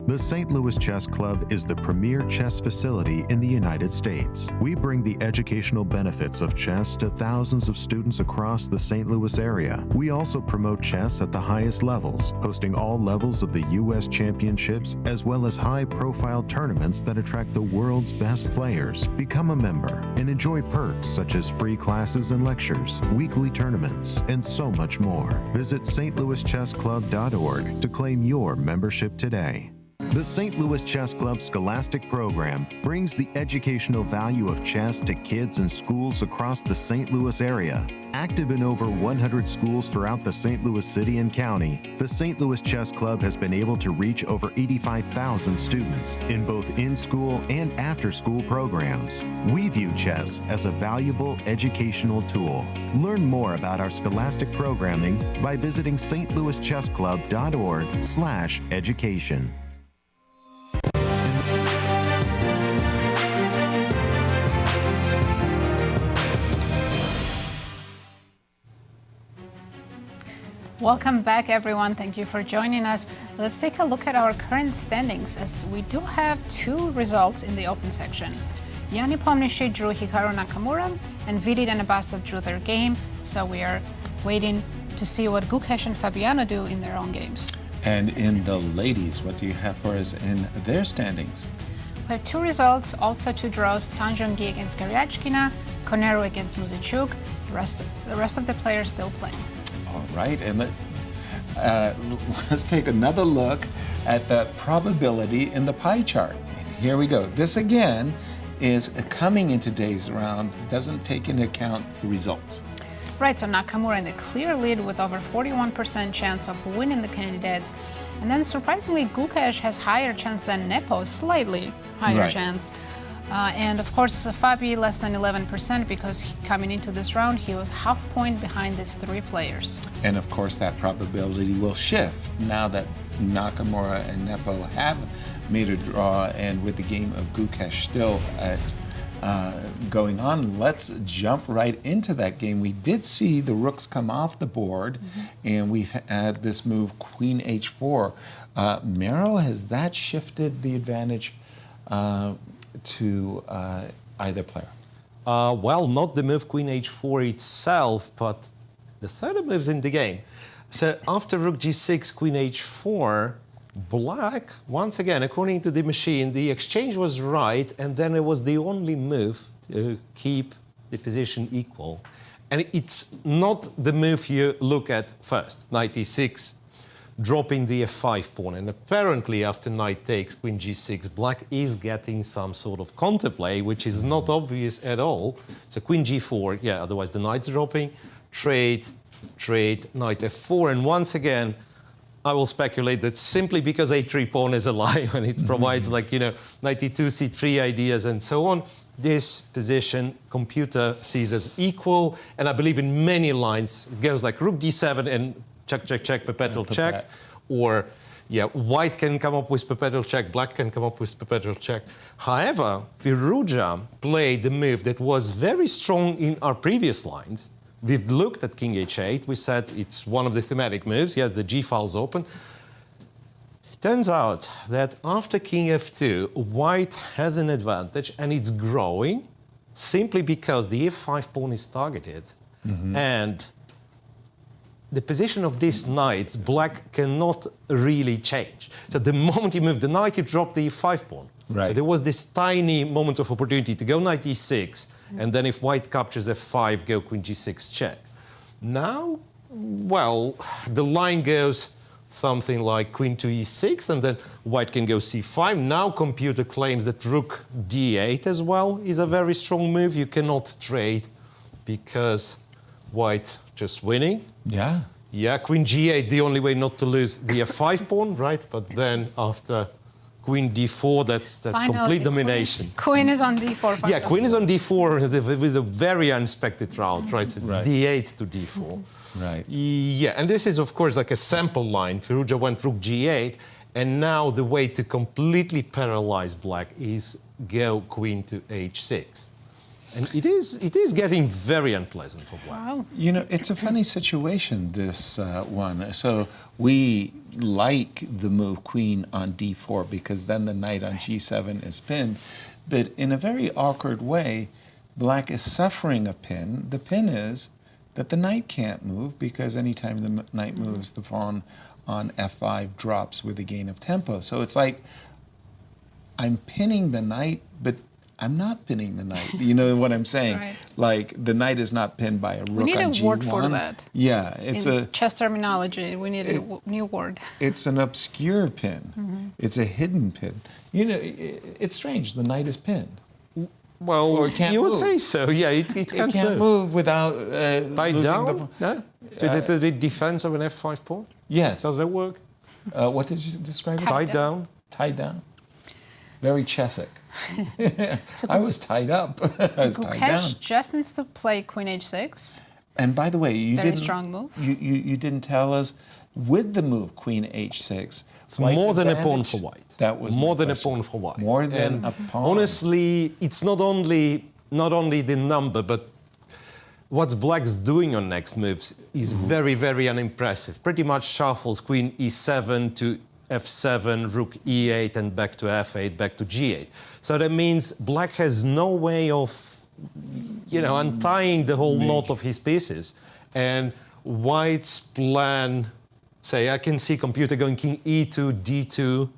The St. Louis Chess Club is the premier chess facility in the United States. We bring the educational benefits of chess to thousands of students across the St. Louis area. We also promote chess at the highest levels, hosting all levels of the U.S. championships, as well as high-profile tournaments that attract the world's best players. Become a member and enjoy perks such as free classes and lectures, weekly tournaments, and so much more. Visit stlouischessclub.org to claim your membership today. The St. Louis Chess Club Scholastic Program brings the educational value of chess to kids in schools across the St. Louis area. Active in over 100 schools throughout the St. Louis city and county, the St. Louis Chess Club has been able to reach over 85,000 students in both in-school and after-school programs. We view chess as a valuable educational tool. Learn more about our scholastic programming by visiting stlouischessclub.org/education. Welcome back, everyone. Thank you for joining us. Let's take a look at our current standings, as we do have 2 results in the open section. Nepomniachtchi drew Hikaru Nakamura, and Vidit and Abasov drew their game, so we are waiting to see what Gukesh and Fabiano do in their own games. And in the ladies, what do you have for us in their standings? We have 2 results, also 2 draws: Zhongyi against Goryachkina, Konero against Muzyczuk. The rest of the players still playing. All right, and let's take another look at the probability in the pie chart. Here we go. This again is coming in today's round, doesn't take into account the results. Right, so Nakamura in the clear lead with over 41% chance of winning the candidates. And then surprisingly, Gukesh has higher chance than Nepo, slightly higher chance. And of course, Fabi less than 11%, because coming into this round, he was half point behind these 3 players. And of course, that probability will shift now that Nakamura and Nepo have made a draw, and with the game of Gukesh still going on. Let's jump right into that game. We did see the rooks come off the board, and we've had this move Queen H4. Miro, has that shifted the advantage to either player? Well, not the move Queen H4 itself, but the third moves in the game. So after Rook G6, Queen H4, Black, once again, according to the machine, the exchange was right, and then it was the only move to keep the position equal. And it's not the move you look at first, Knight E6, dropping the F5 pawn. And apparently, after Knight takes Queen G6, Black is getting some sort of counterplay, which is not obvious at all. So Queen G4, yeah, otherwise the Knight's dropping, trade, Knight F4, and once again, I will speculate that simply because A3 pawn is alive and it provides, like, you know, Knight E2, C3 ideas and so on, this position computer sees as equal. And I believe in many lines it goes like Rook D7 and check, check, check, perpetual check. Or, yeah, White can come up with perpetual check, Black can come up with perpetual check. However, Firouzja played the move that was very strong in our previous lines, we've looked at king h8. We said it's one of the thematic moves. Yeah, the g file's open. Turns out that after king f2, white has an advantage, and it's growing simply because the f5 pawn is targeted, and the position of these knights, black cannot really change. So the moment you move the knight, you drop the e5 pawn. Right. So there was this tiny moment of opportunity to go knight e6, and then if white captures f5, go queen g6 check. Now, well, the line goes something like queen to e6, and then white can go c5. Now computer claims that rook d8 as well is a very strong move. You cannot trade because white just winning. Yeah. Yeah, queen g8, the only way not to lose the f5 pawn, right? But then after queen d4, that's Finally, complete domination. Queen is on d4. Yeah, queen is on d4 with a very unexpected route, right? So Right. d8 to d4. Right. Yeah, and this is, of course, like a sample line. Firouzja went rook g8, and now the way to completely paralyze black is go queen to h6. And it is getting very unpleasant for black. Wow. You know, it's a funny situation, this one. So we like the move queen on d4 because then the knight on g7 is pinned. But in a very awkward way, black is suffering a pin. The pin is that the knight can't move because anytime the knight moves, the pawn on f5 drops with a gain of tempo. So it's like I'm pinning the knight, but I'm not pinning the knight. You know what I'm saying? Right. Like the knight is not pinned by a rook We need on a word g1. for that. Yeah, it's In chess terminology, we need a new word. it's an obscure pin. It's a hidden pin. You know, it's strange. The knight is pinned. Well, Or it can't you would move. say so. Yeah, it It can't, can't move without Tied losing down? the. No? To the defense of an f5 pawn? Yes. Does that work? What did you describe it? Tied down? Tied down. Very Chessic. I was tied up. I was tied down. Gukesh just needs to play queen h6. And by the way, you Very didn't. strong move. You didn't tell us with the move queen h6. It's more than a pawn advantage- for white. That was more my than a question. pawn for white. More than And a pawn. honestly, it's not only the number, but what black's doing on next moves is very, very unimpressive. Pretty much shuffles queen e7 to f7, rook e8, and back to f8, back to g8. So that means black has no way of, untying the whole knot of his pieces. And white's plan, say, I can see computer going king e2, d2,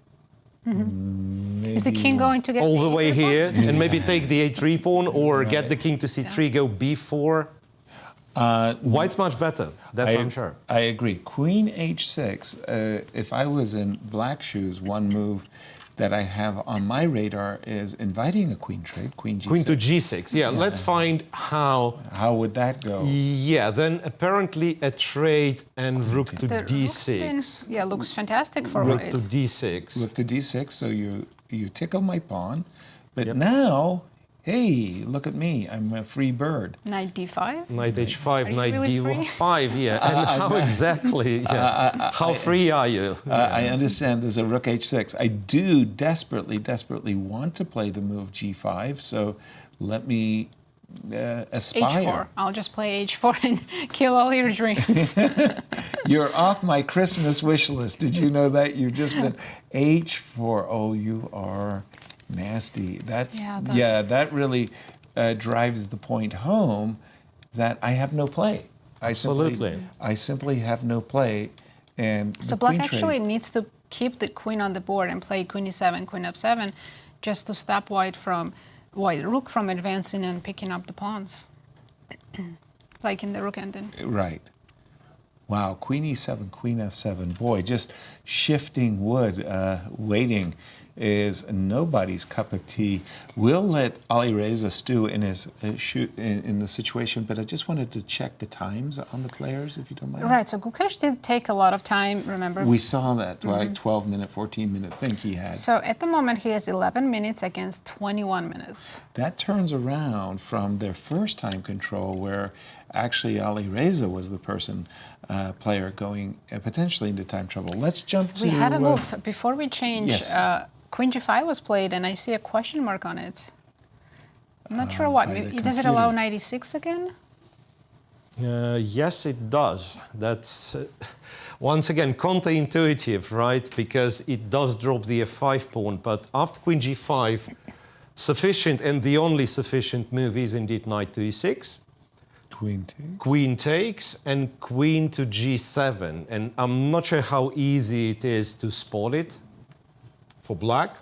Is the king going to get all the the way e3 pawn? here, and maybe take the a3 pawn, or get the king to c3, go b4. White's much better, that's I'm sure. I agree. Queen h6, if I was in black shoes, one move that I have on my radar is inviting a queen trade, queen g6. Queen to g6, yeah. Let's find how. How would that go? Yeah, then apparently a trade and rook to The rook d6. pin, looks fantastic for Rook white. to d6. Look to d6, so you tickle my pawn. But now, hey, look at me, I'm a free bird. Knight d5. Knight h5, Are you knight really d5, yeah. And how exactly, yeah. How free are you? I understand there's a rook h6. I do desperately want to play the move g5, so let me aspire. h4. I'll just play h4 and kill all your dreams. You're off my Christmas wish list. Did you know that? You've just been h4. Oh, you are nasty. That's that really drives the point home that I have no play. Absolutely. I simply have no play. And So the black queen actually trade, needs to keep the queen on the board and play queen e7, queen f7, just to stop white rook from advancing and picking up the pawns, like in the rook ending. right. Wow, queen e7, queen f7. Boy, just shifting wood, waiting is nobody's cup of tea. We'll let Alireza stew in his in the situation, but I just wanted to check the times on the players, if you don't mind. Right, so Gukesh did take a lot of time, remember? We saw that, like 12-minute, 14-minute thing he had. So at the moment he has 11 minutes against 21 minutes. That turns around from their first time control, where actually Alireza was the player going potentially into time trouble. Let's jump to... We have a move. Before we change, yes. Queen g5 was played, and I see a question mark on it. I'm not sure what. by the Does it allow computer. knight e6 again? Yes, it does. That's once again counterintuitive, right? Because it does drop the f5 pawn, but after queen g5, sufficient and the only sufficient move is indeed knight to e6. Queen takes and queen to g7, and I'm not sure how easy it is to spot it for black.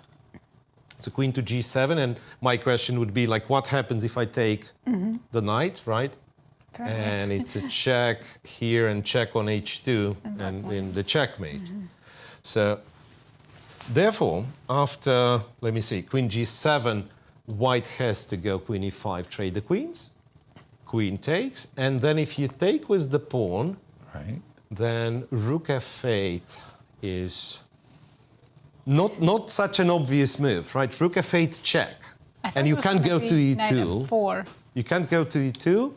So queen to g7, and my question would be like, what happens if I take the knight, right? Perfect. And it's a check here and check on h2 and then the checkmate. So therefore, after, let me see, queen g7, white has to go queen e5, trade the queens. Queen takes, and then if you take with the pawn, Right. then rook f8 is not such an obvious move, right? Rook f8 check. I thought And it you was can't gonna go be to knight e2. f4. You can't go to e2.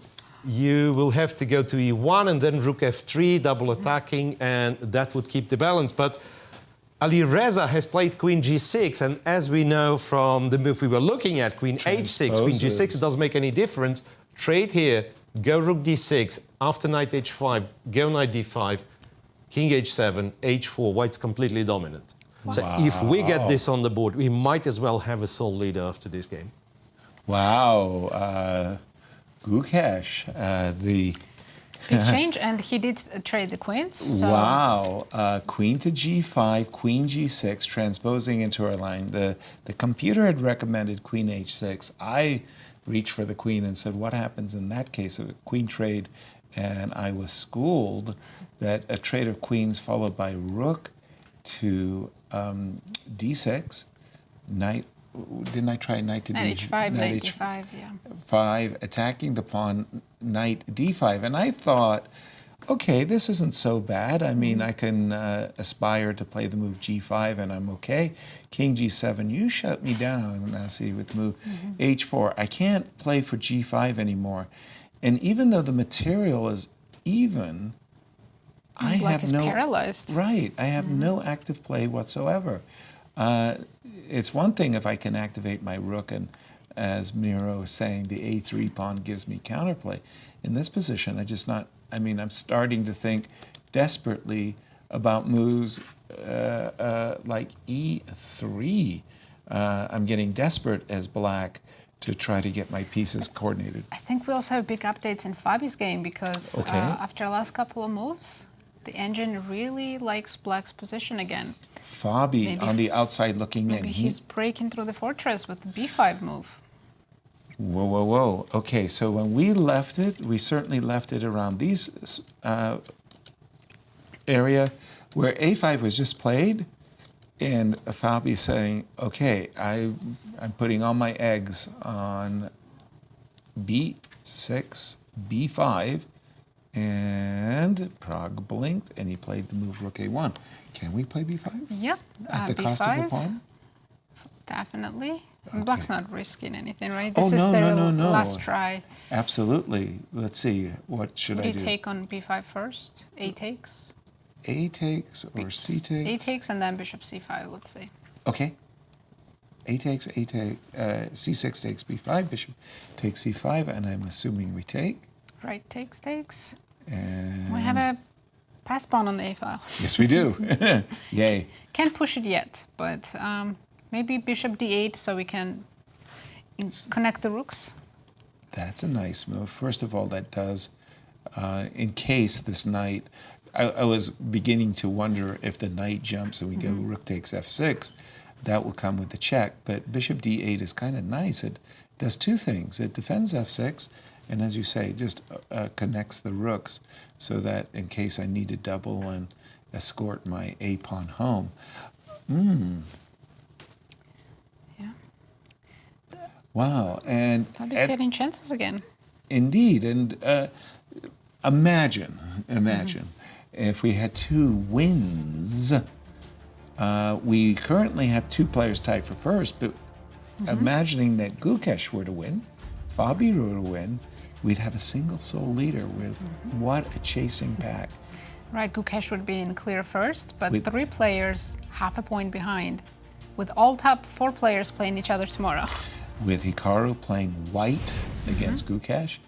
You will have to go to e1 and then rook f3, double attacking, and that would keep the balance. But Alireza has played queen g6, and as we know from the move we were looking at, queen h6, queen g6, it doesn't make any difference. Trade here, go rook d6, after knight h5, go knight d5, king h7, h4, white's completely dominant. So if we get this on the board, we might as well have a sole leader after this game. Wow. Gukesh, the... Big change, and he did trade the queens. So Wow. Queen to g5, queen g6, transposing into our line. The computer had recommended queen h6. I reached for the queen and said, what happens in that case of a queen trade? And I was schooled that a trade of queens followed by rook to d6, knight, didn't I try knight to knight d5? h5, knight d5, yeah. 5, attacking the pawn, knight d5. And I thought, okay, this isn't so bad. I mean, I can aspire to play the move g5 and I'm okay. King g7, you shut me down, Nazi, with move h4. I can't play for g5 anymore. And even though the material is even, I Black have is no... paralyzed. Right, I have no active play whatsoever. It's one thing if I can activate my rook, and as Miro is saying, the a3 pawn gives me counterplay. In this position, I'm starting to think desperately about moves like e3. I'm getting desperate as black to try to get my pieces coordinated. I think we also have big updates in Fabi's game because Okay. after the last couple of moves, the engine really likes black's position again. Fabi Maybe on the outside looking in. Maybe he's breaking through the fortress with the b5 move. Whoa, whoa, whoa. Okay, so when we left it, we certainly left it around these area where a5 was just played, and Fabi saying, okay, I'm putting all my eggs on b6, b5, and Prague blinked, and he played the move rook a1. Can we play b5? Yep. At the cost of a pawn? Definitely. Okay. Black's not risking anything, right? Oh, This is no, their no, no, no. last try. Absolutely. Let's see, what should Would I you do? take on b5 first? A takes? A takes or C takes? A takes and then bishop c5, let's say. Okay. A takes, C6 takes B5, bishop takes C5, and I'm assuming we take. Right takes, takes. And We have a pass pawn on the a file. yes, we do. Yay. Can't push it yet, but maybe bishop d8 so we can connect the rooks. That's a nice move. First of all, that does, in case this knight, I was beginning to wonder if the knight jumps and we go rook takes f6, that will come with the check. But bishop d8 is kind of nice. It does two things. It defends f6, and as you say, just connects the rooks so that in case I need to double and escort my a pawn home. Yeah. Wow. And Fabi's getting chances again. indeed, and imagine if we had two wins. We currently have two players tied for first, but imagining that Gukesh were to win, Fabi were to win, we'd have a single sole leader with what a chasing pack. Right, Gukesh would be in clear first, but With- 3 players half a point behind, with all top 4 players playing each other tomorrow. With Hikaru playing white against Gukesh,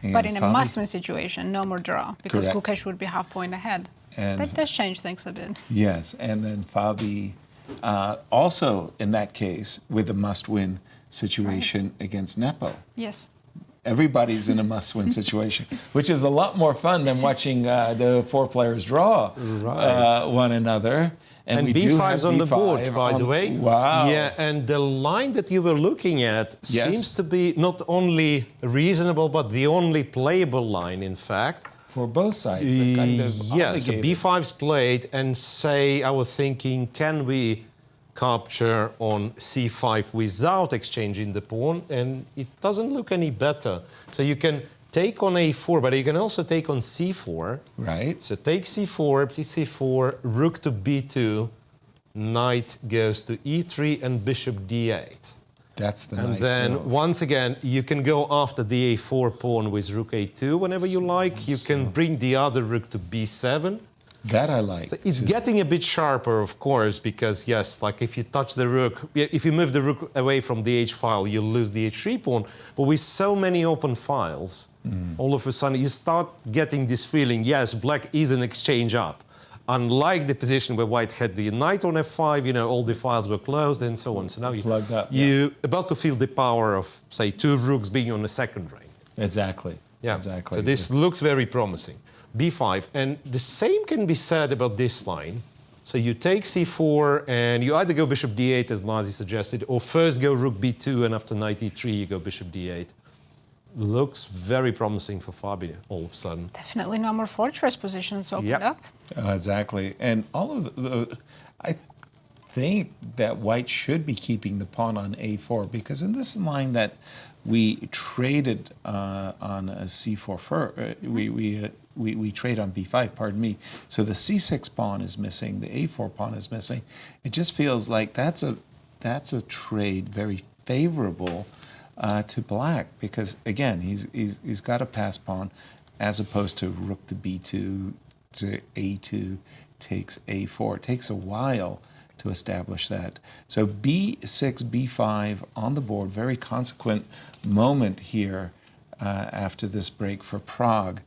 But in a Fabi? must-win situation, no more draw, because Correct. Gukesh would be half point ahead. And That does change things a bit. yes, and then Fabi, also in that case, with a must-win situation against Nepo. Yes. Everybody's in a must-win situation, which is a lot more fun than watching the four players draw one another. And we do have B5's on the board, B5 by the way. Wow. Yeah, and the line that you were looking at Yes. seems to be not only reasonable, but the only playable line, in fact. For both sides, they're kind of Yeah, so obligated. B5's played, and say I was thinking, can we capture on C5 without exchanging the pawn? And it doesn't look any better. So you can take on A4, but you can also take on C4. Right. So take C4, C4, rook to B2, knight goes to E3, and bishop D8. That's the And nice then, move. once again, you can go after the A4 pawn with rook A2 whenever you like. You can bring the other rook to B7. That I like. So it's getting a bit sharper, of course, because, yes, like if you touch the rook, if you move the rook away from the H file, you'll lose the H3 pawn. But with so many open files, all of a sudden you start getting this feeling, yes, black is an exchange up. Unlike the position where white had the knight on F5, you know, all the files were closed and so on. So now Plugged up, you're about to feel the power of, say, two rooks being on the second rank. Exactly. Yeah, Exactly. so this looks very promising. B5, and the same can be said about this line. So you take C4, and you either go bishop D8, as Nazi suggested, or first go rook B2, and after knight E3, you go bishop D8. Looks very promising for Fabiano all of a sudden. Definitely no more fortress positions opened Yep. up. Exactly. And all of I think that white should be keeping the pawn on A4, because in this line that we traded on a C4 first, we trade on B5, pardon me. So the C6 pawn is missing, the A4 pawn is missing. It just feels like that's a trade very favorable to black, because again he's got a pass pawn, as opposed to rook to B2 to A2 takes A4. It takes a while to establish that. So B6, B5 on the board, very consequent moment here after this break for Prague.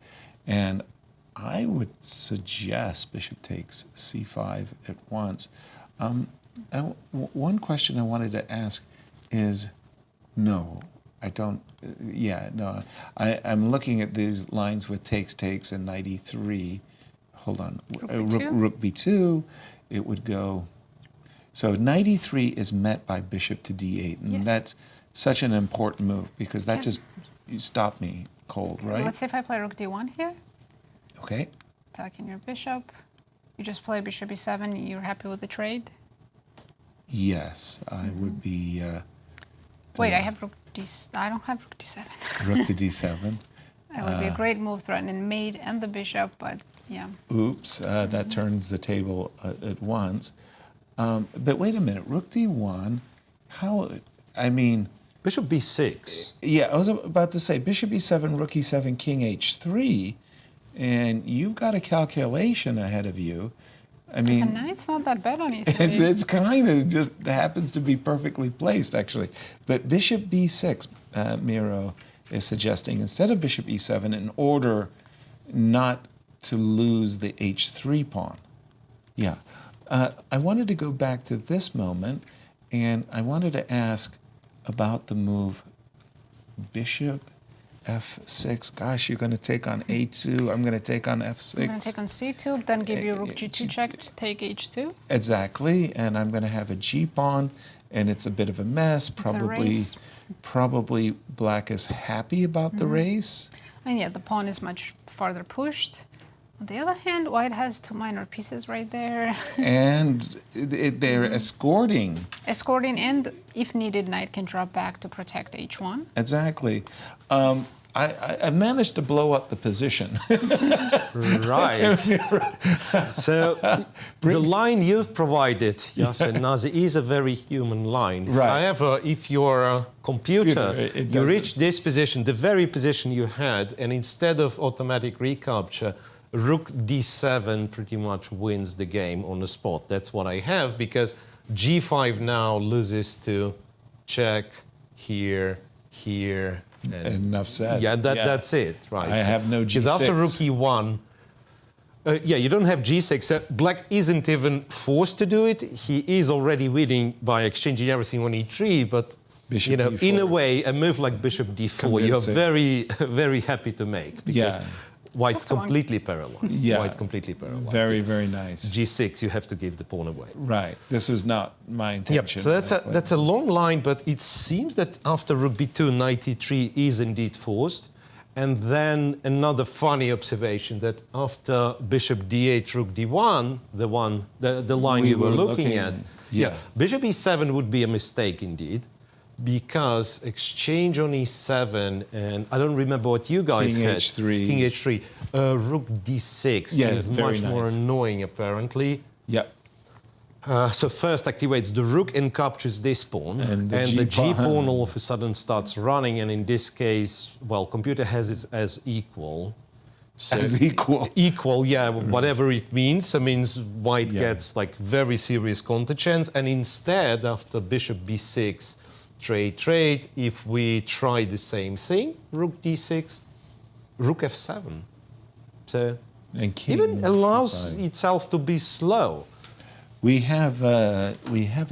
And I would suggest bishop takes C5 at once. One question I wanted to ask is, no, I don't, no. I'm looking at these lines with takes, and knight E3. Hold on, rook B2, it would go, so knight E3 is met by bishop to D8, and Yes. that's such an important move, because that just, you stop me cold, right? Let's say if I play rook D1 here, Okay. attacking your bishop, you just play bishop E7, you're happy with the trade? Yes, I would be, Wait, I have rook D, I don't have rook D7. rook to D7. That would be a great move, threatening mate and the bishop, but yeah. Oops, that turns the table at once. But wait a minute, rook D1, how, I mean, Bishop B6. yeah, I was about to say bishop E7, rook E7, king H3, and you've got a calculation ahead of you. I Because mean, the knight's not that bad on E3. it's kind of just happens to be perfectly placed, actually. But bishop B6, Miro is suggesting, instead of bishop E7, in order not to lose the H3 pawn. Yeah. I wanted to go back to this moment, and I wanted to ask about the move bishop F6. Gosh, you're going to take on A2. I'm going to take on F6. I'm going to take on C2, then give you rook G2 check, take H2. Exactly, and I'm going to have a G pawn, and it's a bit of a mess. race. Probably black is happy about the race. And yeah, the pawn is much farther pushed. On the other hand, white has two minor pieces right there. And they're escorting. Escorting, and if needed, knight can drop back to protect H1. Exactly. I managed to blow up the position. Right. So the line you've provided, Yasser Nazi, is a very human line. Right. However, if your computer, It you doesn't. reach this position, the very position you had, and instead of automatic recapture, rook D7 pretty much wins the game on the spot. That's what I have, because G5 now loses to check here, here, Enough said. Yeah, that's it, right? I have no G6. Because after rook e1, you don't have G6. So black isn't even forced to do it. He is already winning by exchanging everything on E3, but Bishop D4. in a way, a move like Bishop D4, you're very, very happy to make because White's completely paralyzed. Yeah. White's completely paralyzed. Very, very nice. G6, you have to give the pawn away. Right. This was not my intention. Yep. So that's a long line, but it seems that after rook b2, knight e3 is indeed forced. And then another funny observation that after bishop d8, rook d1, the line you were looking at, bishop e7 would be a mistake indeed, because exchange on e7, and I don't remember what you guys King had. h3. King h3. Rook d6 is much more annoying, apparently. Yep. So first activates the rook and captures this pawn, and the G pawn all of a sudden starts running, and in this case, well, computer has it as equal. So as equal. Equal, yeah, whatever it means. It means white gets like very serious counter chance, and instead, after bishop b6, trade, if we try the same thing, rook d6, rook f7. So even allows itself to be slow. We have a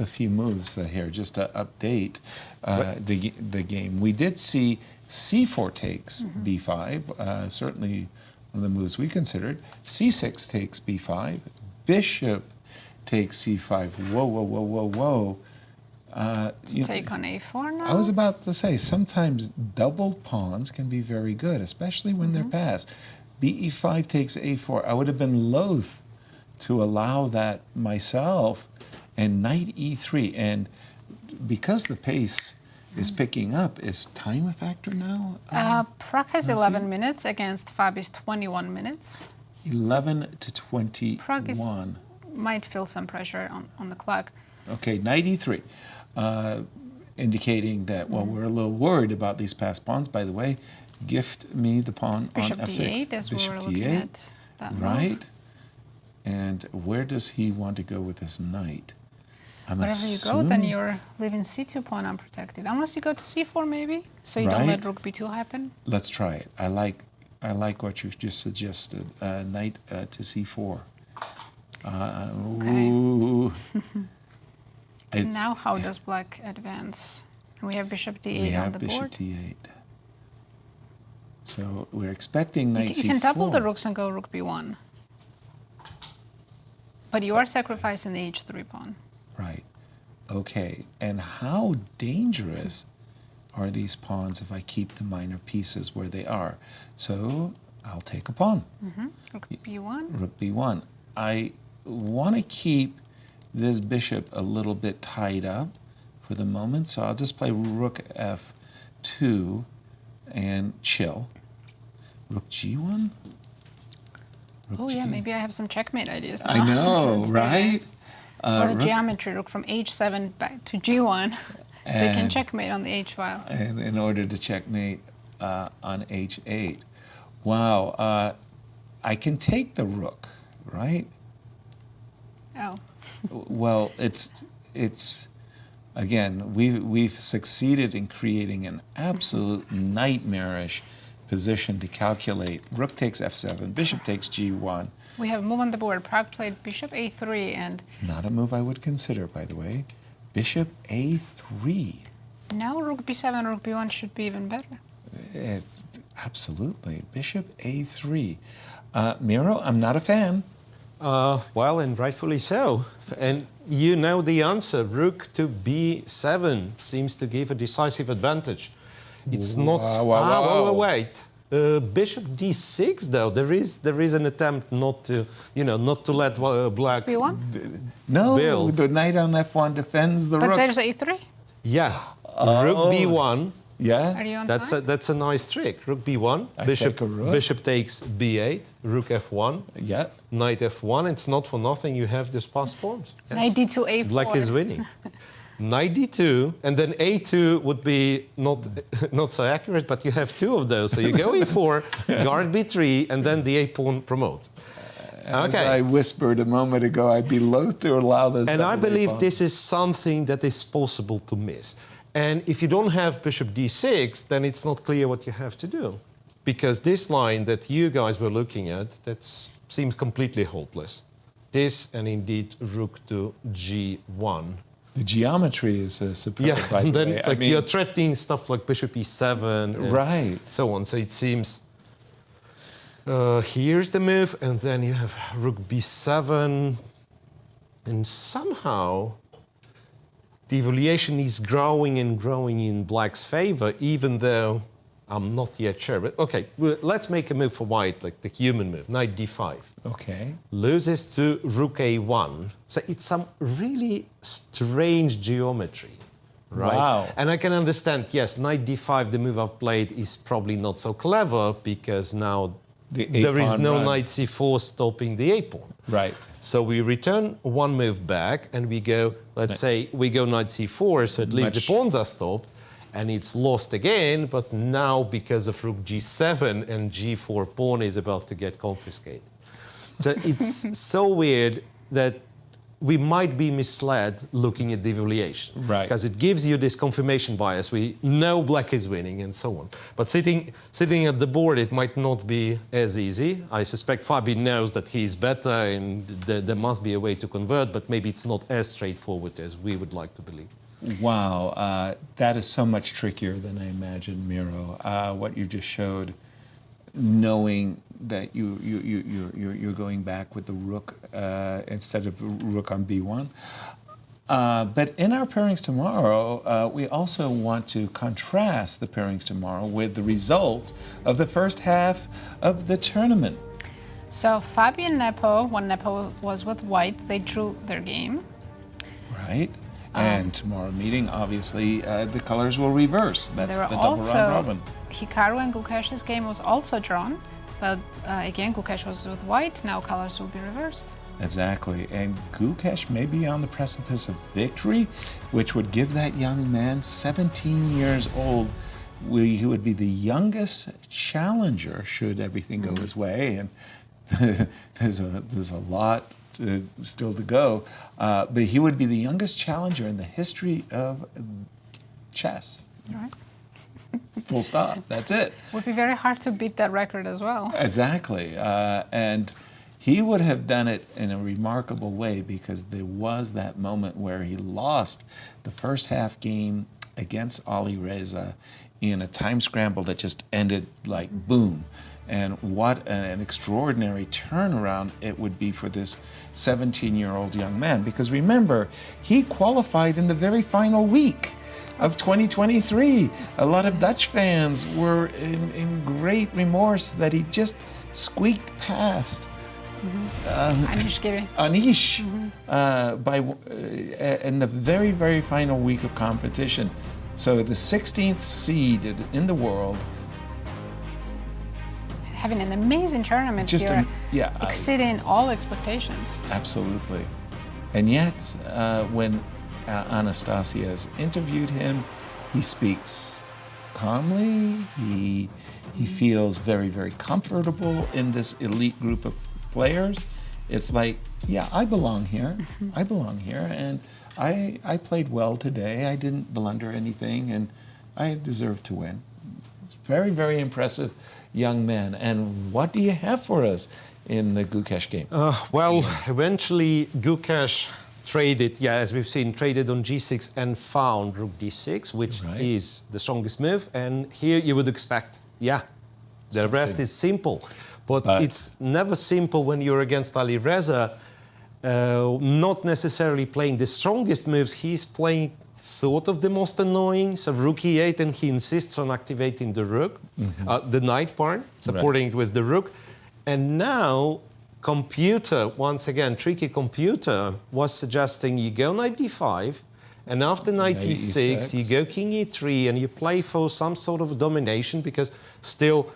few moves here just to update the game. We did see c4 takes b5, certainly one of the moves we considered. c6 takes b5, bishop takes c5. Whoa. Take on a4 now? I was about to say, sometimes doubled pawns can be very good, especially when they're passed. be5 takes a4. I would have been loath to allow that myself, and knight e3. And because the pace is picking up, is time a factor now? Prague has 11 minutes against Fabi's 21 minutes. 11 to 21. Prague might feel some pressure on the clock. Okay, knight e3, indicating that, well, we're a little worried about these passed pawns. By the way, gift me the pawn Bishop on f6. d8, as Bishop we were looking at that right? move. And where does he want to go with this knight? Wherever you go, then you're leaving c2 pawn unprotected. Unless you go to c4 maybe, so you don't let rook b2 happen. Let's try it. I like what you've just suggested. Knight to c4. Ooh. Now how does black advance? We have bishop d8 on the board. We have bishop d8. So we're expecting knight c4. You can double the rooks and go rook b1. But you are sacrificing the h3 pawn. Right. Okay. And how dangerous are these pawns if I keep the minor pieces where they are? So I'll take a pawn. Rook b1. Rook b1. I want to keep this bishop a little bit tied up for the moment, so I'll just play rook f2 and chill. Rook g1. Maybe I have some checkmate ideas now. I know, right? Or a geometry, rook from h7 back to g1, so you can checkmate on the h file. And in order to checkmate on h8. Wow, I can take the rook, right? Oh. Well, it's again, we've succeeded in creating an absolute nightmarish position to calculate. Rook takes f7, bishop takes g1. We have a move on the board. Prague played bishop a3 and... Not a move I would consider, by the way. Bishop a3. Now rook b7, rook b1 should be even better. Absolutely. Bishop a3. Miro, I'm not a fan. Well, and rightfully so. And you know the answer. Rook to b7 seems to give a decisive advantage. It's not... Wait. Bishop d6, though, there is an attempt not to let black b1? No, build. The knight on f1 defends the rook. But there's a3? Yeah. Rook b1. Yeah. Are you on That's a nice trick. Rook b1. Bishop takes b8. Rook f1. Yeah. Knight f1. It's not for nothing you have this passed pawns. Yes. Knight d2, a4. Black is winning. Knight d2, and then a2 would be not so accurate, but you have two of those. So you go e4, guard b3, and then the a pawn promotes. As I whispered a moment ago, I'd be loath to allow this. And I believe this is something that is possible to miss. And if you don't have bishop d6, then it's not clear what you have to do. Because this line that you guys were looking at, that seems completely hopeless. This and indeed rook to g1. The geometry is superb, Yeah, by and the then way. like you're threatening stuff like bishop e7 and Right. so on. So it seems here's the move, and then you have rook b7, and somehow the evaluation is growing and growing in black's favor, even though I'm not yet sure. But okay, well, let's make a move for white, like the human move, knight d5. Okay. Loses to rook a1. So it's some really strange geometry, right? Wow. And I can understand, yes, knight d5, the move I've played, is probably not so clever because now there is a-pawn no runs. knight c4 stopping the a-pawn. Right. So we return one move back and we go, let's say, we go knight c4, so at least the pawns are stopped, and it's lost again, but now because of rook g7 and g4 pawn is about to get confiscated. So it's so weird that we might be misled looking at the evaluation. Right. Because it gives you this confirmation bias. We know black is winning and so on. But sitting at the board, it might not be as easy. I suspect Fabi knows that he's better and there must be a way to convert, but maybe it's not as straightforward as we would like to believe. Wow, that is so much trickier than I imagined, Miro. What you just showed, knowing that you're going back with the rook instead of rook on b1. But in our pairings tomorrow, we also want to contrast the pairings tomorrow with the results of the first half of the tournament. So Fabi and Nepo, when Nepo was with white, they drew their game. Right. And tomorrow meeting, obviously, the colors will reverse. That's There the were double round also robin. Hikaru and Gukesh's game was also drawn, but again, Gukesh was with white. Now colors will be reversed. Exactly. And Gukesh may be on the precipice of victory, which would give that young man, 17 years old, he would be the youngest challenger should everything go his way. And there's a lot still to go. But he would be the youngest challenger in the history of chess. Right. Full stop. That's it. Would be very hard to beat that record as well. Exactly. And he would have done it in a remarkable way because there was that moment where he lost the first half game against Alireza in a time scramble that just ended like boom. And what an extraordinary turnaround it would be for this 17-year-old young man. Because remember, he qualified in the very final week of 2023. A lot of Dutch fans were in great remorse that he just squeaked past Anish in the very, very final week of competition. So the 16th seed in the world. Having an amazing tournament Just here, yeah, exceeding all expectations. Absolutely. And yet, when Anastasia has interviewed him, he speaks calmly. He feels very, very comfortable in this elite group of players. It's like, yeah, I belong here. I belong here, and I played well today. I didn't blunder anything, and I deserve to win. It's very, very impressive young man. And what do you have for us in the Gukesh game? Well, eventually Gukesh traded, as we've seen, traded on g6 and found rook d6, which is the strongest move. And here you would expect, the rest is simple. But it's never simple when you're against Alireza, not necessarily playing the strongest moves. He's playing sort of the most annoying, so rook e8, and he insists on activating the rook, the knight pawn, supporting it with the rook. And now, computer, once again, tricky computer, was suggesting you go knight d5, and after knight e6, you go king e3, and you play for some sort of domination, because still,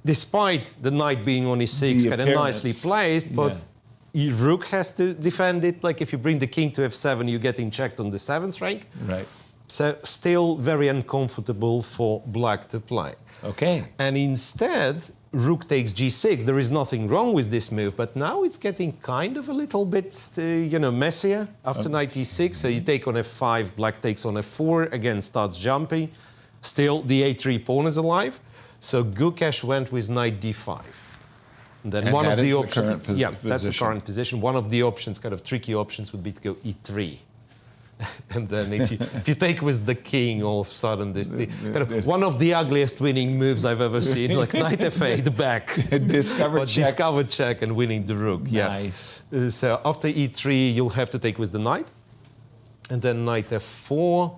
despite the knight being on e6, kind of nicely placed, but rook has to defend it. Like if you bring the king to f7, you're getting checked on the 7th rank. Right. So still very uncomfortable for black to play. Okay. And instead, rook takes g6, there is nothing wrong with this move, but now it's getting kind of a little bit, messier after knight e6. So you take on f5, black takes on f4, again starts jumping. Still, the a3 pawn is alive. So Gukesh went with knight d5. And then one of the options, that's the current position. One of the options, kind of tricky options, would be to go e3. And then if you take with the king, all of a sudden, one of the ugliest winning moves I've ever seen, like knight f8 back. Discovered check and winning the rook. Nice. Yeah. So after e3, you'll have to take with the knight. And then knight f4.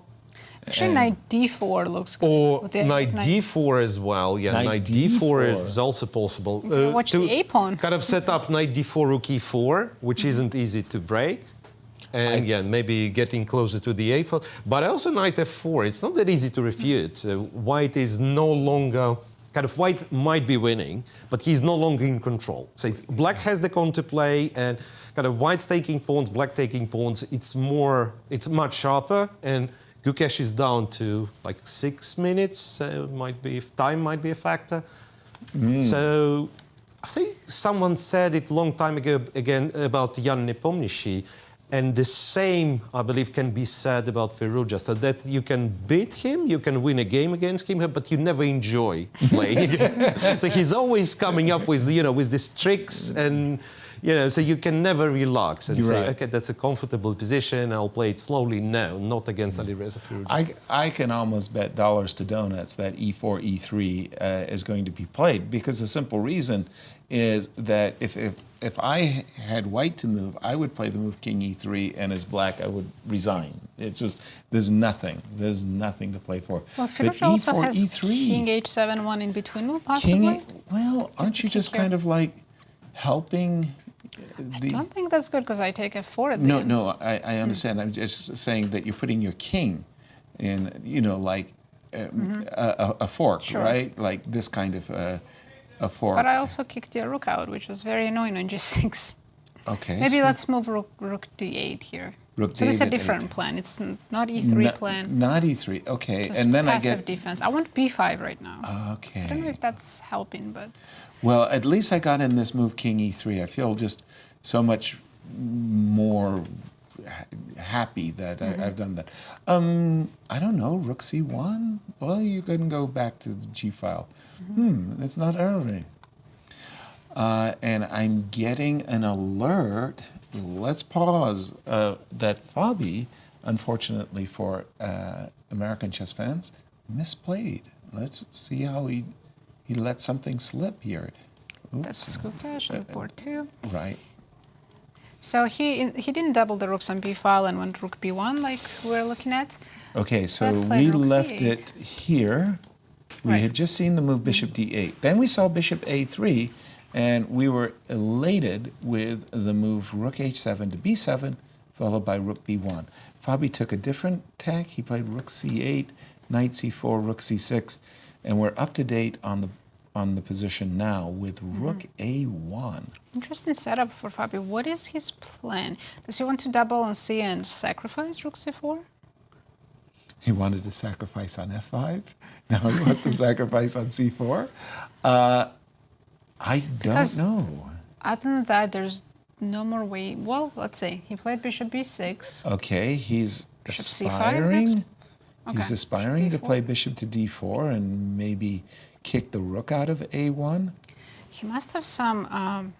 Actually, knight d4 looks good. Or knight d4 as well. Yeah, knight d4 is also possible. Watch the a-pawn. Kind of set up knight d4, rook e4, which isn't easy to break. And maybe getting closer to the a-file. But also knight f4, it's not that easy to refute. White is no longer, white might be winning, but he's no longer in control. So black has the counterplay, and white's taking pawns, black taking pawns. It's much sharper, and Gukesh is down to like 6 minutes. So time might be a factor. So I think someone said it a long time ago again about Jan Nepomniachtchi. And the same, I believe, can be said about Firouzja, so that you can beat him, you can win a game against him, but you never enjoy playing against him. So he's always coming up with, with these tricks, and, so you can never relax and say, okay, that's a comfortable position, I'll play it slowly. No, not against Alireza Firouzja. I can almost bet dollars to donuts that e4, e3 is going to be played, because the simple reason is that if I had white to move, I would play the move king e3, and as black, I would resign. It's just, there's nothing to play for. Well, Firouzja also has king h7, one in between move, possibly? Aren't you just kind of like helping? I don't think that's good, because I take f4 at the end. No, I understand. I'm just saying that you're putting your king in, like a fork, right? Like this kind of a fork. But I also kicked your rook out, which was very annoying on g6. Okay. Maybe let's move rook d8 here. Rook so this is a different plan. It's not e3 plan. Not e3. Okay. Just and then passive defense. I want b5 right now. Okay. I don't know if that's helping, but. Well, at least I got in this move king e3. I feel just so much more happy that I've done that. I don't know, rook c1? Well, you can go back to the g file. That's not early. And I'm getting an alert. Let's pause. That Fabi, unfortunately for American chess fans, misplayed. Let's see how he let something slip here. Oops. That's Gukesh on board 2. Right. So he didn't double the rooks on b file and went rook b1 like we're looking at. Okay, so we left it here. We had just seen the move bishop d8. Then we saw bishop a3, and we were elated with the move rook h7 to b7, followed by rook b1. Fabi took a different tack. He played rook c8, knight c4, rook c6, and we're up to date on the position now with rook a1. Interesting setup for Fabi. What is his plan? Does he want to double on c and sacrifice rook c4? He wanted to sacrifice on f5. Now he wants to sacrifice on c4. I don't know. Other than that, there's no more way. Well, let's see. He played bishop b6. Okay, he's Bishop aspiring. c5 next? He's aspiring to play bishop to d4 and maybe kick the rook out of a1. He must have some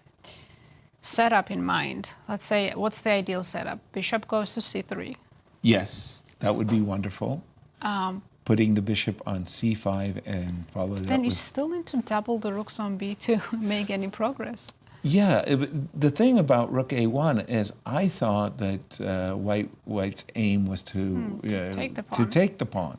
setup in mind. Let's say, what's the ideal setup? Bishop goes to c3. Yes, that would be wonderful. Putting the bishop on c5 and follow it up Then you with... still need to double the rooks on b to make any progress. Yeah, the thing about rook a1 is I thought that White's aim was to take the pawn.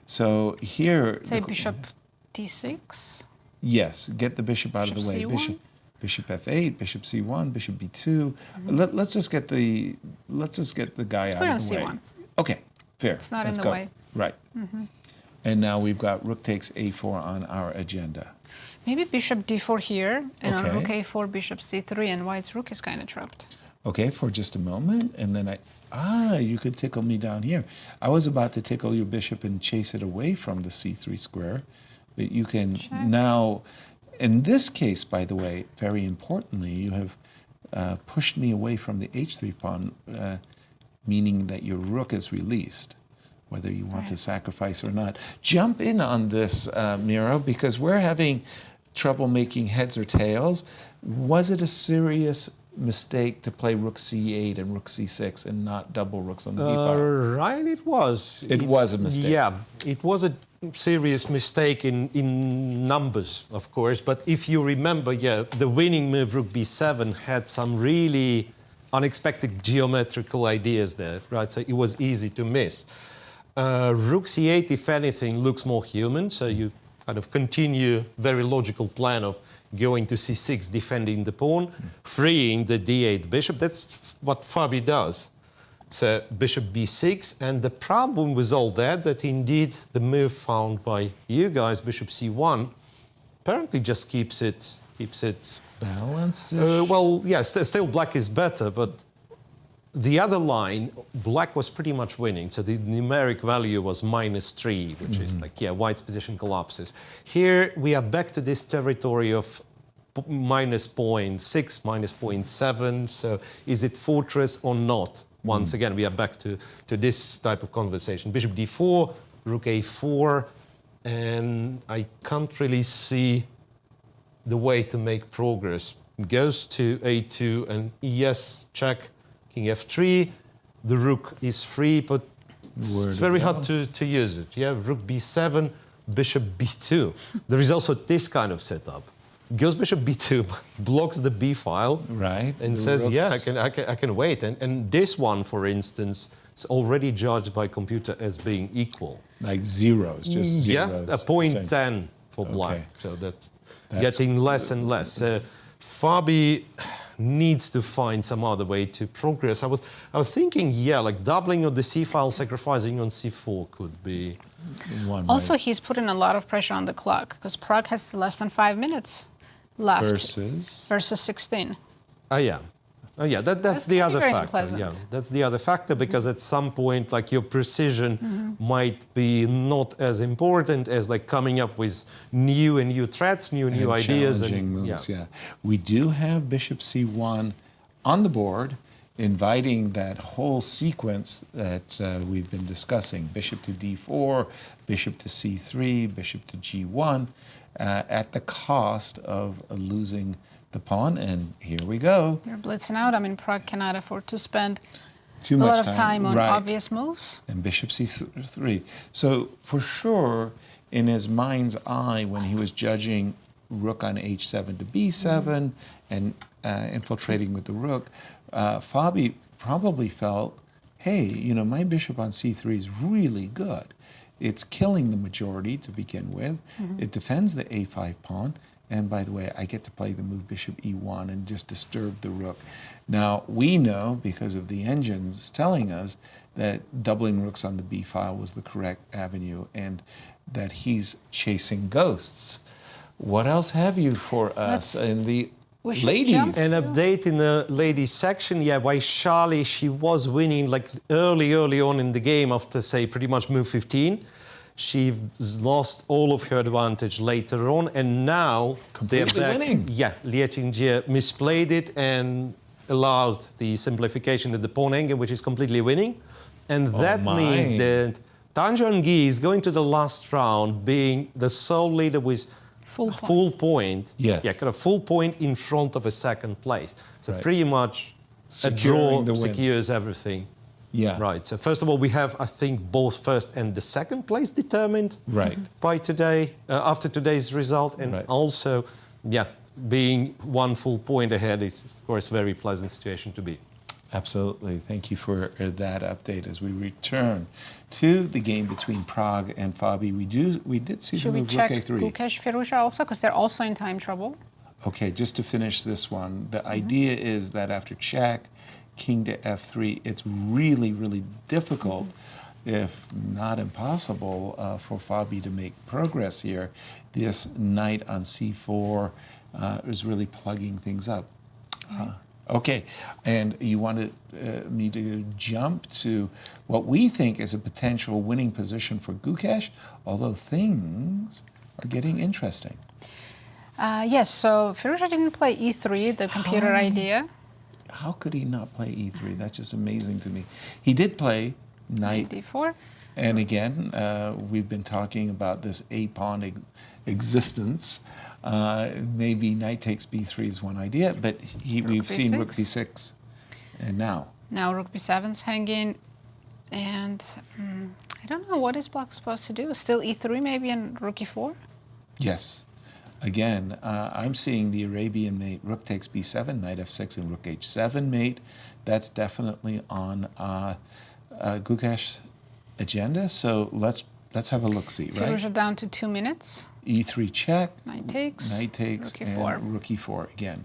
So here... Say bishop d6? Yes, get the bishop out of the way. C1? Bishop f8, bishop c1, bishop b2. Let's just get the guy out of the way. C1. Okay, fair. It's not Let's in the go. way. Right. And now we've got rook takes a4 on our agenda. Maybe bishop d4 here, and on Okay. rook a4, bishop c3, and White's rook is kind of trapped. Okay, for just a moment, and then you could tickle me down here. I was about to tickle your bishop and chase it away from the c3 square, but you can now, in this case, by the way, very importantly, you have pushed me away from the h3 pawn, meaning that your rook is released, whether you want to sacrifice or not. Jump in on this, Miro, because we're having trouble making heads or tails. Was it a serious mistake to play rook c8 and rook c6 and not double rooks on the b file? Right, it was. It was a mistake. Yeah, it was a serious mistake in numbers, of course. But if you remember, the winning move, rook b7, had some really unexpected geometrical ideas there, right? So it was easy to miss. Rook c8, if anything, looks more human. So you kind of continue very logical plan of going to c6, defending the pawn, freeing the d8 bishop. That's what Fabi does. So bishop b6, and the problem with all that indeed the move found by you guys, bishop c1, apparently just keeps it Balance. well, yes, still black is better, but the other line, black was pretty much winning. So the numeric value was -3, which is like, white's position collapses. Here we are back to this territory of -0.6, -0.7. So is it fortress or not? Once again, we are back to this type of conversation. Bishop d4, rook a4, and I can't really see the way to make progress. Goes to a2, and yes, check, king f3. The rook is free, but it's very hard to use it. Yeah, rook b7, bishop b2. There is also this kind of setup. Goes bishop b2, blocks the b file, right, and says, I can wait. And this one, for instance, is already judged by computer as being equal. Like zeros, just zeros. Yeah, a 0.10 for black. So that's getting less and less. Fabi needs to find some other way to progress. I was thinking, like doubling of the c file, sacrificing on c4 could be one Also, way. he's putting a lot of pressure on the clock because Prague has less than 5 minutes left versus 16. That's the other very factor. unpleasant. Yeah, that's the other factor, because at some point, like, your precision might be not as important as like coming up with new threats, new ideas, challenging moves. Yeah, we do have bishop c1 on the board, inviting that whole sequence that we've been discussing: bishop to d4, bishop to c3, bishop to g1, at the cost of losing the pawn. And here we go. You're blitzing out. I mean, Prague cannot afford to spend Too a much lot of time on obvious moves. And bishop c3. So for sure, in his mind's eye, when he was judging rook on h7 to b7 and infiltrating with the rook, Fabi probably felt, hey, my bishop on c3 is really good. It's killing the majority to begin with. It defends the a5 pawn. And by the way, I get to play the move bishop e1 and just disturb the rook. Now, we know, because of the engines telling us, that doubling rooks on the b file was the correct avenue, and that he's chasing ghosts. What else have you for us in the ladies? An update in the ladies section. Yeah, Vaishali, she was winning like early on in the game after, say, pretty much move 15. She's lost all of her advantage later on, and now completely winning. Yeah, Lei Tingjie misplayed it and allowed the simplification of the pawn endgame, which is completely winning. And that means that Zhongyi is going to the last round being the sole leader with full point. Yes. Yeah, kind of full point in front of a second place. So pretty much Securing a draw secures everything. Yeah. Right. So first of all, we have, I think, both first and the second place determined by today, after today's result, and also, being one full point ahead is, of course, a very pleasant situation to be. Absolutely. Thank you for that update. As we return to the game between Prague and Fabi, we did see the move rook a3. Should we check Gukesh, Firouzja also, because they're also in time trouble? Okay, just to finish this one, the idea is that after check, king to f3, it's really, really difficult, if not impossible, for Fabi to make progress here. This knight on c4 is really plugging things up. Okay, and you wanted me to jump to what we think is a potential winning position for Gukesh, although things are getting interesting. Yes, so Firouzja didn't play e3, the computer idea. How could he not play e3? That's just amazing to me. He did play knight d4. And again, we've been talking about this a-pawn existence. Maybe knight takes b3 is one idea, but we've seen rook b6. And now? Now rook b7's hanging. And I don't know, what is black supposed to do? Still e3 maybe and rook e4? Yes. Again, I'm seeing the Arabian mate, rook takes b7, knight f6, and rook h7 mate. That's definitely on Gukesh's agenda. So let's have a look-see, right? Firouzja down to 2 minutes. e3 check. Knight takes. Knight takes. Rook e4. And rook e4 again.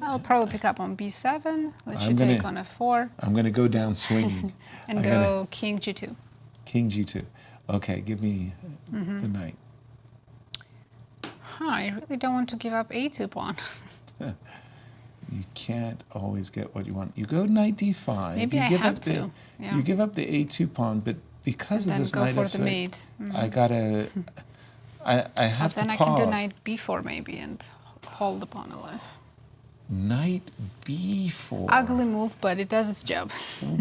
I'll probably pick up on b7. Let you take on f4. I'm going to go down swinging. And go king g2. King g2. Okay, give me the knight. I really don't want to give up a2 pawn. You can't always get what you want. You go knight d5. Maybe you I give have up to. Yeah. You give up the a2 pawn, but because And of this then knight go for the f6, mate. I gotta. I have But then to I pause. can do knight b4 maybe and hold the pawn alive. Knight b4. Ugly move, but it does its job.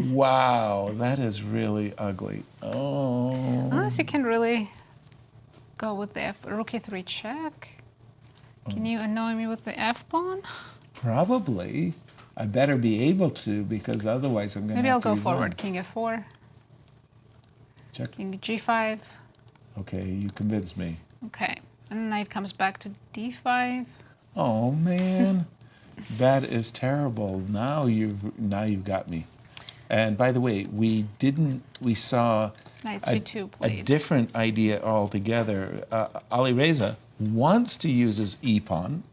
Wow, that is really ugly. Oh. Unless you can really go with the rook e3 check. Can you annoy me with the f pawn? Probably. I better be able to, because otherwise I'm going to Maybe have I'll to go resign. forward. King f4. Check. King g5. Okay, you convinced me. Okay. And knight comes back to d5. Oh man, that is terrible. Now you've got me. And by the way, we saw Knight c2 played. a different idea altogether. Alireza wants to use his e-pawn,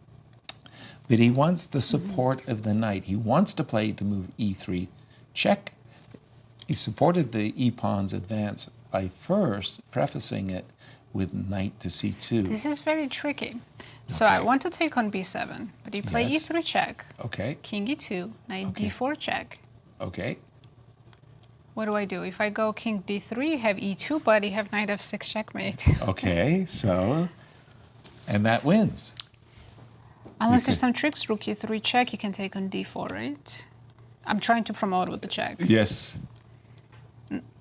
but he wants the support of the knight. He wants to play the move e3 check. He supported the e-pawn's advance by first prefacing it with knight to c2. This is very tricky. So I want to take on b7, but you play Yes. e3 check. Okay, King e2, knight d4 check. okay. What do I do? If I go king d3, you have e2, but you have knight f6 checkmate. Okay, so, and that wins. Unless there's some tricks, rook e3 check, you can take on d4, right? I'm trying to promote with the check. Yes.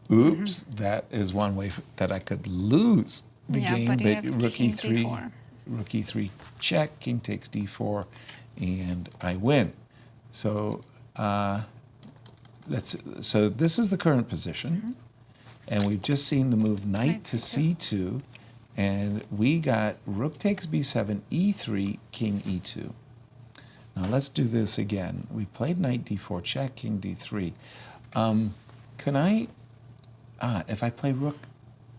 Oops, that is one way that I could lose the game, but you but have rook king e3, d4. rook e3 check, king takes d4, and I win. So, so this is the current position, and we've just seen the move knight to c2, and we got rook takes b7, e3, king e2. Now let's do this again. We played knight d4 check, king d3. Can I, if I play rook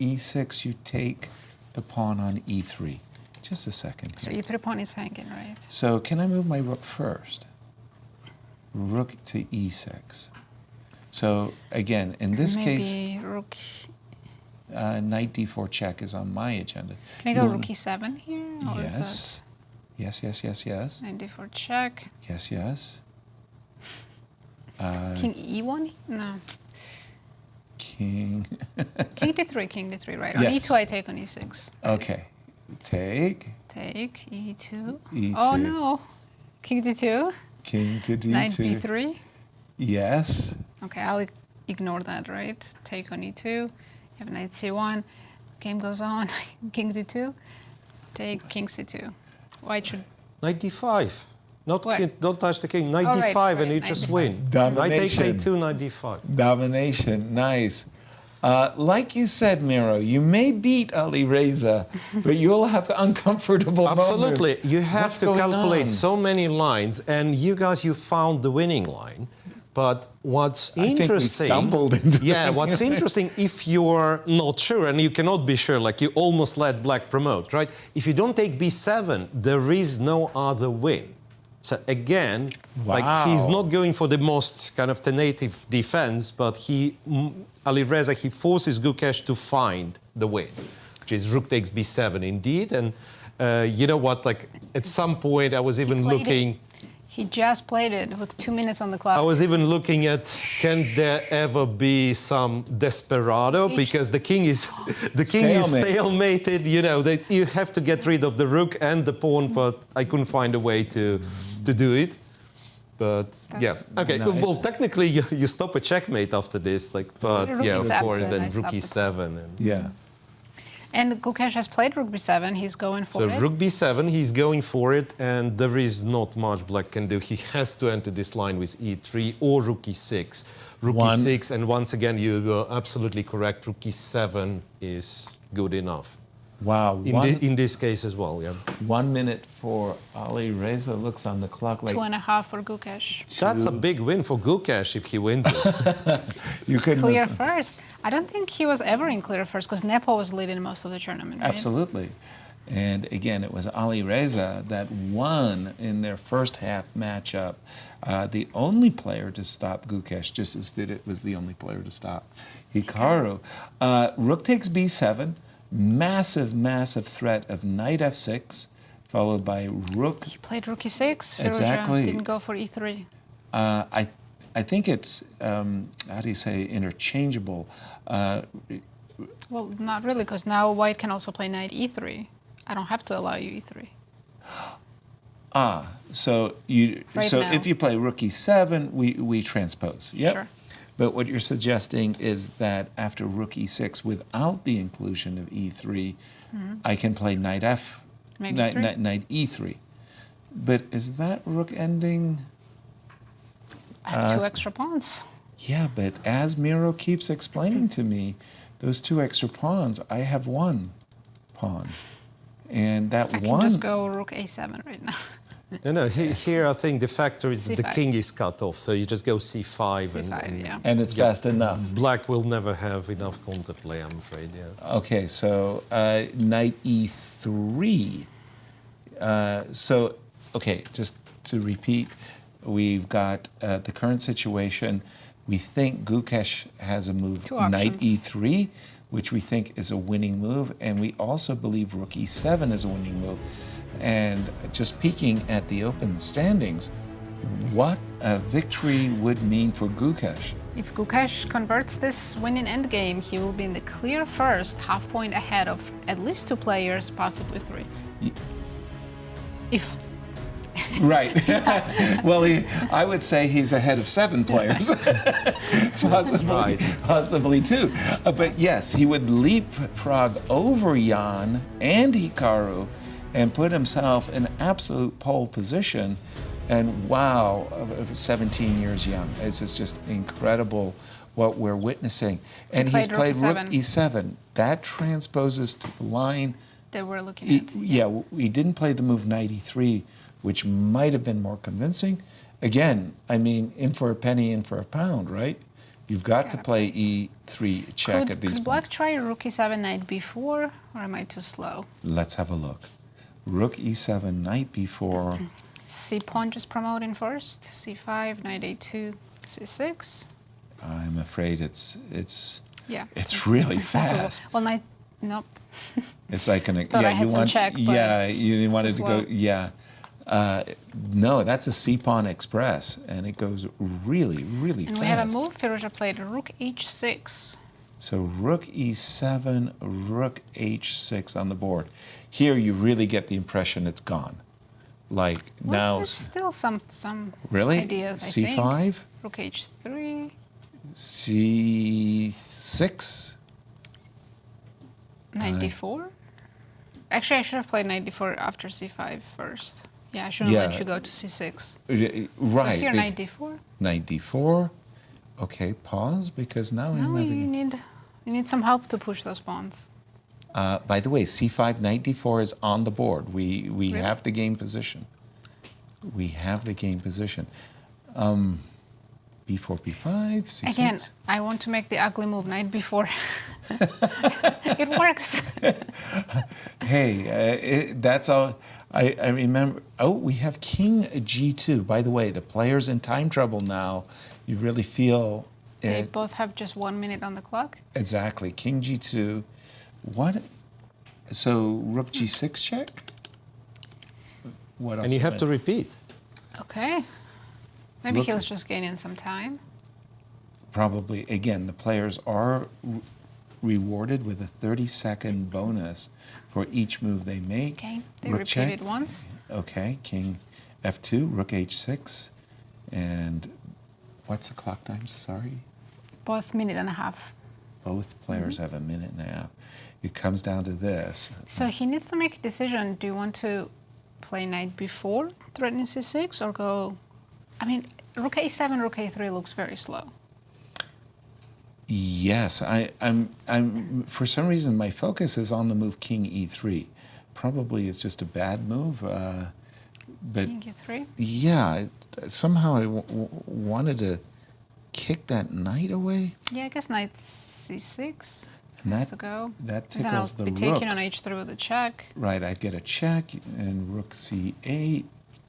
e6, you take the pawn on e3. Just a second So here. e3 pawn is hanging, right? So can I move my rook first? Rook to e6. So again, in this case, Maybe rook. knight d4 check is on my agenda. Can I go rook e7 here? Or is Yes. Yes, yes, yes, yes. that knight d4 check? Yes, yes. King e1? No. King. King d3, right? On Yes. e2 I take on e6. Okay. Take. Take e2. E2. Oh no. King d2. King to d2. Knight b3. Yes. Okay, I'll ignore that, right? Take on e2. You have knight c1. Game goes on. King d2. Take king c2. White should. Knight d5. What? Don't touch the king. Knight Oh, d5 right, and you knight just d5. win. Knight takes a2, knight d5. Domination. Nice. Like you said, Miro, you may beat Alireza, but you'll have uncomfortable Absolutely. moments. You have What's to going calculate on? so many lines, and you guys, you found the winning line. But what's think we interesting... stumbled into Yeah, the what's winning interesting, if you're not sure, and you cannot be sure, like you almost let black promote, right? If you don't take b7, there is no other win. So again, like he's Wow. not going for the most kind of tentative defense, but Alireza, he forces Gukesh to find the win, which is rook takes b7 indeed. And you know what, like at some point I was even played looking... He just played it with 2 minutes on the clock. I was even looking at, can there ever be some desperado? Because the king is stalemated. You know, that you have to get rid of the rook and the pawn, but I couldn't find a way to do it. But yeah, okay. No, well, technically, you stop a checkmate after this, like. But Rook yeah, of E7, course, then I rook stopped it. e7. And Yeah. And Gukesh has played rook b7. He's going for so it. rook b7, he's going for it, and there is not much black can do. He has to enter this line with e3 or rook e6. Rook e6, and once again, you are absolutely correct. Rook e7 is good enough. Wow. In this case as well, yeah. 1 minute for Alireza. Looks on the clock like 2.5 for Gukesh. That's a big win for Gukesh if he wins it. you couldn't. Clear first. I don't think he was ever in clear first because Nepo was leading most of the tournament, right? Absolutely. And again, it was Alireza that won in their first half matchup. The only player to stop Gukesh, just as Vidit was the only player to stop Hikaru. Rook takes b7. Massive, massive threat of knight f6, followed by rook. He played rook e6. Firouzja Exactly. didn't go for e3. I think it's, how do you say, interchangeable. Well, not really, because now white can also play knight e3. I don't have to allow you e3. So you Right so now. if you play rook e7, we transpose. Yep. Sure. But what you're suggesting is that after rook e6, without the inclusion of e3, I can play knight f, Maybe knight e3. But is that rook ending? I have 2 extra pawns. Yeah, but as Miro keeps explaining to me, those 2 extra pawns, I have 1 pawn. And that I can one... just go rook a7 right now. No, here I think the factor is that the C5. king is cut off, so you just go c5. c5, yeah. And it's fast enough. Black will never have enough counterplay, I'm afraid, yeah. Okay, so knight e3. Okay, just to repeat, we've got the current situation. We think Gukesh has a move, 2 options. knight e3, which we think is a winning move, and we also believe rook e7 is a winning move. And just peeking at the open standings, what a victory would mean for Gukesh. If Gukesh converts this win in endgame, he will be in the clear first, half point ahead of at least 2 players, possibly 3. If Right. Well, I would say he's ahead of 7 players, possibly 2. But yes, he would leapfrog over Jan and Hikaru and put himself in absolute pole position. And wow, 17 years young. It's just incredible what we're witnessing. And he's played rook e7. That transposes to the line that we're looking at. Yeah, we didn't play the move knight e3, which might have been more convincing. Again, I mean, in for a penny, in for a pound, right? You've got to play e3 check at these Could black try rook e7, knight b4, or am I too slow? Let's have a look. Rook e7, knight b4. C pawn just promoting first. C5, knight a2, c6. I'm afraid it's Yeah. it's really acceptable. fast. Well, knight, nope. It's like an Thought I had some check, but you wanted to slow. go no, that's a c-pawn express, and it goes really, really And fast. we have a move. Firouzja played rook h6. So rook e7, rook h6 on the board. Here you really get the impression it's gone. Like Well, now, there's still some really? ideas, I C5? think. Rook h3. c6? Knight d4? Actually, I should have played knight d4 after c5 first. Yeah, I shouldn't let you go to c6. Right. So here, knight d4. Knight d4. Okay, pause, because now I'm No, having... you need some help to push those pawns. By the way, c5, knight d4 is on the board. We have the game position. We have the game position. b4, b5, c6. Again, I want to make the ugly move, knight b4. It works. Hey, that's all. I remember. Oh, we have king g2. By the way, the player's in time trouble now. You really feel They both have just 1 minute on the clock. exactly. King g2. What? So rook g6 check. What else? And you have to repeat. Okay. Maybe Look- he'll just gain in some time. Probably, again, the players are rewarded with a 30-second bonus for each move they make. Okay, they Rook repeat it check. once. Okay, king f2, rook h6, and what's the clock time? Sorry, Both minute and a half. both players have a minute and a half. It comes down to this. So he needs to make a decision. Do you want to play knight b4, threatening c6, or go... I mean, rook a7, rook a3 looks very slow. Yes, I'm. For some reason, my focus is on the move king e3. Probably it's just a bad move, but King e3? yeah, somehow I wanted to kick that knight away, Yeah, I guess knight c6 and has that to go. that And then I'll tickles the be rook. taking on h3 with a check. Right, I get a check and rook c8.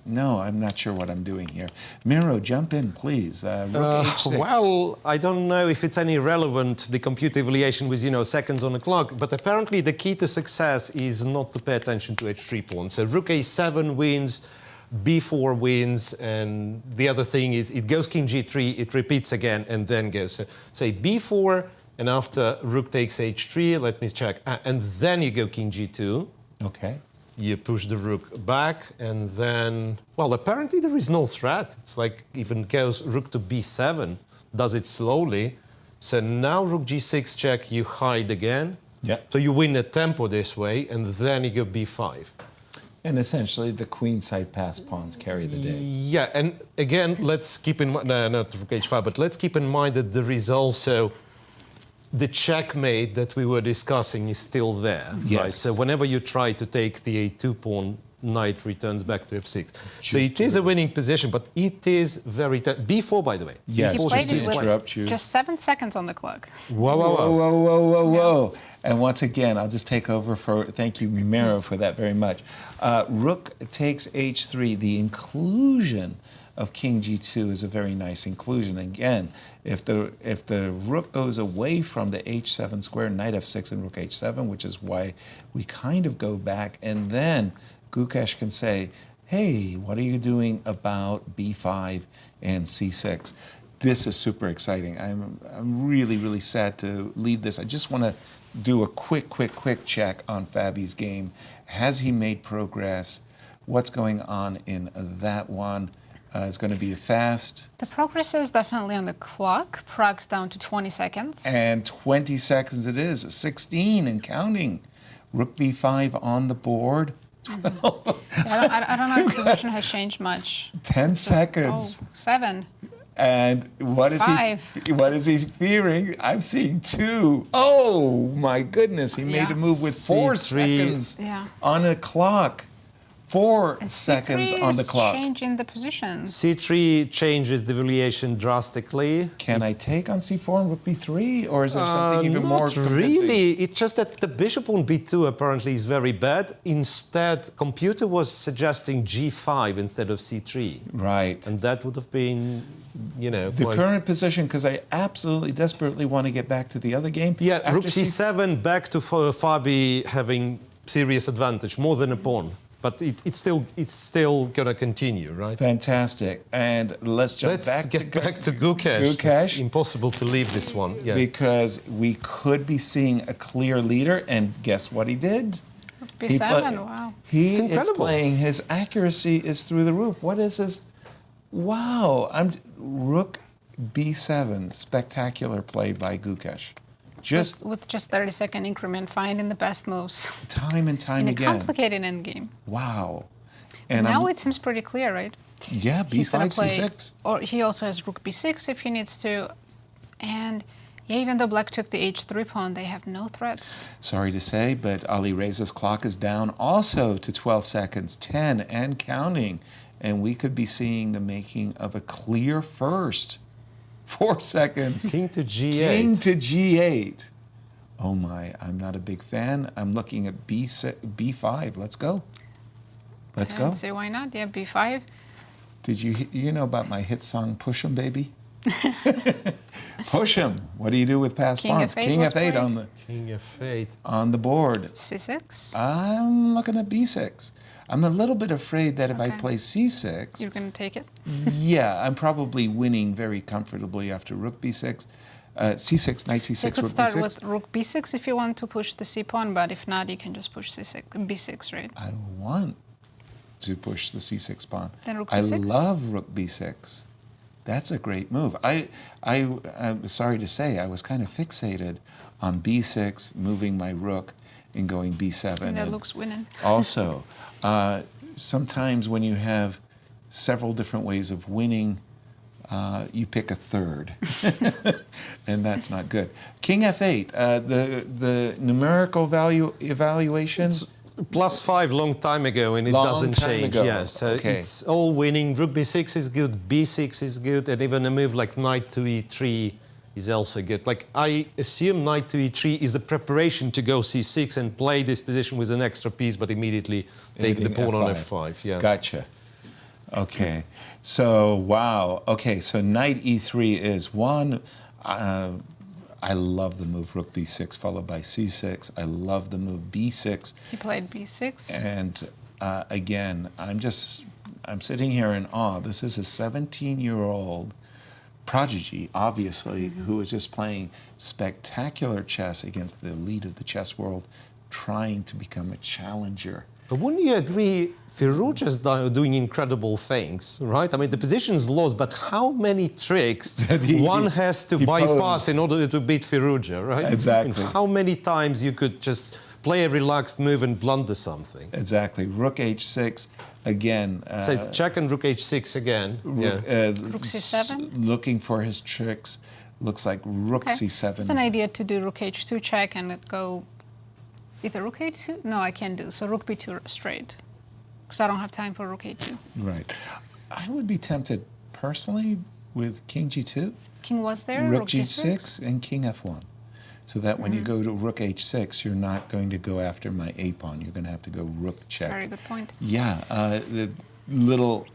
No, I'm not sure what I'm doing here. Miro, jump in, please. Rook h6. Well, I don't know if it's any relevant, the computer evaluation with, seconds on the clock, but apparently the key to success is not to pay attention to h3 pawn. So rook a7 wins, b4 wins, and the other thing is it goes king g3, it repeats again, and then goes. So say b4, and after rook takes h3, let me check, and then you go king g2. Okay. You push the rook back, and then, well, apparently there is no threat. It's like even goes rook to b7, does it slowly. So now rook g6 check, you hide again. Yeah. So you win a tempo this way, and then you go b5. And essentially, the queen side pass pawns carry the day. Yeah, and again, let's keep in mind, no, not rook h5, but let's keep in mind that there is also the checkmate that we were discussing is still there, Yes. right? So whenever you try to take the a2 pawn, knight returns back to f6. So Just it is a winning position, but it is very... b4, by the way. Yes, He B4 played is it the- with interrupt you. just 7 seconds on the clock. Whoa, whoa, Whoa, whoa. whoa, whoa, whoa, whoa. And once again, I'll just take over for, thank you, Miro, for that very much. Rook takes h3. The inclusion of king g2 is a very nice inclusion. Again, if the rook goes away from the h7 square, knight f6 and rook h7, which is why we kind of go back, and then Gukesh can say, hey, what are you doing about b5 and c6? This is super exciting. I'm really, really sad to leave this. I just want to do a quick check on Fabi's game. Has he made progress? What's going on in that one? It's going to be fast. The progress is definitely on the clock. Prague's down to 20 seconds. And 20 seconds it is, 16 and counting. Rook b5 on the board. 12. I don't know if the position has changed much. 10 seconds. Oh, 7. And what is 5. What is he fearing? I'm seeing 2. Oh my goodness! He made Yeah. a move with 4 C3. seconds Yeah. on the clock. 4 And seconds C3 on the is clock. changing the positions. c3 changes the valuation drastically. Can I take on c4 and rook b3, or is there something even more? Not really. It's just that the bishop on b2 apparently is very bad. Instead, computer was suggesting g5 instead of c3. Right. And that would have been, The quite... current position, because I absolutely desperately want to get back to the other game. Yeah, After rook c7 back to Fabi having serious advantage, more than a pawn. But it's still going to continue, right? Fantastic. And let's jump Let's back get to back to Gukesh. Gukesh. It's impossible to leave this one. Yeah. Because we could be seeing a clear leader, and guess what he did? B7, wow. He It's is incredible. playing, his accuracy is through the roof. What is his, wow, rook b7, spectacular play by Gukesh. Just With just 30-second increment, finding the best moves time and time in a again. complicated endgame. Wow. And Now it seems pretty clear, right? yeah, He's gonna b5, play, c6. or he also has rook b6 if he needs to. And yeah, even though black took the h3 pawn, they have no threats. Sorry to say, but Alireza's clock is down also to 12 seconds, 10 and counting. And we could be seeing the making of a clear first. 4 seconds. King to g8. King to g8. Oh my, I'm not a big fan. I'm looking at b5. Let's go. Let's go. And say why not? Yeah, b5. Did you know about my hit song Push 'em Baby? Push him. What do you do with passed King pawns? F8 King was F8 played. on the King F8. on the board. C6. I'm looking at B6. I'm a little bit afraid that if I Okay. play C6, You're going to take it? yeah, I'm probably winning very comfortably after rook B6. C6, knight C6, You could rook start B6. with rook b6 if you want to push the c pawn, but if not, you can just push c6, b6, right? I want to push the C6 pawn. Then rook I B6? love rook B6. That's a great move. I'm sorry to say, I was kind of fixated on B6, moving my rook and going B7. That and looks winning. also, sometimes when you have several different ways of winning, you pick a third, and that's not good. King F8, the numerical value evaluation. +5 long time ago, and it Long doesn't time change. ago. Yeah, so Okay. it's all winning. Rook b6 is good, b6 is good, and even a move like knight to e3 is also good. Like, I assume knight to e3 is a preparation to go c6 and play this position with an extra piece, but immediately take the pawn on f5. Yeah. Gotcha. Okay. So, wow. Okay, so knight e3 is one. I love the move rook b6 followed by c6. I love the move b6. He played b6. And again, I'm sitting here in awe. This is a 17-year-old prodigy, obviously, who is just playing spectacular chess against the elite of the chess world, trying to become a challenger. But wouldn't you agree, Firouzja is doing incredible things, right? I mean, the position is lost, but how many tricks one has to bypass in order to beat Firouzja, right? Exactly. And how many times you could just play a relaxed move and blunder something? Exactly. Rook h6, again. So it's check and rook h6 again. Rook, Rook c7? Looking for his tricks. Looks like rook Okay. c7. It's an idea to do rook h2 check and go either rook h2? No, I can't do. So rook b2 straight. Because I don't have time for rook h2. Right. I would be tempted personally with king g2, King was there, rook rook g6, and king f1. So that when you go to rook h6, you're not going to go after my a pawn. You're going to have to go rook check. Very good point. Yeah, the little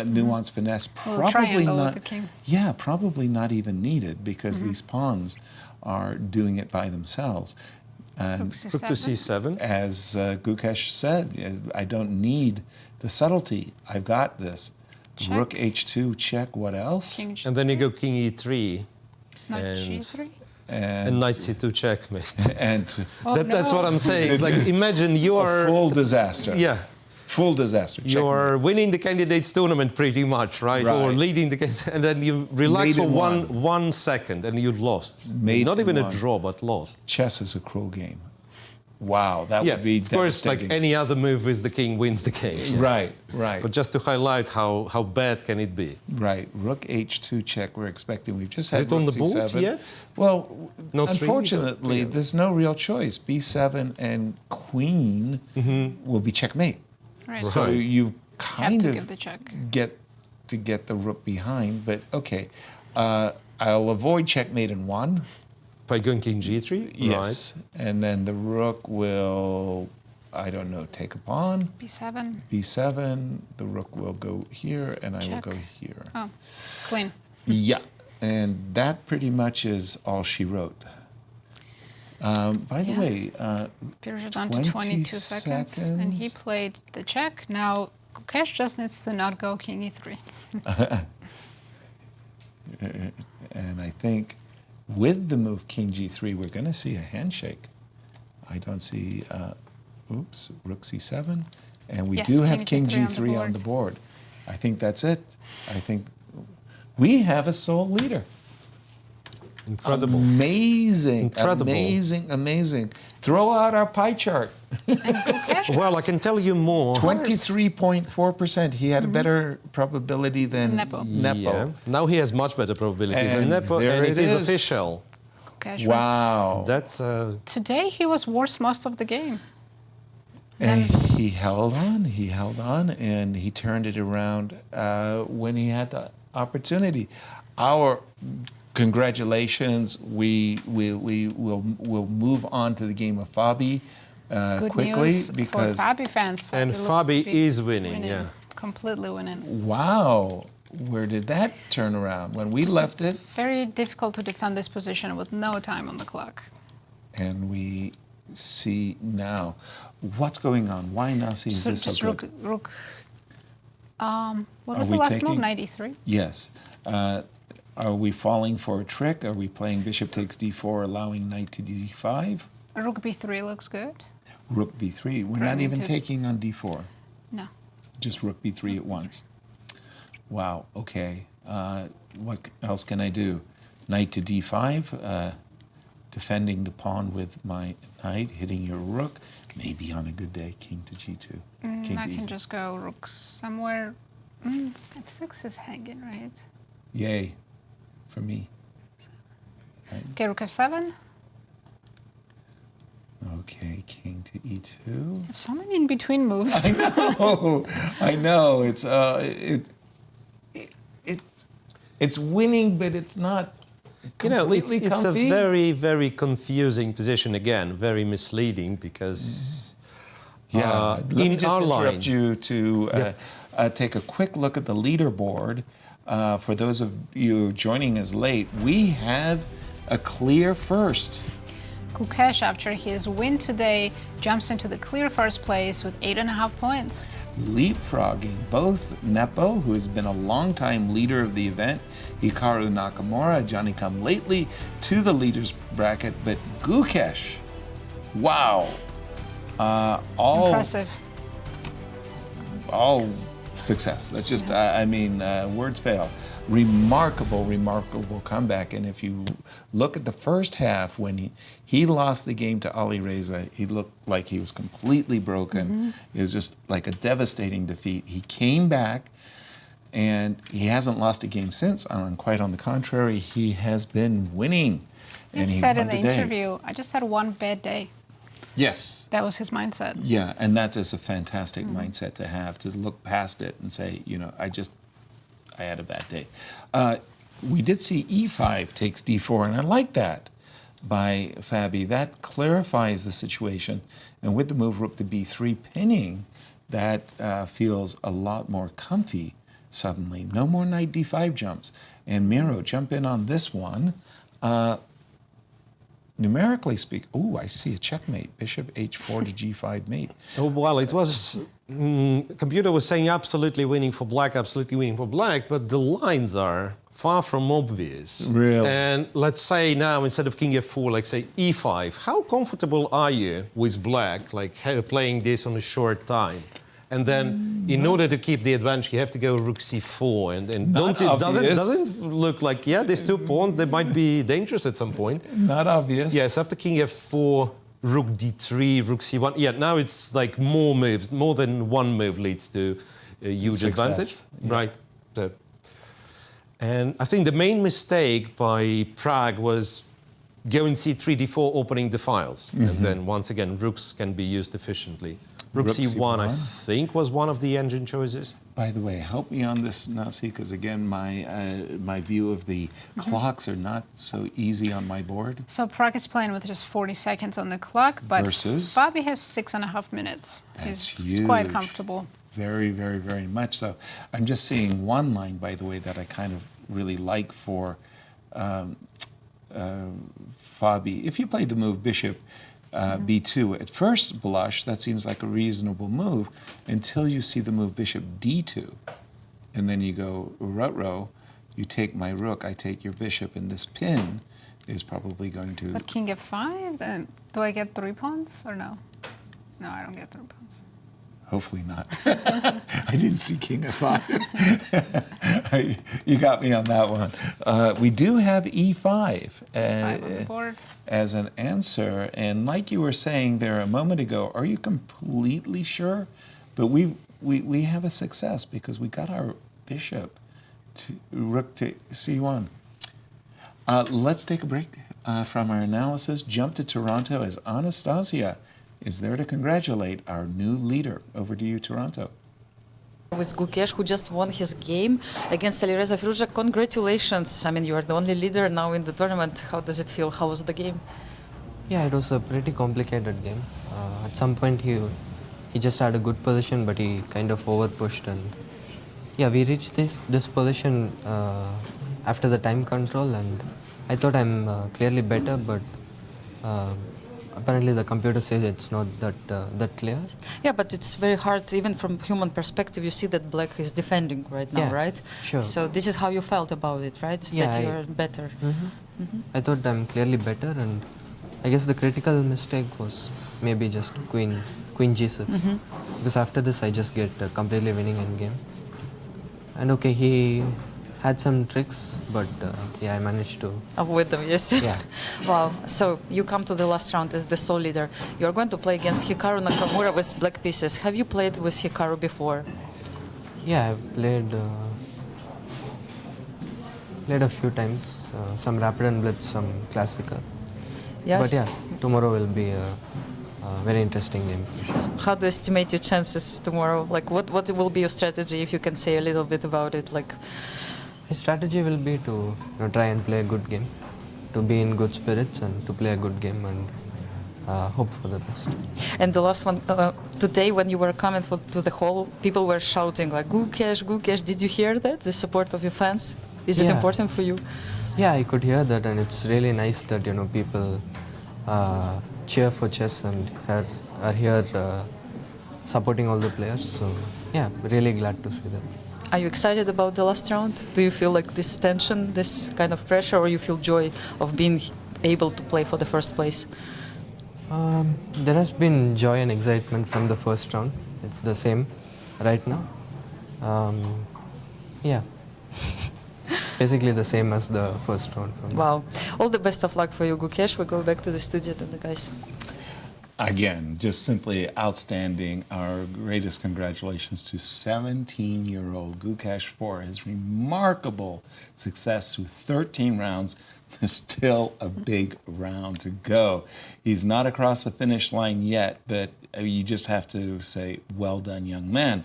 nuance finesse Little probably triangle with not. the king. Yeah, probably not even needed because these pawns are doing it by themselves. And Rook Rook to c7. c7. as Gukesh said, I don't need the subtlety. I've got this. Check. Rook h2 check. What else? King g3. And then you go king e3 Knight and- g3. and knight c2 checkmate. And Oh, That's what I'm saying. Like, imagine you a are... full disaster. Yeah. Full disaster. You're winning the candidates tournament pretty much, right? Or Right. leading the and then you relax Made for in one second and you lost. Made Not in even a one. draw, but lost. Chess is a cruel game. Wow, that Yeah, would be of course, like devastating. any other move with the king wins the game. Yeah. Right, right. But just to highlight how bad can it be. Right, rook h2 check. We're expecting. We've just had Is it on rook the board c7. yet? Well, Not really, unfortunately, but- there's no real choice. b7 and queen will be checkmate. Right. So Right. you Have kind to of give the check. get the rook behind. But okay, I'll avoid checkmate in one. By going king g3? Yes, and then the rook will, I don't know, take a pawn. b7. b7. The rook will go here, and I will Check. go here. Oh, clean. Yeah, and that pretty much is all she wrote. By the Yeah. way, Firouzja down to 22 seconds. And he played the check. Now, Gukesh just needs to not go king e3. and I think with the move king g3, we're going to see a handshake. I don't see, rook c7, and we Yes, do have king king G3 g3 on the board. I think that's it. I think we have a sole leader. Incredible. Amazing, Incredible. amazing. Throw out our pie chart. Gukesh Well, I can tell you more. 23.4%. He had a better probability than Nepo. Yeah. Now he has much better probability than And Nepo, there and it it is is. official. Gukesh wins. Wow. That's Today he was worse most of the game. And he held on, and he turned it around when he had the opportunity. Our congratulations. We'll move on to the game of Fabi Good quickly news because for Fabi fans. And looks Fabi to be is winning, yeah. Completely winning. wow, where did that turn around? When we left it, Very difficult to defend this position with no time on the clock. and we see now what's going on. Why Nazi is So this just so good? rook. What was Are the we last move? taking- 93. Yes. Are we falling for a trick? Are we playing bishop takes d4, allowing knight to d5? Rook b3 looks good. Rook b3. We're not even Praggnanandhaa. taking on d4. No. Just rook b3 at once. Wow. Okay. What else can I do? Knight to d5. Defending the pawn with my knight, hitting your rook. Maybe on a good day, king to g2. King I to can e2. just go rook somewhere. f6 is hanging, right? Yay, for me. Okay, rook f7. Okay, king to e2. Have so many in between moves. I know. It's winning, but it's not You know, completely it's a comfy. very, very confusing position again, very misleading because Let me in just our line, interrupt you to take a quick look at the leaderboard. For those of you joining us late, we have a clear first. Gukesh, after his win today, jumps into the clear first place with 8.5 points. Leapfrogging both Nepo, who has been a long-time leader of the event, Hikaru Nakamura, Johnny come lately to the leaders bracket, but Gukesh, wow, all Impressive. all success. That's just, words fail. Remarkable comeback. And if you look at the first half, when he lost the game to Alireza, he looked like he was completely broken. It was just like a devastating defeat. He came back, and he hasn't lost a game since. Quite on the contrary, he has been winning. And He said in won the today. interview, I just had one bad day. Yes. That was his mindset. Yeah, and that's just a fantastic mindset to have, to look past it and say, I had a bad day. We did see e5 takes d4, and I like that by Fabi. That clarifies the situation. And with the move rook to b3 pinning, that feels a lot more comfy suddenly. No more knight d5 jumps. And Miro, jump in on this one. Numerically speaking, I see a checkmate. Bishop h4 to g5 mate. Oh, well, it was, computer was saying absolutely winning for black, but the lines are far from obvious. Really? And let's say now, instead of king f4, like say e5, how comfortable are you with black, like playing this on a short time? And then, in order to keep the advantage, you have to go rook c4, and doesn't look like these 2 pawns, they might be dangerous at some point. Not obvious. Yes, after king f4, rook d3, rook c1. Yeah, now it's like more moves, more than one move leads to a huge Success. advantage. Yeah. Right. And I think the main mistake by Prague was going c3, d4, opening the files. And then once again, rooks can be used efficiently. Rook c1, I think, was one of the engine choices. By the way, help me on this, Nasi, because again, my view of the clocks are not so easy on my board. So Prague is playing with just 40 seconds on the clock, but Versus? Fabi has 6.5 minutes. That's He's quite huge. comfortable. Very, very, very much so. I'm just seeing one line, by the way, that I kind of really like for Fabi. If you played the move bishop b2, at first blush, that seems like a reasonable move until you see the move bishop d2. And then you go, ruh-roh, you take my rook, I take your bishop, and this pin is probably going to... But king f5, then do I get 3 pawns or no? No, I don't get 3 pawns. Hopefully not. I didn't see king f5. You got me on that one. We do have e5 5 on the board. as an answer. And like you were saying there a moment ago, are you completely sure? But we have a success because we got our bishop to rook to c1. Let's take a break from our analysis. Jump to Toronto as Anastasia is there to congratulate our new leader. Over to you, Toronto. With Gukesh, who just won his game against Alireza Firouzja, congratulations. I mean, you are the only leader now in the tournament. How does it feel? How was the game? Yeah, it was a pretty complicated game. At some point, he just had a good position, but he kind of over pushed and Yeah, we reached this position after the time control, and I thought I'm clearly better, but apparently the computer says it's not that clear. Yeah, but it's very hard, even from human perspective. You see that black is defending right now, Yeah, right? sure. So this is how you felt about it, right? Yeah, That you're better. I thought I'm clearly better, and I guess the critical mistake was maybe just queen g6, because after this I just get completely winning endgame. And okay, he had some tricks, but yeah, I managed to. Avoid them, yes. Yeah. Wow. So you come to the last round as the sole leader. You're going to play against Hikaru Nakamura with black pieces. Have you played with Hikaru before? Yeah, I've played a few times, some rapid and blitz, some classical. Yes. But yeah, tomorrow will be a very interesting game for sure. How do you estimate your chances tomorrow? Like, what will be your strategy, if you can say a little bit about it? Like, My strategy will be to try and play a good game, to be in good spirits and to play a good game and hope for the best. and the last one, today when you were coming to the hall, people were shouting like, Gukesh, Gukesh. Did you hear that? The support of your fans? Is it Yeah. important for you? Yeah, I could hear that, and it's really nice that people cheer for chess and are here supporting all the players. So yeah, really glad to see that. Are you excited about the last round? Do you feel like this tension, this kind of pressure, or you feel joy of being able to play for the first place? There has been joy and excitement from the first round. It's the same right now. Yeah. It's basically the same as the first round for me. Wow. All the best of luck for you, Gukesh. We go back to the studio to the guys. Again, just simply outstanding. Our greatest congratulations to 17-year-old Gukesh for his remarkable success through 13 rounds. There's still a big round to go. He's not across the finish line yet, but you just have to say, well done, young man.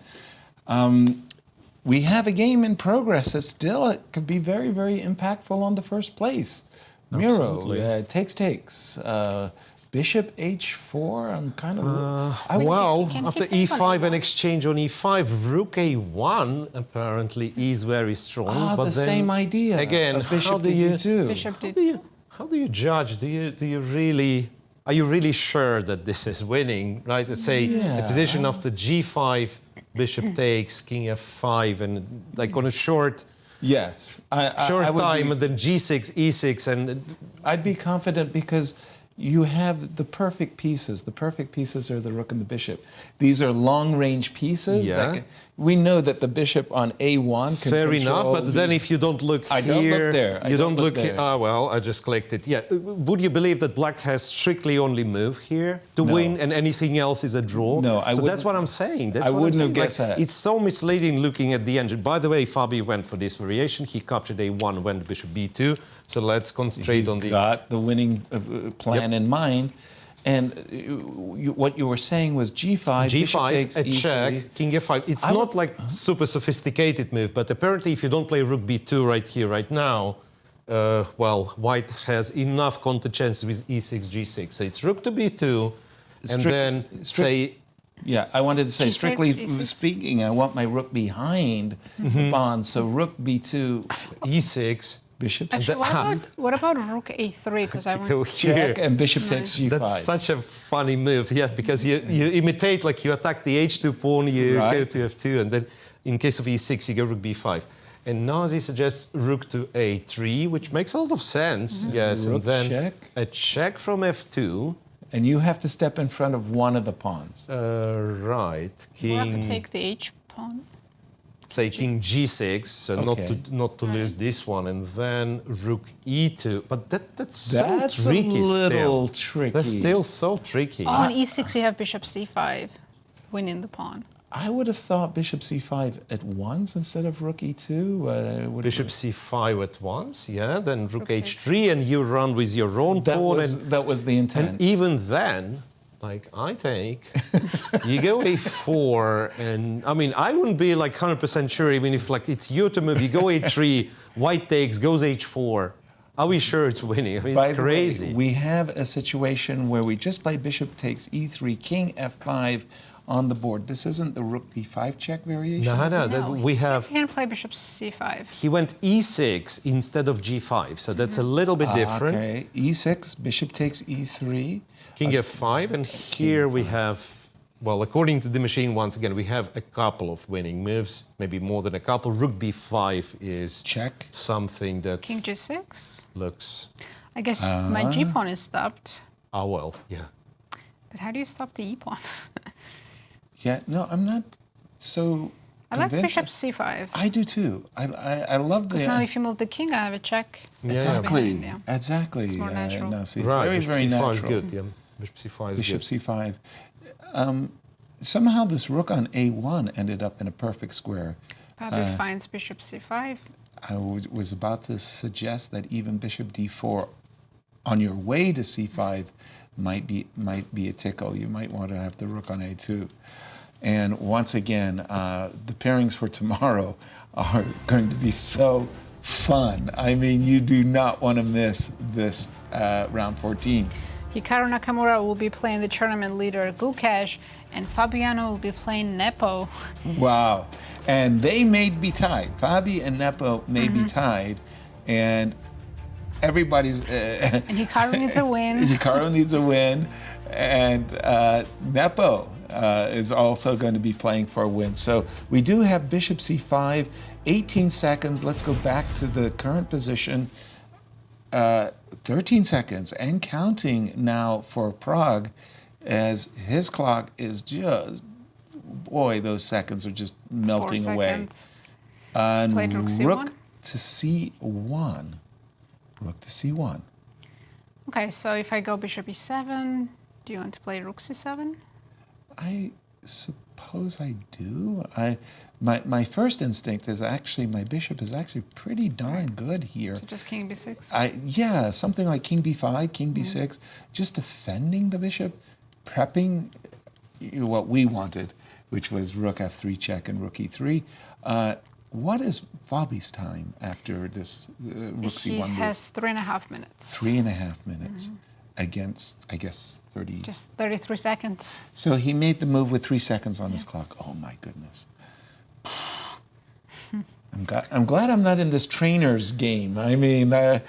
We have a game in progress that still could be very, very impactful on the first place. Miro, takes. Bishop h4, I'm kind of... Well, can he after take on e5 and E1? exchange on e5, rook a1 apparently is very strong. But the then, same idea. Again, of bishop how do you... d2. Bishop How do you judge? Do you really... Are you really sure that this is winning, right? Let's say a position after g5, bishop takes, king f5, and like on a short Yes. short I would time, be- and then g6, e6, and I'd be confident because you have the perfect pieces. The perfect pieces are the rook and the bishop. These are long-range pieces. Yeah. We know that the bishop on a1 can fair enough. control But then these- if you don't look I here... don't look there. I You don't don't look look here. there. Ah, well, I just clicked it. Yeah. Would you believe that black has strictly only move here to No. win and anything else is a draw? No, I So that's wouldn't- what I'm saying. That's I what wouldn't I'm have saying. guessed that. It's so misleading looking at the engine. By the way, Fabi went for this variation. He captured a1, went bishop b2. So let's concentrate He's on the... got the winning plan in mind. And what you were saying was g5, bishop G5, takes a e3. check, king f5. It's I not would- like super sophisticated move, but apparently if you don't play rook b2 right here, right now, well, white has enough counter chances with e6, g6. So it's rook to b2, and then say... Yeah, I wanted to say, G6, strictly E6. speaking, I want my rook behind the pawn. So rook b2, e6, bishop Actually, what about rook a3? Because I want go to here. check, and bishop takes g5. That's such a funny move, yes, because you imitate, like you attack the h2 pawn, you go Right. to f2, and then in case of e6, you go rook b5. And Nazi suggests rook to a3, which makes a lot of sense, yes, Rook and then check. a check from f2. And you have to step in front of one of the pawns. Right, Or I king, could take the h pawn. say king g6, so Okay. not to lose this one, and then rook e2. But that's so That's tricky a little still. tricky. That's still so tricky. On e6, you have bishop c5, winning the pawn. I would have thought bishop c5 at once instead of rook e2. Bishop c5 at once, yeah, then rook takes. h3, and you run with your own pawn. That was the intent. And even then, like, I think you go a4, and I mean, I wouldn't be like 100% sure, even if like it's your to move. You go a3, white takes, goes h4. Are we sure it's winning? I mean, By it's the way, crazy. we have a situation where we just played bishop takes e3, king f5 on the board. This isn't the rook b5 check variation? No, is it? no, we have. He can play bishop c5. He went e6 instead of g5, so that's a little bit different. Okay, e6, bishop takes e3. King f5, and here we have, well, according to the machine, once again, we have a couple of winning moves, maybe more than a couple. Rook b5 is Check. something that King g6. looks, I guess my g pawn is stopped. oh well, yeah. But how do you stop the e pawn? Yeah, no, I'm not so I like convinced. bishop c5. I do too. I love the... Because now if you move the king, I have a check. Exactly, Yeah. exactly. It's more natural. Nazi. Right, Very, bishop very c5 natural. is good, yeah. Bishop c5 is Bishop good. c5. Somehow this rook on a1 ended up in a perfect square. Fabi finds bishop c5. I was about to suggest that even bishop d4 on your way to c5 might be a tickle. You might want to have the rook on a2. And once again, the pairings for tomorrow are going to be so fun. I mean, you do not want to miss this round 14. Hikaru Nakamura will be playing the tournament leader Gukesh, and Fabiano will be playing Nepo. Wow. And they may be tied. Fabi and Nepo may be tied. And everybody's... And Hikaru needs a win. Hikaru needs a win. And Nepo is also going to be playing for a win. So we do have bishop c5, 18 seconds. Let's go back to the current position. 13 seconds and counting now for Prague, as his clock is just, boy, those seconds are just melting 4 away. seconds. And Played rook c1. to c1. Rook to c1. Okay, so if I go bishop e7, do you want to play rook c7? I suppose I do. My first instinct is actually my bishop is actually pretty darn good here. So just king b6? Yeah, something like king b5, king b6, just defending the bishop, prepping what we wanted, which was rook f3 check and rook e3. What is Fabi's time after this rook c1 He move? has 3.5 minutes. 3.5 minutes against, I guess, 30. Just 33 seconds. So he made the move with 3 seconds on his clock. Oh my goodness. I'm glad I'm not in this trainer's game. I mean, I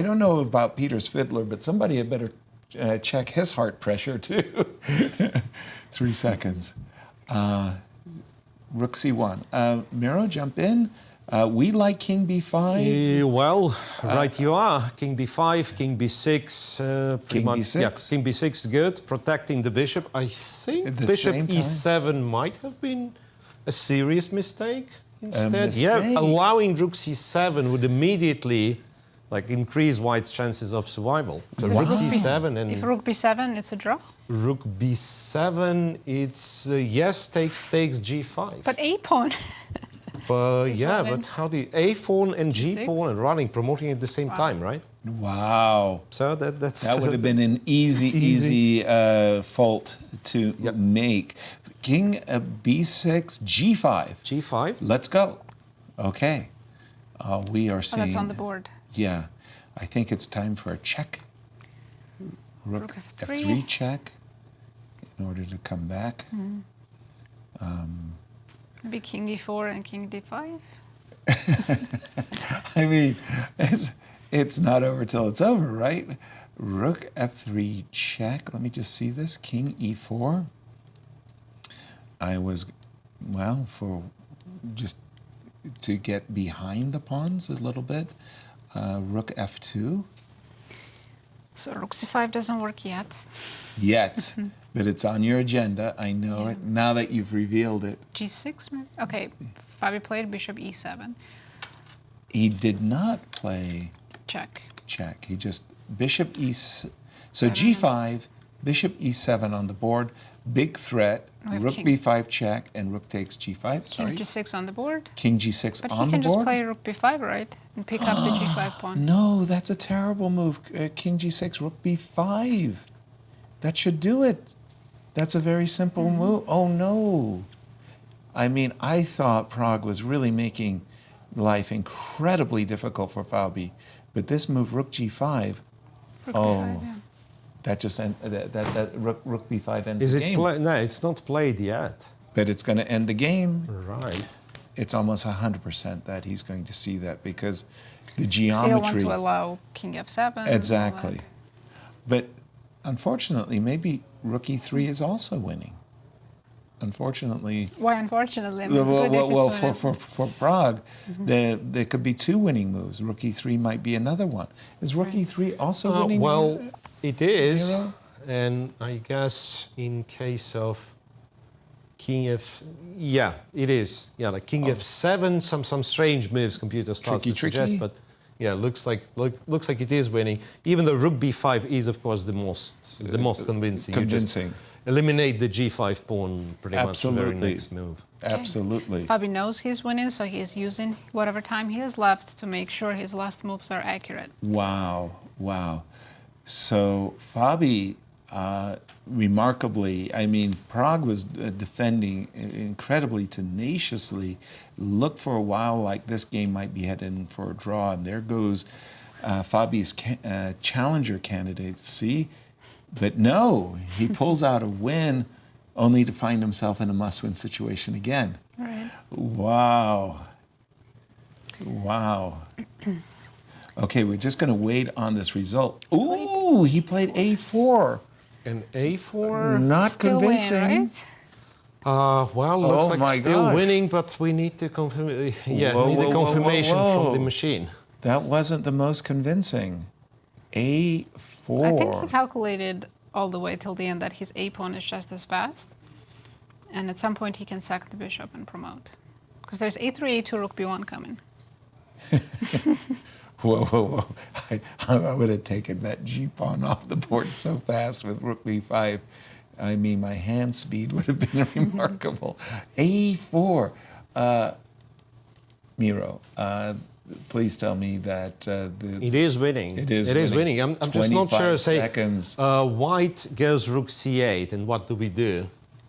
don't know about Peter's fiddler, but somebody had better check his heart pressure too. 3 seconds. Rook c1. Miro, jump in. We like king b5. Well, right you are. King b5, king b6. King b6? Yeah, king b6 is good, protecting the bishop. I think At the bishop same time? e7 might have been a serious mistake instead. mistake? Yeah, allowing rook c7 would immediately increase white's chances of survival. So So rook if c7 and If rook b7, it's a draw? rook b7, it's yes, takes g5. But a pawn. Yeah, running. but how do you a pawn and g G6? pawn and running, promoting at the same time, right? Wow. So that's That would have been an easy fault to make. King b6, g5. g5. Let's go. Okay. We are Oh, seeing... that's on the board. Yeah. I think it's time for a check. Rook F3. f3 check in order to come back. Maybe king e4 and king d5. I mean, it's not over till it's over, right? Rook f3 check. Let me just see this. King e4. I was, well, for just to get behind the pawns a little bit. Rook f2. So rook c5 doesn't work yet. Yet, but it's on your agenda. I know it. Now that you've revealed it. g6 maybe? Okay, Fabi played bishop e7. He did not play Check. check. He just bishop e. So g5, bishop e7 on the board. Big threat. We have Rook king- b5 check and rook takes g5. King Sorry. g6 on the board. King g6 But on he the can just board. play rook b5, right? And pick up the g5 pawn. No, that's a terrible move. King g6, rook b5. That should do it. That's a very simple move. Oh no. I mean, I thought Prague was really making life incredibly difficult for Fabi, but this move, rook g5, Rook oh. b5, yeah. That just that rook b5 ends Is the it game. no, it's not played yet. But it's going to end the game. Right. It's almost 100% that he's going to see that because the So you don't geometry. want to allow king f7. and all Exactly. that. But unfortunately, maybe rook e3 is also winning. Unfortunately. Why unfortunately? I mean, it's good if it's Well, winning. for Prague, there could be two winning moves. Rook e3 might be another one. Is rook e3 also winning? Well, it is, Miro? and I guess in case of king f, yeah, it is. Yeah, like king f7, some strange moves computer starts to Tricky. suggest, but yeah, looks like it is winning. Even though rook b5 is, of course, the most convincing. You just Convincing. eliminate the g5 pawn pretty much the very Absolutely. next move. Absolutely. Fabi knows he's winning, so he is using whatever time he has left to make sure his last moves are accurate. Wow, wow. So Fabi, remarkably, I mean, Prague was defending incredibly tenaciously. Looked for a while like this game might be heading for a draw, and there goes Fabi's challenger candidate. See, but no, he pulls out a win, only to find himself in a must-win situation again. Right. Wow. Wow. Okay, we're just going to wait on this result. Ooh, he played a4. And a4. Not Still convincing. winning, right? Well, looks Oh like my still gosh. winning, but we need to confirm. Yeah, Whoa, need whoa, a whoa, confirmation whoa. from the machine. That wasn't the most convincing. A4. I think he calculated all the way till the end that his a pawn is just as fast, and at some point he can sack the bishop and promote, because there's a3, a2, rook b1 coming. Whoa, whoa, whoa. I would have taken that G pawn off the board so fast with rook b5. I mean, my hand speed would have been remarkable. A4. Miro, please tell me that It is winning. It is winning. I'm just not 25 sure. Say, seconds. white goes rook c8, and what do we do?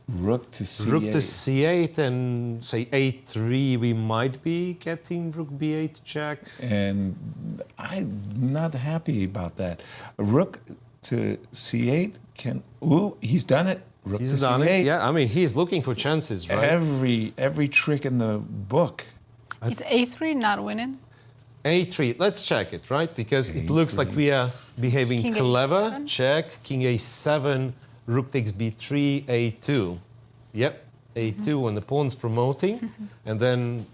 Rook to c8. Rook to c8 and say a3. We might be getting rook b8 check. And I'm not happy about that. Rook to c8 can. Ooh, he's done it. Rook He's to done c8. it. Yeah, I mean he's looking for chances, right? Every trick in the book. Is a3 not winning? a3. Let's check it, right? Because it looks like we are behaving King clever. A7. Check. King a7. Rook takes b3. a2. Yep. a2 when the pawn's promoting, and then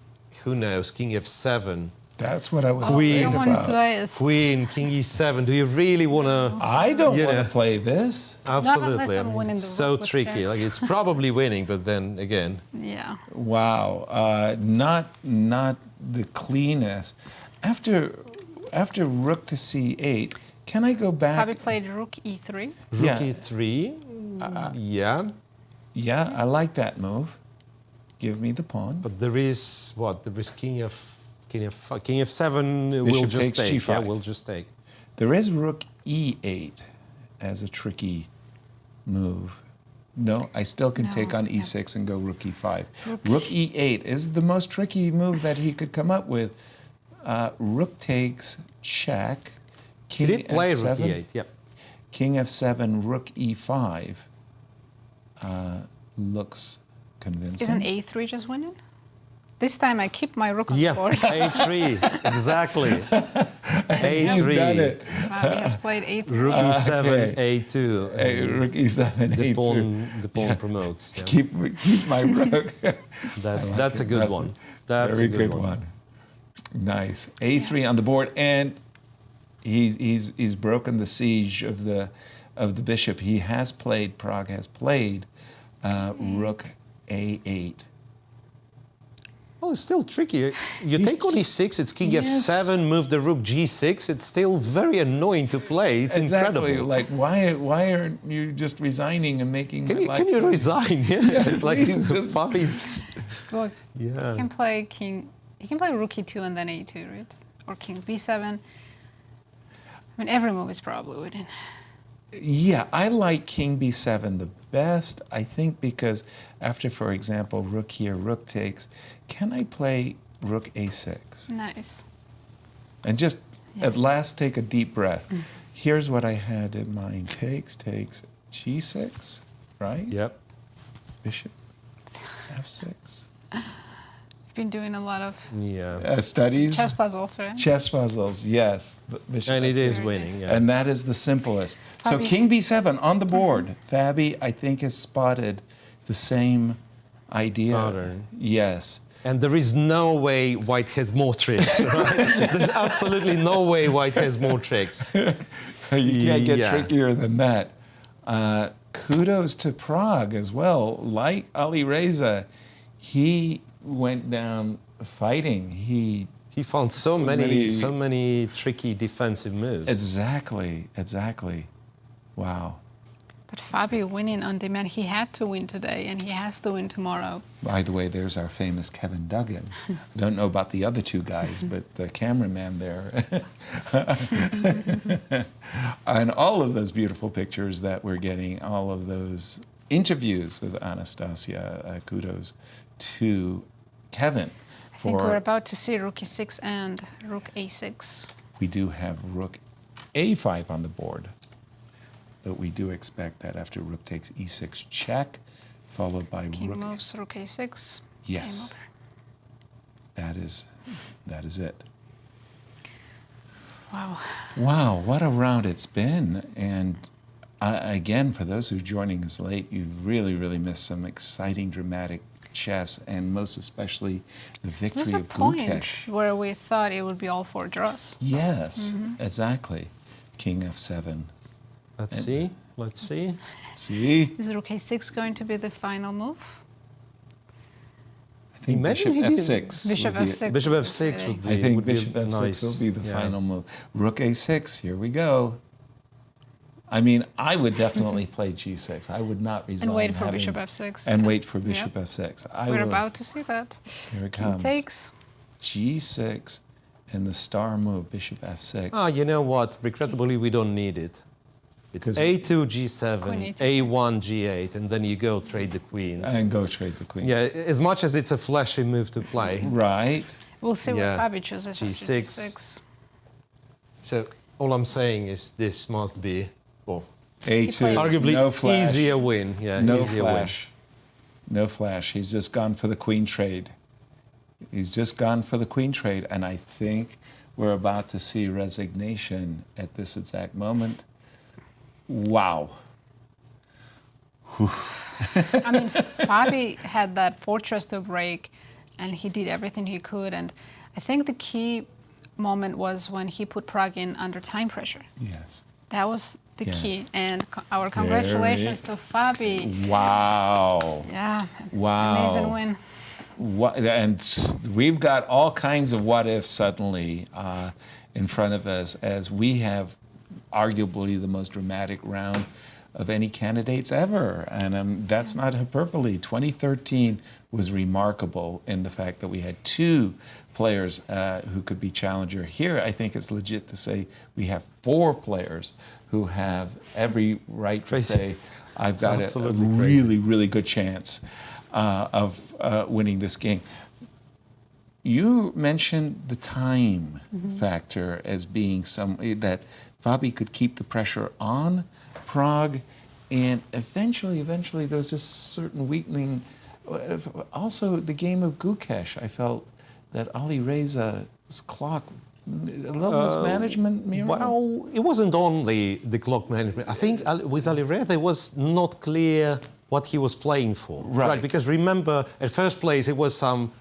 who knows? King f7. That's what I was Queen. afraid Come on, about. players. Queen, king e7. Do you really want to? I don't You want know. to play this. Absolutely. unless I'm winning the so rook with tricky. checks. Like it's probably winning, but then again, Yeah. Wow, not the cleanest. After rook to c8, can I go back? Fabi played rook e3. rook Yeah. e3. Yeah, Yeah, I like that move. Give me the pawn. but there is what? There is king f7. Will Bishop just takes take. g5. Yeah, we'll just take. There is rook e8 as a tricky move. No, I still can take on e6 and go rook e5. Rook e8 is the most tricky move that he could come up with. Rook takes, check. He King did play rook f7, e8. Yep. King f7, rook e5 looks convincing. Isn't a3 just winning? This time I keep my rook on Yeah, board. a3. Exactly. He's a3. done it. Fabi has played a3. Rook e7, Okay. a2. Hey, rook e7, The a2. pawn promotes. Yeah. Keep my rook. That's a good one. That's Very a good one. Nice. A3 on the board, and he's broken the siege of the bishop. He has played. Prague has played rook a8. Well, it's still tricky. You take on e6, it's king Yes. f7, move the rook g6. It's still very annoying to play. It's Exactly. incredible. Like why aren't you just resigning and making? Can my life you so- resign? Yeah, like please, just- Fabi's. Well, Yeah. he can play king. He can play rook e2 and then a2, right? Or king b7. I mean, every move is probably winning. Yeah, I like king b7 the best, I think, because after, for example, rook here, rook takes, can I play rook a6? Nice. And just Yes. at last take a deep breath. here's what I had in mind. Takes G6, right? Yep. Bishop F6. I've been doing a lot of Yeah. Studies? chess puzzles, right? Chess puzzles, yes. Bishop And it F6. is winning. Yeah. And that is the simplest. So Fabi- King B7 on the board. Fabi, I think, has spotted the same idea. Pattern. Yes. And there is no way White has more tricks, right? There's absolutely no way White has more tricks. You can't get Yeah. trickier than that. Kudos to Prague as well. Like Alireza, he went down fighting. He found so many tricky defensive moves. Exactly. Wow. But Fabi winning on demand, he had to win today and he has to win tomorrow. By the way, there's our famous Kevin Duggan. I don't know about the other two guys, but the cameraman there. And all of those beautiful pictures that we're getting, all of those interviews with Anastasia, kudos to Kevin. I think we're about to see rook e6 and rook a6. We do have rook a5 on the board, but we do expect that after rook takes e6 check, followed by King rook. moves rook a6. Yes, that is it. Wow. Wow, what a round it's been. And again, for those who are joining us late, you've really, really missed some exciting, dramatic chess, and most especially the victory There's a of point Gukesh. where we thought it would be all 4 draws. Yes, exactly. King f7. Let's see. See? Is rook a6 going to be the final move? I think Imagine bishop he didn't- f6. Bishop would be- f6. Bishop f6 would be. I think would be bishop f6 nice. will be the Yeah. final move. Rook a6, here we go. I mean, I would definitely play g6. I would not resign. And wait for having- bishop f6. And wait for bishop f6. We're about to see that. Here it King comes. takes. G6 and the star move, bishop f6. Ah, you know what? Regrettably, we don't need it. It's 'Cause- A2, G7, Queen A1, G8, and then you go trade the queens. And go trade the queen. Yeah, as much as it's a flashy move to play. Right. We'll see Yeah. what Fabi chooses after G6. G6. So all I'm saying is this must be, well, A2. played- arguably no flash. easier win. Yeah, No easier flash. No flash. He's just gone for the queen trade. He's just gone for the queen trade. And I think we're about to see resignation at this exact moment. Wow. I mean, Fabi had that fortress to break, and he did everything he could. And I think the key moment was when he put Prague in under time pressure. Yes. That was the Yeah. key. And our congratulations to Fabi. Wow. Yeah. Wow. Amazing win. And we've got all kinds of what ifs suddenly in front of us as we have arguably the most dramatic round of any candidates ever. And that's not hyperbole. 2013 was remarkable in the fact that we had 2 players who could be challenger. Here, I think it's legit to say we have 4 players who have every right to Crazy. say, I've got a absolutely crazy. really, really good chance of winning this game. You mentioned the time factor as being that Fabi could keep the pressure on Prague, and eventually there was a certain weakening. Also, the game of Gukesh, I felt that Alireza's clock, a little mismanagement, Miro? well, it wasn't only the clock management. I think with Alireza, it was not clear what he was playing for. Right. Because remember, at first place, it was some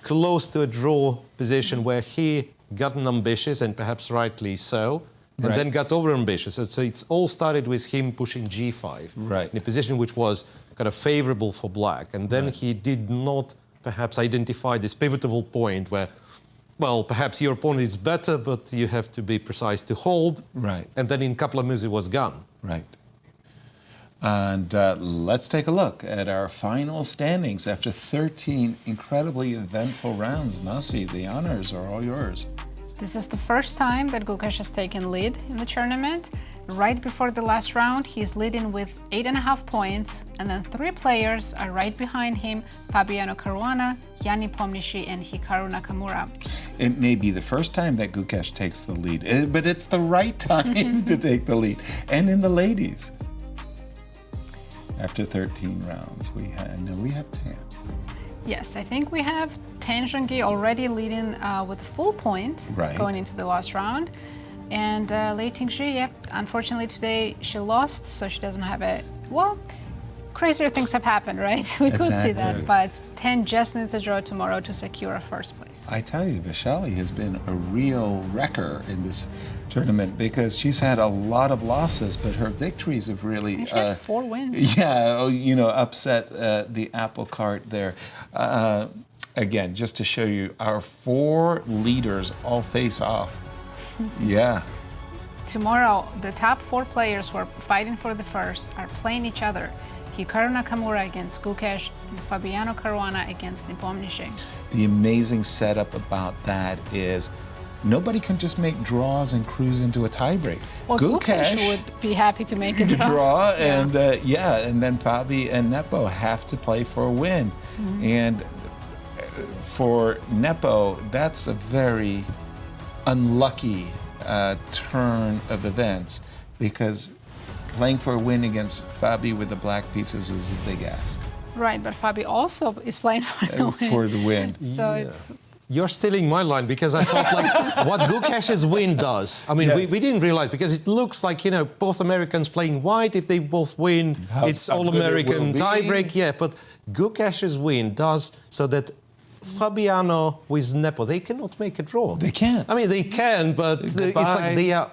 close to a draw position where he got ambitious, and perhaps rightly so, and Right. then got over-ambitious. So it's all started with him pushing G5 Right. in a position which was kind of favorable for black. And then he did not perhaps identify this pivotal point where, well, perhaps your opponent is better, but you have to be precise to hold. Right. And then in a couple of moves, it was gone. Right. And let's take a look at our final standings after 13 incredibly eventful rounds. Nasi, the honors are all yours. This is the first time that Gukesh has taken lead in the tournament, right before the last round, he's leading with 8.5 points, and then 3 players are right behind him: Fabiano Caruana, Nepomniachtchi, and Hikaru Nakamura. It may be the first time that Gukesh takes the lead, but it's the right time to take the lead. And in the ladies, after 13 rounds, we have 10. Yes, I think we have Zhongyi already leading with full point going into the last round. And Lei Tingjie, unfortunately today she lost, so she doesn't have a, well, crazier things have happened, right? We could see that, but 10 just needs a draw tomorrow to secure a first place. I tell you, Vaishali has been a real wrecker in this tournament because she's had a lot of losses, but her victories have really... She had 4 wins. Yeah, upset the apple cart there. Again, just to show you, our 4 leaders all face off. Yeah. Tomorrow, the top 4 players who are fighting for the first are playing each other. Hikaru Nakamura against Gukesh, and Fabiano Caruana against Nepomniachtchi. The amazing setup about that is nobody can just make draws and cruise into a tiebreak. Well, Gukesh would be happy to make a draw. And then Fabi and Nepo have to play for a win. And for Nepo, that's a very unlucky turn of events because playing for a win against Fabi with the black pieces is a big ask. Right, but Fabi also is playing for the win. For the win. So it's... You're stealing my line because I thought like what Gukesh's win does. I mean, we didn't realize because it looks like, both Americans playing white. If they both win, it's all-American tiebreak. Yeah, but Gukesh's win does so that Fabiano with Nepo, they cannot make a draw. They can't. I mean, they can, but it's like they are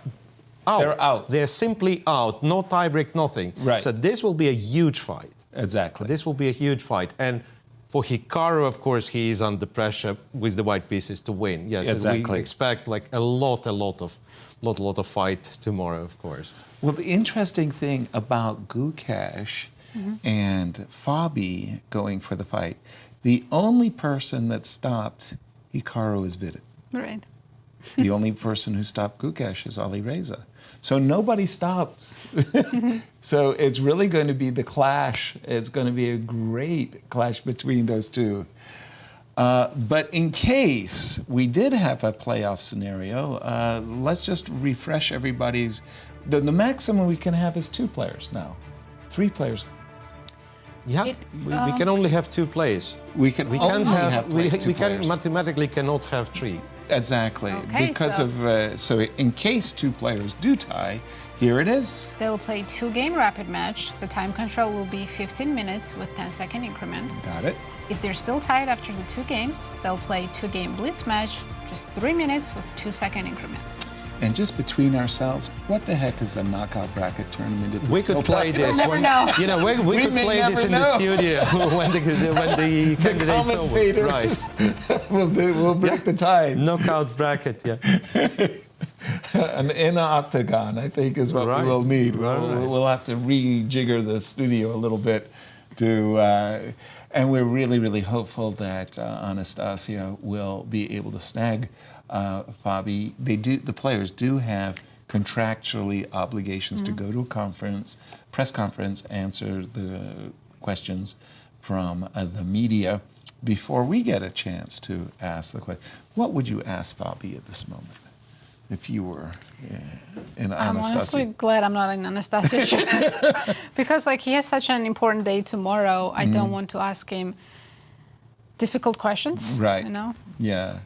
out. They're out. They're simply out. No tiebreak, nothing. Right. So this will be a huge fight. Exactly. This will be a huge fight. And for Hikaru, of course, he is under pressure with the white pieces to win. Yes, exactly. We expect like a lot of fight tomorrow, of course. Well, the interesting thing about Gukesh and Fabi going for the fight, the only person that stopped Hikaru is Vidit. Right. The only person who stopped Gukesh is Alireza. So nobody stopped. So it's really going to be the clash. It's going to be a great clash between those two. But in case we did have a playoff scenario, let's just refresh everybody's... The maximum we can have is 2 players now. 3 players. Yeah, we can only have 2 players. We mathematically cannot have 3. Exactly. Okay, because so in case 2 players do tie, here it is. They'll play 2-game rapid match. The time control will be 15 minutes with 10-second increment. Got it. If they're still tied after the 2 games, they'll play 2-game blitz match, just 3 minutes with 2-second increments. And just between ourselves, what the heck is a knockout bracket tournament? We could play this. Never know. We could play this in the studio when the candidates over. Right. we'll break the tie. Knockout bracket, yeah. In an octagon, I think, is what we will need. We'll have to rejigger the studio a little bit to, and we're really, really hopeful that Anastasia will be able to snag Fabi. The players do have contractually obligations to go to a press conference, answer the questions from the media before we get a chance to ask the question. What would you ask Fabi at this moment if you were in Anastasia? I'm honestly glad I'm not in Anastasia's shoes because he has such an important day tomorrow. I don't want to ask him difficult questions. Right. Yeah.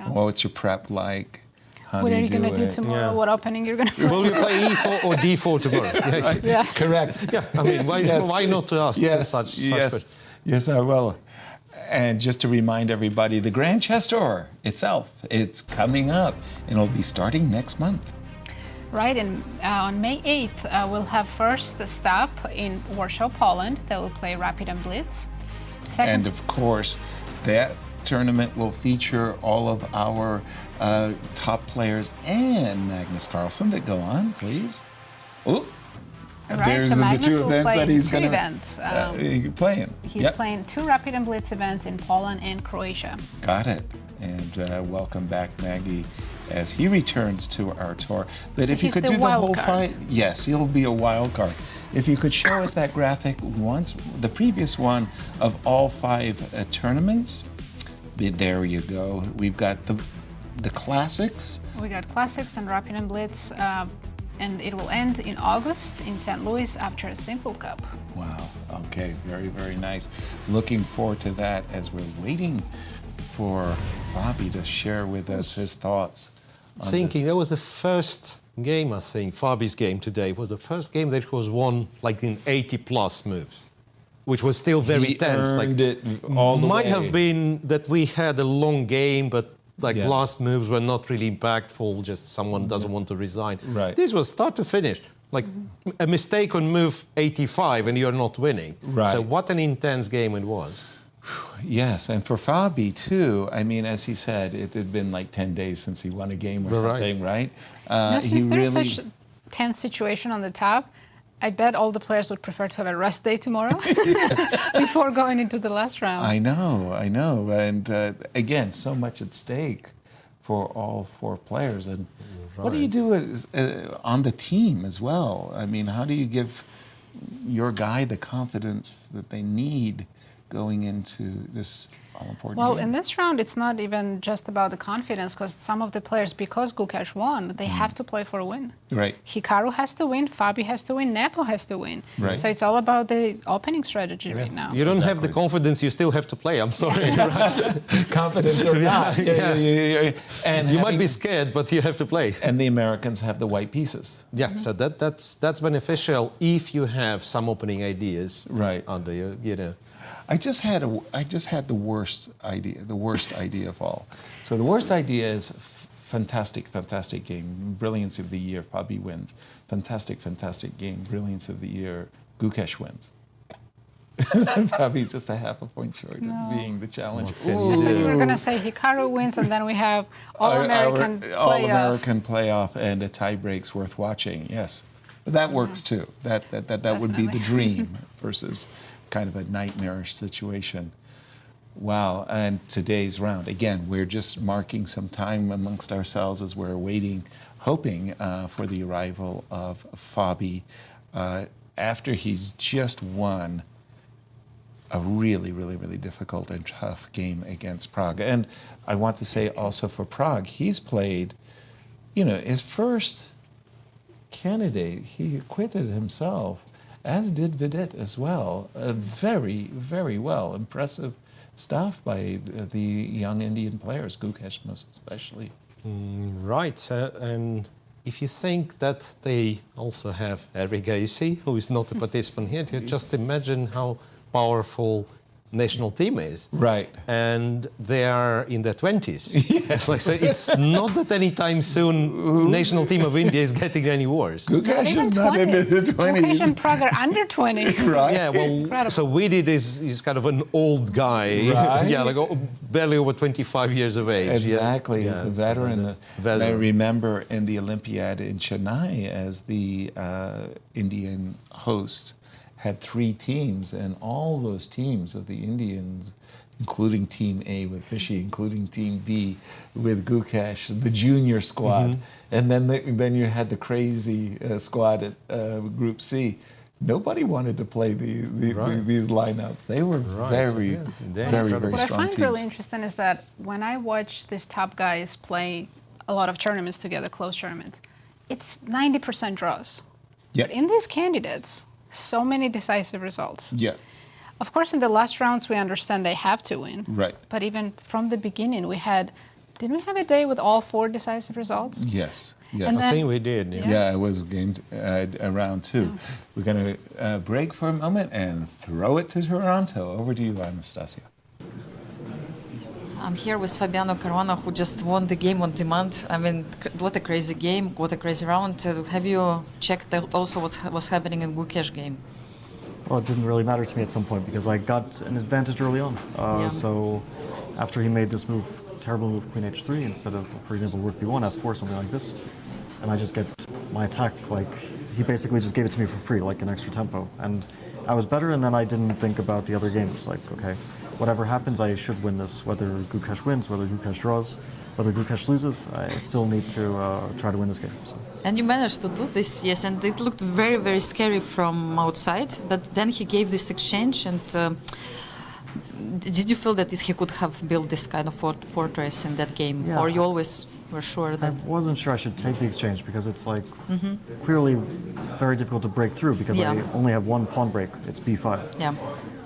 Well, what's your prep like? What are you going to do tomorrow? Yeah. What opening you're going to play? Will you play E4 or D4 tomorrow? Yes. Right. Yeah. Correct. Yeah. I mean, why not to ask such questions? Yes, I will. And just to remind everybody, the Grand Chess Tour itself, it's coming up, and it'll be starting next month. Right, and on May 8th, we'll have first stop in Warsaw, Poland. They will play Rapid and Blitz. And of course, that tournament will feature all of our top players and Magnus Carlsen that go on, please. Oh, right, there's so the 2 events that he's going to play. He's playing 2 Rapid and Blitz events in Poland and Croatia. Got it. And welcome back, Maggie. as he returns to our tour. But So if you he's could the do the wild whole card. fight, yes, he'll be a wild card. If you could show us that graphic once, the previous one of all 5 tournaments. There you go. We've got the classics. We got Classics and Rapid and Blitz, and it will end in August in St. Louis after a Simple Cup. Wow. Okay. Very, very nice. Looking forward to that as we're waiting for Fabi to share with us his thoughts on Thinking this. that was the first game, I think, Fabi's game today was the first game that was won like in 80+ moves, which was still very He tense. earned it all the might way. have been that we had a long game, but like Yeah. last moves were not really impactful, just someone doesn't want to resign. Right. This was start to finish. Like a mistake on move 85 and you're not winning. Right. So what an intense game it was. Yes, and for Fabi too, I mean, as he said, it had been like 10 days since he won a game or Right. something, right? Now, since he there's really- such a tense situation on the top, I bet all the players would prefer to have a rest day tomorrow before going into the last round. I know. And again, so much at stake for all 4 players. And what do you do on the team as well? I mean, how do you give your guy the confidence that they need going into this all-important Well, game? in this round, it's not even just about the confidence, because some of the players, because Gukesh won, they have to play for a win. Right. Hikaru has to win, Fabi has to win, Nepo has to win. Right. So it's all about the opening strategy right now. You don't have the confidence, you still have to play. I'm sorry. Confidence or not. Yeah. And You might having- be scared, but you have to play. And the Americans have the white pieces. Yeah, so that's beneficial if you have some opening ideas Right. under you, you know. I just had the worst idea of all. So the worst idea is fantastic game, brilliance of the year, Fabi wins. Fantastic game, brilliance of the year, Gukesh wins. Fabi's just a half a point short of being the challenge. I thought you were going to say Hikaru wins, and then we have All-American playoff. All-American playoff and a tie breaks worth watching. Yes, but that works too. That would be the dream versus kind of a nightmarish situation. Wow, and today's round, again, we're just marking some time amongst ourselves as we're waiting, hoping for the arrival of Fabi after he's just won a really difficult and tough game against Prague. And I want to say also for Prague, he's played, his first candidate, he acquitted himself, as did Vidit as well. Very well. Impressive stuff by the young Indian players, Gukesh most especially. Right, and if you think that they also have Evgeny, who is not a participant here, just imagine how powerful national team is. Right. And they are in their 20s. Yes. Like, so it's not that anytime soon national team of India is getting any worse. Gukesh is not in his 20s. Gukesh and Prague are under 20. Right. Yeah, well, Incredible. so Vidit is kind of an old guy. Right. Yeah, like barely over 25 years of age. Exactly, Yeah. as the Yeah, so veteran. that's And I veteran. remember in the Olympiad in Chennai as the Indian host had 3 teams, and all those teams of the Indians, including Team A with Fishy, including Team B with Gukesh, the junior squad, and then you had the crazy squad at Group C. Nobody wanted to play these lineups. They were very What I strong find teams. really interesting is that when I watch these top guys play a lot of tournaments together, close tournaments, it's 90% draws. Yeah. But in these candidates, so many decisive results. Yeah. Of course, in the last rounds, we understand they have to win. Right. But even from the beginning, didn't we have a day with all 4 decisive results? Yes. And I then- think we did. Yeah. Yeah, it was game round 2. We're going to break for a moment and throw it to Toronto. Over to you, Anastasia. I'm here with Fabiano Caruana, who just won the game on demand. I mean, what a crazy game, what a crazy round. Have you checked also what's happening in Gukesh game? Well, it didn't really matter to me at some point because I got an advantage early on. So after he made this move, terrible move, Queen H3, instead of, for example, Rook B1, F4, something like this, and I just get my attack, he basically just gave it to me for free, like an extra tempo. And I was better, and then I didn't think about the other games. Okay, whatever happens, I should win this. Whether Gukesh wins, whether Gukesh draws, whether Gukesh loses, I still need to try to win this game. So. And you managed to do this, yes, and it looked very, very scary from outside, but then he gave this exchange, and did you feel that he could have built this kind of fortress in that game, Yeah. or you always were sure that... I wasn't sure I should take the exchange because it's like clearly very difficult to break through because Yeah. I only have one pawn break, it's b5. Yeah.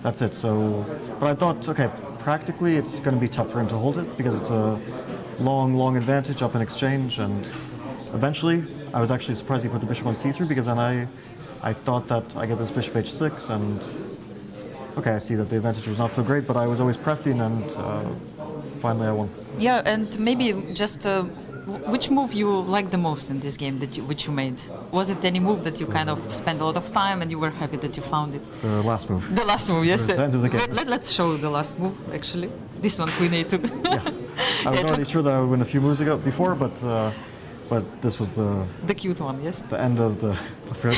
That's it. So, but I thought, okay, practically it's going to be tough for him to hold it because it's a long advantage up in exchange, and eventually I was actually surprised he put the bishop on c3 because then I thought that I get this bishop h6 and okay, I see that the advantage was not so great, but I was always pressing and finally I won. Yeah, and maybe just which move you liked the most in this game which you made? Was it any move that you kind of spent a lot of time and you were happy that you found it? The last move. The last move, yes. The end of the game. Let's show the last move, actually. This one, Queen A2. Yeah. I was already sure that I would win a few moves ago before, but this was the cute one, yes. the end of the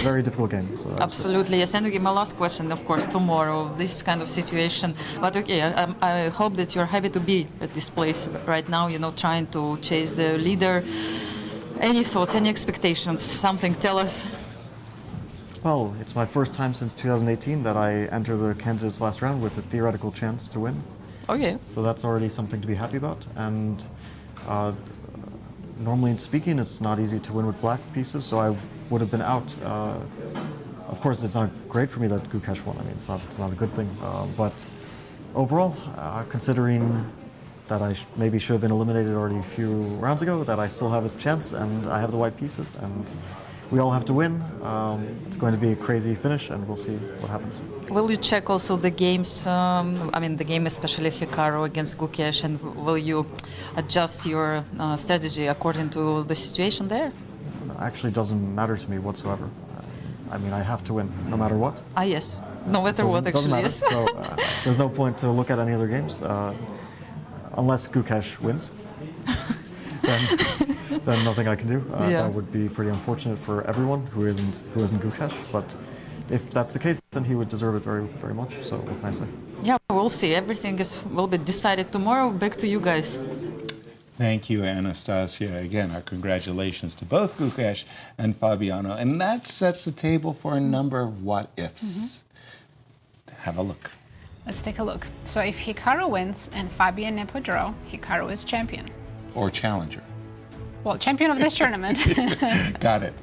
very difficult game. So Absolutely, yes. And okay, my last question, of course, tomorrow, this kind of situation. But okay, I hope that you're happy to be at this place right now, you know, trying to chase the leader. Any thoughts, any expectations, something, tell us. Well, it's my first time since 2018 that I enter the candidates last round with a theoretical chance to win. Okay. So that's already something to be happy about. And normally speaking, it's not easy to win with black pieces, so I would have been out. Of course, it's not great for me that Gukesh won. I mean, it's not a good thing. But overall, considering that I maybe should have been eliminated already a few rounds ago, that I still have a chance and I have the white pieces and we all have to win. It's going to be a crazy finish and we'll see what happens. Will you check also the games, I mean the game especially Hikaru against Gukesh, and will you adjust your strategy according to the situation there? Actually, it doesn't matter to me whatsoever. I mean, I have to win no matter what. Ah, yes. No matter what, Doesn't actually, matter. yes. So there's no point to look at any other games unless Gukesh wins. Then nothing I can do. Yeah. That would be pretty unfortunate for everyone who isn't Gukesh. But if that's the case, then he would deserve it very, very much. So what can I say? Yeah, we'll see. Everything will be decided tomorrow. Back to you guys. Thank you, Anastasia. Again, our congratulations to both Gukesh and Fabiano. And that sets the table for a number of what-ifs. Have a look. Let's take a look. So if Hikaru wins and Fabi and Nepo draw, Hikaru is champion. Or challenger. Well, champion of this tournament. Got it.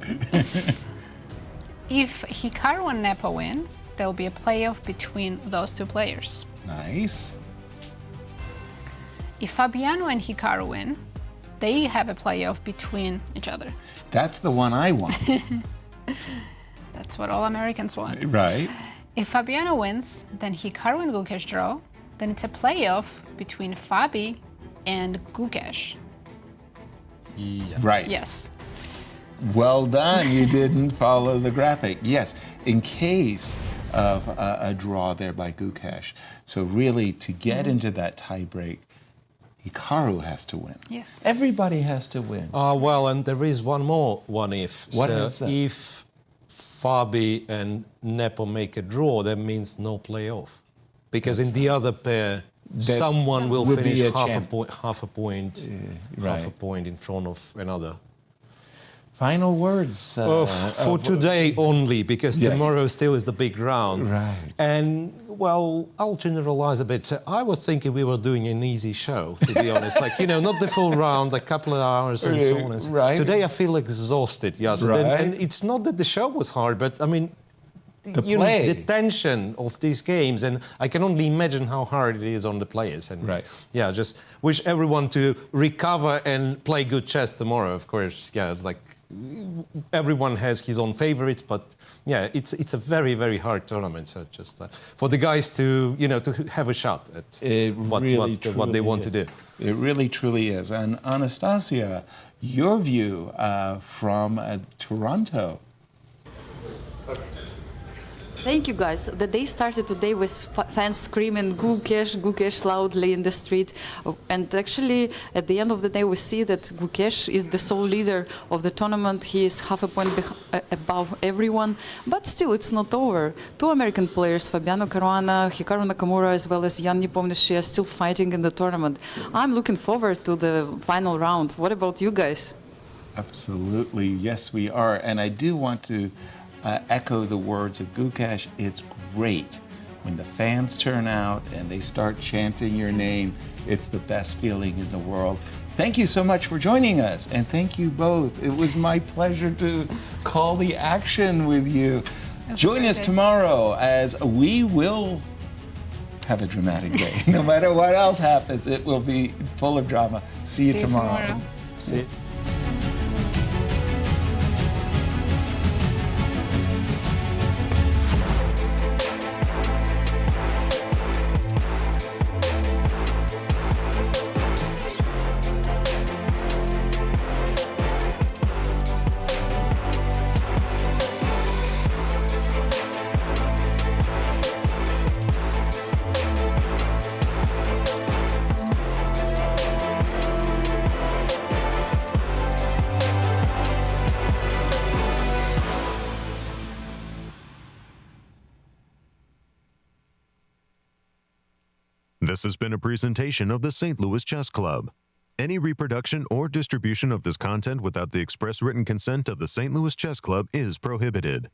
If Hikaru and Nepo win, there will be a playoff between those two players. Nice. If Fabiano and Hikaru win, they have a playoff between each other. That's the one I want. That's what all Americans want. Right. If Fabiano wins, then Hikaru and Gukesh draw, then it's a playoff between Fabi and Gukesh. Yeah. Right. Yes. Well done. You didn't follow the graphic. Yes, in case of a draw there by Gukesh. So really, to get into that tiebreak, Hikaru has to win. Yes. Everybody has to win. Well, and there is one more if. What So is that? if Fabi and Nepo make a draw, that means no playoff. Because in the other pair, someone will will be finish a half a champ. point, half a right. point in front of another. Final words. For today only, because Yes. tomorrow still is the big round. Right. And, well, I'll generalize a bit. So I was thinking we were doing an easy show, to be honest. Like, you know, not the full round, a couple of hours and so on. And so. Right. Today I feel exhausted, Yasser. Right. And it's not that the show was hard, but, I mean, The you know, play. the tension of these games, and I can only imagine how hard it is on the players. And Right. yeah, just wish everyone to recover and play good chess tomorrow. Of course, yeah, like everyone has his own favorites, but yeah, it's a very, very hard tournament. So just for the guys to to have a shot at what they want to do. It really, truly is. And Anastasia, your view from Toronto. Thank you, guys. The day started today with fans screaming Gukesh, Gukesh loudly in the street. And actually, at the end of the day, we see that Gukesh is the sole leader of the tournament. He is half a point above everyone. But still, it's not over. Two American players, Fabiano, Caruana, Hikaru, Nakamura, as well as Nepomniachtchi, are still fighting in the tournament. I'm looking forward to the final round. What about you guys? Absolutely. Yes, we are. And I do want to echo the words of Gukesh. It's great when the fans turn out and they start chanting your name. It's the best feeling in the world. Thank you so much for joining us, and thank you both. It was my pleasure to call the action with you. Join us tomorrow as we will have a dramatic day. No matter what else happens, it will be full of drama. See you tomorrow. See you. This has been a presentation of the St. Louis Chess Club. Any reproduction or distribution of this content without the express written consent of the St. Louis Chess Club is prohibited.